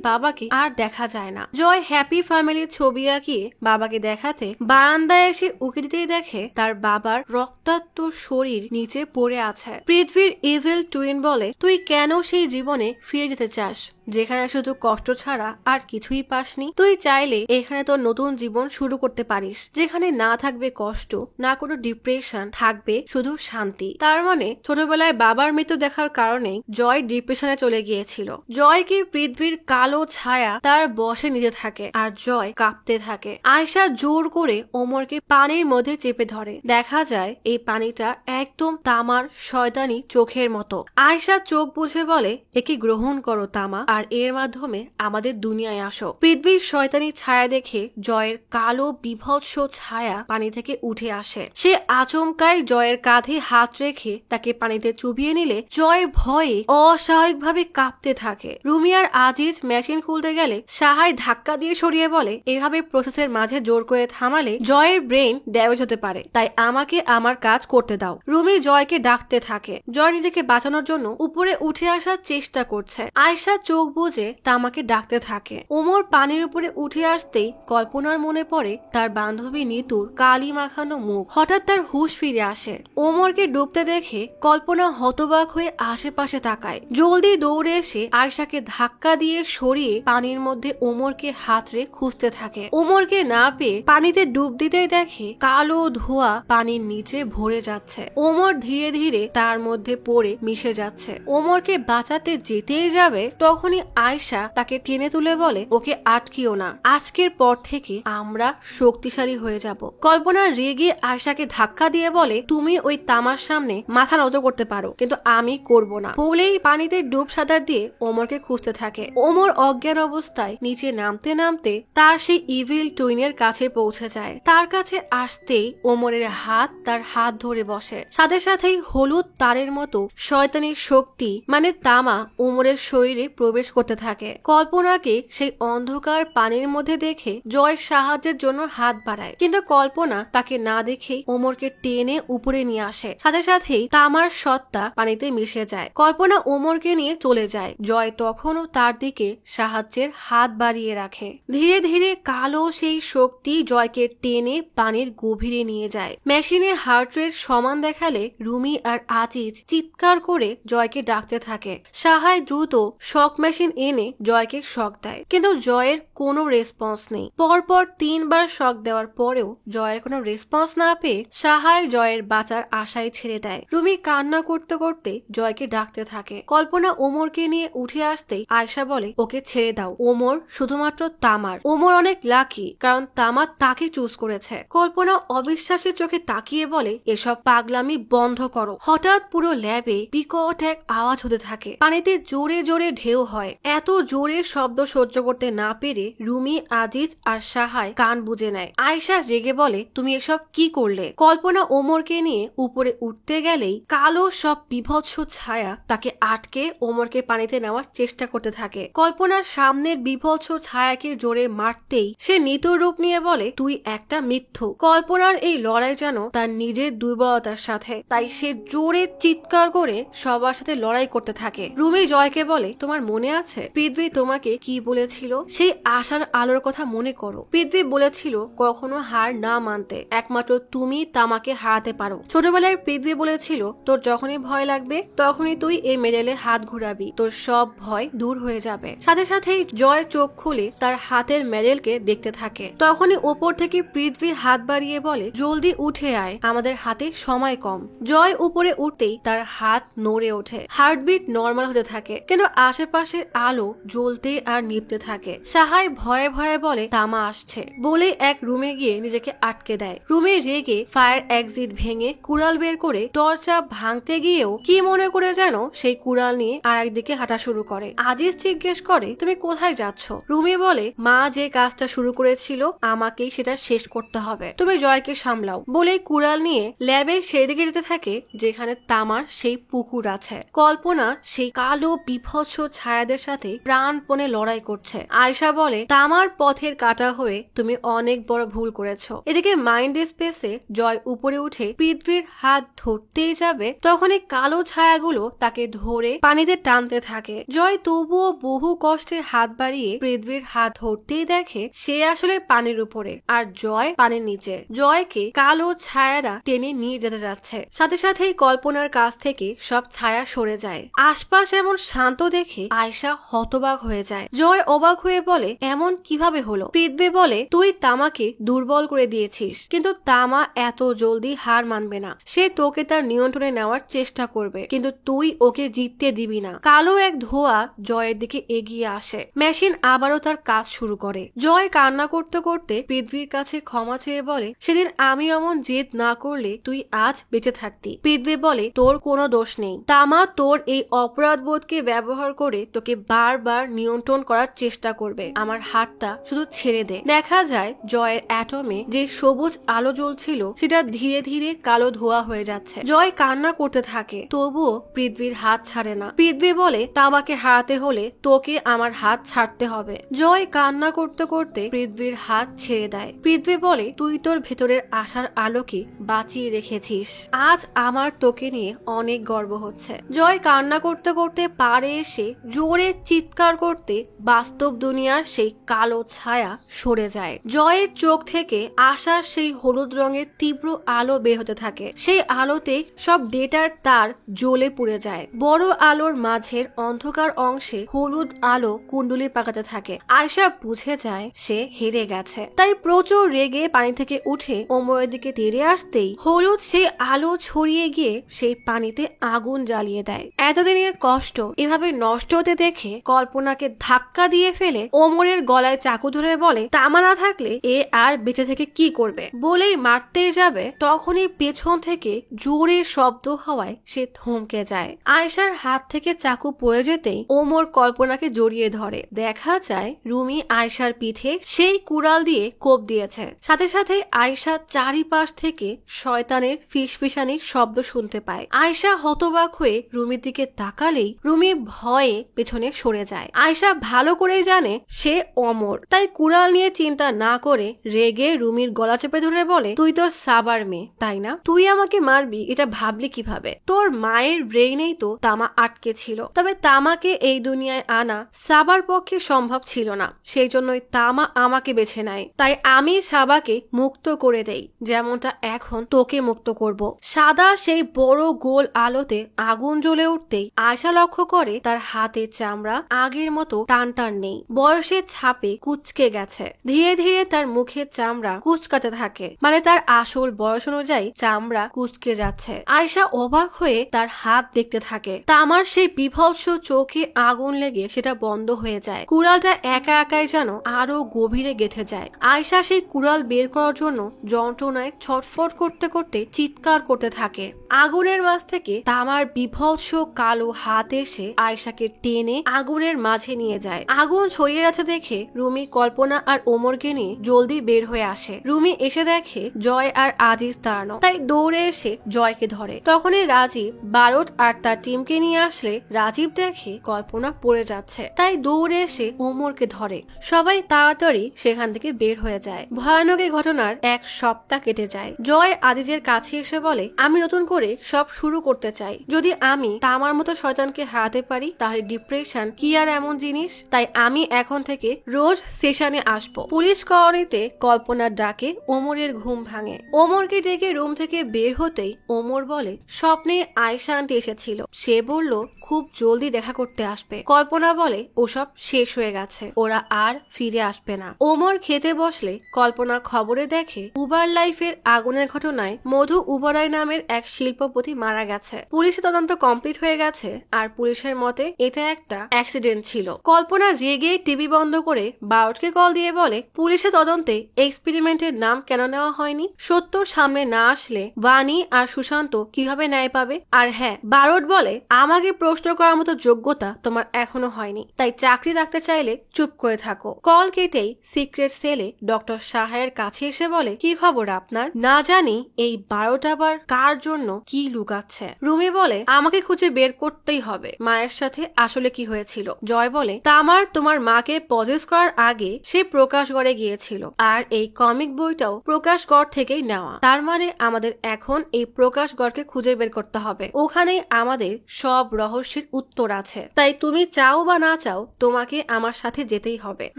বাবাকে আর দেখা যায় না। জয় হ্যাপি ফ্যামিলির ছবি আঁকিয়ে বাবাকে দেখাতে বারান্দায় এসে উকি দিতেই দেখে তার বাবার রক্তাক্ত শরীর নিচে পড়ে আছে। পৃথ্বীর ইভিল টুইন বলে, তুই কেন সেই জীবনে ফিরে যেতে চাস যেখানে শুধু কষ্ট ছাড়া আর কিছুই পাসনি? তুই চাইলে এখানে তোর নতুন জীবন শুরু করতে পারিস, যেখানে না থাকবে কষ্ট, না কোনো ডিপ্রেশন, থাকবে শুধু শান্তি। তার মানে ছোটবেলায় বাবার মৃত্যু দেখার কারণেই জয় ডিপ্রেশনে চলে গিয়েছিল। জয়কে পৃথ্বীর কালো ছায়া তার বশে নিতে থাকে আর জয় কাঁপতে থাকে। আয়শা জোর করে ওমরকে পানির মধ্যে চেপে ধরে। দেখা যায় এই পানিটা একদম তামার শয়তানি চোখের মতো। আয়শা চোখ বুঝে বলে, একে গ্রহণ করো তামা, আর এর মাধ্যমে আমাদের দুনিয়ায় আসো। পৃথ্বীর শয়তানি ছায়া দেখে জয়ের কালো বিভৎস ছায়া পানি থেকে উঠে আসে। সে আচমকায় জয়ের কাঁধে হাত রেখে তাকে পানিতে চুবিয়ে নিলে জয় ভয়ে অস্বাভাবিকভাবে কাঁপতে থাকে। রুমিয়ার আজিজ মেশিন খুলতে গেলে সাহায় ধাক্কা দিয়ে সরিয়ে বলে, এভাবে প্রসেসের মাঝে জোর করে থামালে জয়ের ব্রেন ড্যামেজ হতে পারে, তাই আমাকে আমার কাজ করতে দাও। রুমি জয়কে ডাকতে থাকে। জয় নিজেকে বাঁচানোর জন্য উপরে উঠে আসার চেষ্টা করছে। আয়শা চোখ বুঝে তামাকে ডাকতে থাকে। ওমর পানির উপরে উঠে আসতেই কল্পনার মনে পড়ে তার বান্ধবী নিতুর কালি মাখানো মুখ। হঠাৎ তার হুঁশ ফিরে আসে। ওমরকে ডুবতে দেখে কল্পনা হতবাক হয়ে আশেপাশে তাকায়। জলদি দৌড়ে এসে আয়শাকে ধাক্কা দিয়ে সরিয়ে পানির মধ্যে ওমরকে হাতড়ে খুঁজতে থাকে। ওমরকে না পেয়ে পানিতে ডুব দিতেই দেখে কালো ধোঁয়া পানির নিচে ভরে যাচ্ছে। ওমর ধীরে ধীরে তার মধ্যে পড়ে মিশে যাচ্ছে। ওমরকে বাঁচাতে যেতেই যাবে, তখনই আয়শা তাকে টেনে তুলে বলে, ওকে আটকিও না, আজকের পর থেকে আমরা শক্তিশালী হয়ে যাব। কল্পনা রেগে আয়শাকে ধাক্কা দিয়ে বলে, তুমি ওই তামার সামনে মাথা নত করতে পারো, কিন্তু আমি করব না। বলেই পানিতে ডুব সাঁতার দিয়ে ওমরকে খুঁজতে থাকে। ওমর অজ্ঞান অবস্থায় নিচে নামতে নামতে তার সেই ইভিল টুইনের কাছে পৌঁছে যায়। তার কাছে আসতেই ওমরের হাত তার হাত ধরে বসে। সাথে সাথেই হলুদ তারের মতো শয়তানির শক্তি মানে তামা ওমরের শরীরে প্রবেশ জিজ্ঞেস করতে থাকে। কল্পনাকে সেই অন্ধকার পানির মধ্যে দেখে জয় সাহায্যের জন্য হাত বাড়ায়, কিন্তু কল্পনা তাকে না দেখেই ওমরকে টেনে উপরে নিয়ে আসে। সাথে সাথেই তামার সত্তা পানিতে মিশে যায়। কল্পনা ওমরকে নিয়ে চলে যায়। জয় তখনও তার দিকে সাহায্যের হাত বাড়িয়ে রাখে। ধীরে ধীরে কালো সেই শক্তি জয়কে টেনে পানির গভীরে নিয়ে যায়। মেশিনে হার্ট রেট সমান দেখালে রুমি আর আজিজ চিৎকার করে জয়কে ডাকতে থাকে। সাহায় দ্রুত শক মেশিন এনে জয়কে শক দেয়, কিন্তু জয়ের কোনো রেসপন্স নেই। পরপর 3 বার শক দেওয়ার পরেও জয়ের কোনো রেসপন্স না পেয়ে সাহায় জয়ের বাঁচার আশায় ছেড়ে দেয়। রুমি কান্না করতে করতে জয়কে ডাকতে থাকে। কল্পনা ওমরকে নিয়ে উঠে আসতেই আয়শা বলে, ওকে ছেড়ে দাও, ওমর শুধুমাত্র তামার। ওমর অনেক লাকি, কারণ তামা তাকে চুজ করেছে। কল্পনা অবিশ্বাসের চোখে তাকিয়ে বলে, এসব পাগলামি বন্ধ করো। হঠাৎ পুরো ল্যাবে বিকট এক আওয়াজ হতে থাকে। পানিতে জোরে জোরে ঢেউ হয়। এত জোরে শব্দ সহ্য করতে না পেরে রুমি, আজিজ আর সাহায় কান বুজে নেয়। আয়শা রেগে বলে, তুমি এসব কি করলে? কল্পনা ওমরকে নিয়ে উপরে উঠতে গেলেই কালো সব বিভৎস ছায়া তাকে আটকে ওমরকে পানিতে নেওয়ার চেষ্টা করতে থাকে। কল্পনার সামনের বিভৎস ছায়াকে জোরে মারতেই সে নিতর রূপ নিয়ে বলে, তুই একটা মিথ্যু। কল্পনার এই লড়াই যেন তার নিজের দুর্বলতার সাথে, তাই সে জোরে চিৎকার করে সবার সাথে লড়াই করতে থাকে। রুমি জয়কে বলে, তোমার মনে আছে পৃথ্বী তোমাকে কি বলেছিল? সেই আশার আলোর কথা মনে করো। পৃথ্বী বলেছিল কখনো হার না মানতে, একমাত্র তুমি তামাকে হারাতে পারো। ছোটবেলায় পৃথ্বী বলেছিল, তোর যখনই ভয় লাগবে তখনই তুই এই মেডেলে হাত ঘুরাবি, তোর সব ভয় দূর হয়ে যাবে। সাথে সাথেই জয় চোখ খুলে তার হাতের মেডেলকে দেখতে থাকে। তখনই ওপর থেকে পৃথ্বী হাত বাড়িয়ে বলে, জলদি উঠে আয়, আমাদের হাতে সময় কম। জয় উপরে উঠতেই তার হাত নড়ে ওঠে। হার্টবিট নর্মাল হতে থাকে, কিন্তু আশেপাশের আলো জ্বলতে আর নিভতে থাকে। সাহায় ভয়ে ভয়ে বলে, তামা আসছে বলে এক রুমে গিয়ে নিজেকে আটকে দেয়। রুমে রেগে ফায়ার এক্সিট ভেঙে কুড়াল বের করে দরজা ভাঙতে গিয়েও কি মনে করে যেন সেই কুড়াল নিয়ে আর একদিকে হাঁটা শুরু করে। আজিজ জিজ্ঞেস করে, তুমি কোথায় যাচ্ছ? রুমি বলে, মা যে কাজটা শুরু করেছিল আমাকেই সেটা শেষ করতে হবে, তুমি জয়কে সামলাও। বলে কুড়াল নিয়ে ল্যাবে সেদিকে যেতে থাকে যেখানে তামার সেই পুকুর আছে। কল্পনা সেই কালো বিভৎস ছায়াদের সাথে প্রাণপণে লড়াই করছে। আয়শা বলে, তামার পথের কাটা হয়ে তুমি অনেক বড় ভুল করেছো। এদিকে মাইন্ড স্পেসে জয় উপরে উঠে পৃথ্বীর হাত ধরতেই যাবে, তখনই কালো ছায়াগুলো তাকে ধরে পানিতে টানতে থাকে। জয় তবুও বহু কষ্টে হাত বাড়িয়ে পৃথ্বীর হাত ধরতেই দেখে সে আসলে পানির উপরে আর জয় পানির নিচে। জয়কে কালো ছায়ারা টেনে নিয়ে যেতে যাচ্ছে। সাথে সাথেই কল্পনার কাছ থেকে সব ছায়া সরে যায়। আশপাশ এমন শান্ত দেখে আয়শা হতবাক হয়ে যায়। জয় অবাক হয়ে বলে, এমন কিভাবে হলো? পৃথ্বী বলে, তুই তামাকে দুর্বল করে দিয়েছিস, কিন্তু তামা এত জলদি হার মানবে না। সে তোকে তার নিয়ন্ত্রণে নেওয়ার চেষ্টা করবে, কিন্তু তুই ওকে জিততে দিবি না। কালো এক ধোঁয়া জয়ের দিকে এগিয়ে আসে। মেশিন আবারও তার কাজ শুরু করে। জয় কান্না করতে করতে পৃথ্বীর কাছে ক্ষমা চেয়ে বলে, সেদিন আমি এমন জেদ না করলে তুই আজ বেঁচে থাকতি। পৃথ্বী বলে, তোর কোনো দোষ নেই। তামা তোর এই অপরাধ বোধকে ব্যবহার করে তোকে বারবার নিয়ন্ত্রণ করার চেষ্টা করবে। আমার হাতটা শুধু ছেড়ে দে। দেখা যায় জয়ের অ্যাটমে যে সবুজ আলো জ্বলছিল সেটা ধীরে ধীরে কালো ধোঁয়া হয়ে যাচ্ছে। জয় কান্না করতে থাকে, তবুও পৃথ্বীর হাত ছাড়ে না। পৃথ্বী বলে, তামাকে হারাতে হলে তোকে আমার হাত ছাড়তে হবে। জয় কান্না করতে করতে পৃথ্বীর হাত ছেড়ে দেয়। পৃথ্বী বলে, তুই তোর ভেতরের আশার আলোকে বাঁচিয়ে রেখেছিস। আজ আমার তোকে নিয়ে অনেক গর্ব হচ্ছে। জয় কান্না করতে করতে পারে এসে জোরে চিৎকার করতে বাস্তব দুনিয়ার সেই কালো ছায়া সরে যায়। জয়ের চোখ থেকে আশার সেই হলুদ রঙের তীব্র আলো বের হতে থাকে। সেই আলোতে সব ডেটার তার জ্বলে পুড়ে যায়। বড় আলোর মাঝের অন্ধকার অংশে হলুদ আলো কুণ্ডলি পাকাতে থাকে। আয়শা বুঝে যায় সে হেরে গেছে, তাই প্রচুর রেগে পানি থেকে উঠে ওমরের দিকে তেড়ে আসতেই হলুদ সেই আলো ছড়িয়ে গিয়ে সেই পানিতে আগুন জ্বালিয়ে দেয়। এতদিনের কষ্ট এভাবে নষ্ট হতে দেখে কল্পনাকে ধাক্কা দিয়ে ফেলে ওমরের গলায় চাকু ধরে বলে, তামা না থাকলে এ আর বেঁচে থেকে কি করবে? বলেই মারতেই যাবে, তখনই পেছন থেকে জোরে শব্দ হওয়ায় সে থমকে যায়। আয়শার হাত থেকে চাকু পড়ে যেতেই ওমর কল্পনাকে জড়িয়ে ধরে। দেখা যায় রুমি আয়শার পিঠে সেই কুড়াল দিয়ে কোপ দিয়েছে। সাথে সাথে আয়শা চারিপাশ থেকে শয়তানের ফিসফিসানির শব্দ শুনতে পায়। আয়শা হতবাক হয়ে রুমির দিকে তাকালেই রুমি ভয়ে পেছন পেছনে সরে যায়। আয়শা ভালো করেই জানে সে অমর, তাই কুড়াল নিয়ে চিন্তা না করে রেগে রুমির গলা চেপে ধরে বলে, তুই তো সাবার মেয়ে তাই না? তুই আমাকে মারবি এটা ভাবলি কিভাবে? তোর মায়ের ব্রেইনেই তো তামা আটকে ছিল, তবে তামাকে এই দুনিয়ায় আনা সাবার পক্ষে সম্ভব ছিল না, সেই জন্যই তামা আমাকে বেছে নেয়। তাই আমি সাবাকে মুক্ত করে দেই, যেমনটা এখন তোকে মুক্ত করব। সাদা সেই বড় গোল আলোতে আগুন জ্বলে উঠতেই আয়শা লক্ষ্য করে তার হাতের চামড়া আগের মতো টান টান নেই, বয়সের ছাপে কুচকে গেছে। ধীরে ধীরে তার মুখের চামড়া কুচকাতে থাকে, মানে তার আসল বয়স অনুযায়ী চামড়া কুচকে যাচ্ছে। আয়শা অবাক হয়ে তার হাত দেখতে থাকে। তামার সেই বিভৎস চোখে আগুন লেগে সেটা বন্ধ হয়ে যায়। কুড়ালটা একা একাই যেন আরো গভীরে গেঁথে যায়। আয়শা সেই কুড়াল বের করার জন্য যন্ত্রণায় ছটফট করতে করতে চিৎকার করতে থাকে। আগুনের মাঝ থেকে তামার বিভৎস কালো হাত এসে আয়শাকে টেনে আগুনের মাঝে নিয়ে যায়। আগুন ছড়িয়ে যাচ্ছে দেখে রুমি, কল্পনা আর ওমরকে নিয়ে জলদি বের হয়ে আসে। রুমি এসে দেখে জয় আর আজিজ দাঁড়ানো, তাই দৌড়ে এসে জয়কে ধরে। তখনই রাজীব, বারট আর তার টিমকে নিয়ে আসলে রাজীব দেখে কল্পনা পড়ে যাচ্ছে, তাই দৌড়ে এসে ওমরকে ধরে। সবাই তাড়াতাড়ি সেখান থেকে বের হয়ে যায়। ভয়ানক এই ঘটনার এক সপ্তাহ কেটে যায়। জয় আজিজের কাছে এসে বলে, আমি নতুন করে সব শুরু করতে চাই। যদি আমি তামার মতো শয়তানকে হারাতে পারি তাহলে ডিপ্রেশন কি আর এমন জিনিস, তাই আমি এখন থেকে রোজ সেশনে আসবো। পুলিশ কলোনিতে কল্পনার ডাকে ওমরের ঘুম ভাঙে। ওমরকে ডেকে রুম থেকে বের হতেই ওমর বলে, স্বপ্নে আয়শা আন্টি এসেছিল, সে বলল খুব জলদি দেখা করতে আসবে। কল্পনা বলে ওসব শেষ হয়ে গেছে, ওরা আর ফিরে আসবে না। ওমর খেতে বসলে কল্পনা খবরে দেখে উবার লাইফের আগুনের ঘটনায় মধু উবরাই নামের এক শিল্পপতি মারা গেছে। পুলিশের তদন্ত কমপ্লিট হয়ে গেছে আর পুলিশের মতে এটা একটা অ্যাক্সিডেন্ট ছিল। কল্পনা রেগে টিভি বন্ধ করে বারটকে কল দিয়ে বলে, পুলিশের তদন্তে এক্সপেরিমেন্টের নাম কেন নেওয়া হয়নি? সত্য সামনে না আসলে বাণী আর সুশান্ত কিভাবে ন্যায় পাবে? আর হ্যাঁ, বারট বলে, আমাকে প্রশ্ন করার মতো যোগ্যতা তোমার এখনো হয়নি, তাই চাকরি রাখতে চাইলে চুপ করে থাকো। কল কেটেই সিক্রেট সেলে ডক্টর সাহায়ের কাছে এসে বলে, কি খবর আপনার? না জানি এই বারট আবার কার জন্য কি লুকাচ্ছে। রুমি বলে, আমাকে খুঁজে বের করতেই হবে মায়ের সাথে আসলে কি হয়েছিল। জয় বলে, তামার তোমার মাকে পজেস করার আগে সে প্রকাশগড়ে গিয়েছিল, আর এই কমিক বইটাও প্রকাশগড় থেকেই নেওয়া। তার মানে আমাদের এখন এই প্রকাশগড়কে খুঁজে বের করতে হবে, ওখানেই আমাদের সব রহস্যের উত্তর আছে। তাই তুমি চাও বা না চাও তোমাকে আমার সাথে যেতেই হবে।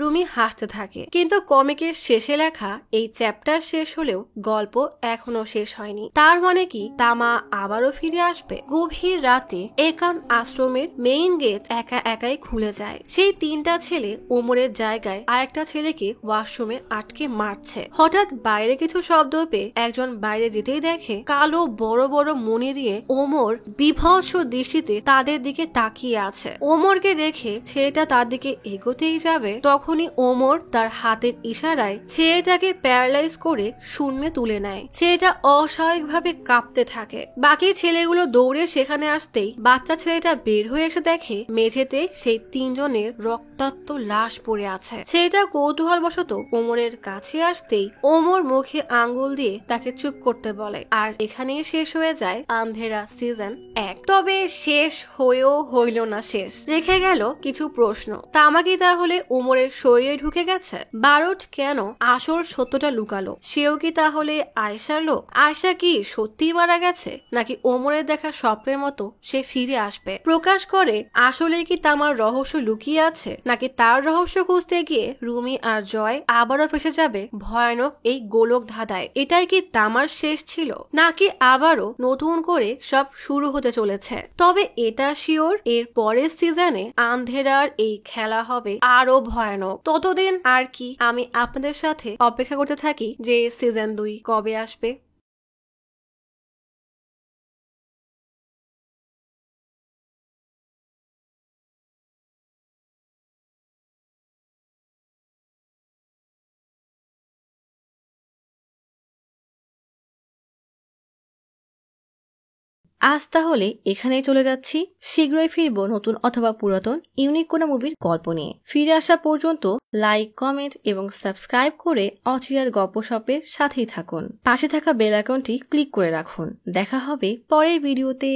রুমি হাসতে থাকে। কিন্তু কমিকের শেষে লেখা এই চ্যাপ্টার শেষ হলেও গল্প এখনো শেষ হয়নি। তার মানে কি তামা আবারও ফিরে আসবে? গভীর রাতে একান আশ্রমের মেইন গেট একা একাই খুলে যায়। সেই তিনটা ছেলে ওমরের জায়গায় আরেকটা ছেলেকে ওয়াশরুমে আটকে মারছে। হঠাৎ বাইরে কিছু শব্দ পেয়ে একজন বাইরে যেতেই দেখে কালো বড় বড় মণি দিয়ে ওমর বিভৎস দৃষ্টিতে তাদের দিকে তাকিয়ে আছে। ওমরকে দেখে ছেলেটা তার দিকে এগোতেই যাবে, তখনই ওমর তার হাতের ইশারায় ছেলেটাকে প্যারালাইজ করে শূন্যে তুলে নেয়। ছেলেটা অস্বাভাবিকভাবে কাঁপতে থাকে। বাকি ছেলেগুলো দৌড়ে সেখানে আসতেই বাচ্চা ছেলেটা বের হয়ে এসে দেখে মেঝেতে সেই তিনজনের রক্তাক্ত লাশ পড়ে আছে। ছেলেটা কৌতূহল বশত ওমরের কাছে আসতেই ওমর মুখে আঙ্গুল দিয়ে তাকে চুপ করতে বলে। আর এখানেই শেষ হয়ে যায় আন্ধেরা সিজন 1। তবে শেষ হয়েও হইল না শেষ, রেখে গেল কিছু প্রশ্ন। তামা কি তাহলে ওমরের শরীরে ঢুকে গেছে? বারট কেন আসল সত্যটা লুকালো? সেও কি তাহলে আয়শার লোক? আয়শা কি সত্যিই মারা গেছে, নাকি ওমরের দেখা স্বপ্নের মতো সে ফিরে আসবে? প্রকাশ করে আসলে কি তামার রহস্য লুকিয়ে আছে, নাকি তার রহস্য খুঁজতে গিয়ে রুমি আর জয় আবারও ফেসে যাবে ভয়ানক এই গোলক ধাঁধায়? এটাই কি তামার শেষ ছিল, নাকি আবারও নতুন করে সব শুরু হতে চলেছে? তবে এটা শিওর, এর পরের সিজনে আন্ধেরার এই খেলা হবে আরো ভয়ানক। ততদিন আর কি আমি আপনাদের সাথে অপেক্ষা করতে থাকি যে সিজন 2 কবে আসবে। আজ তাহলে এখানেই চলে যাচ্ছি। শীঘ্রই ফিরবো নতুন অথবা পুরাতন ইউনিক কোনো মুভির গল্প নিয়ে। ফিরে আসা পর্যন্ত লাইক, কমেন্ট এবং সাবস্ক্রাইব করে অচিরার গপ্পসপের সাথেই থাকুন। পাশে থাকা বেল আইকনটি ক্লিক করে রাখুন। দেখা হবে পরের ভিডিওতে।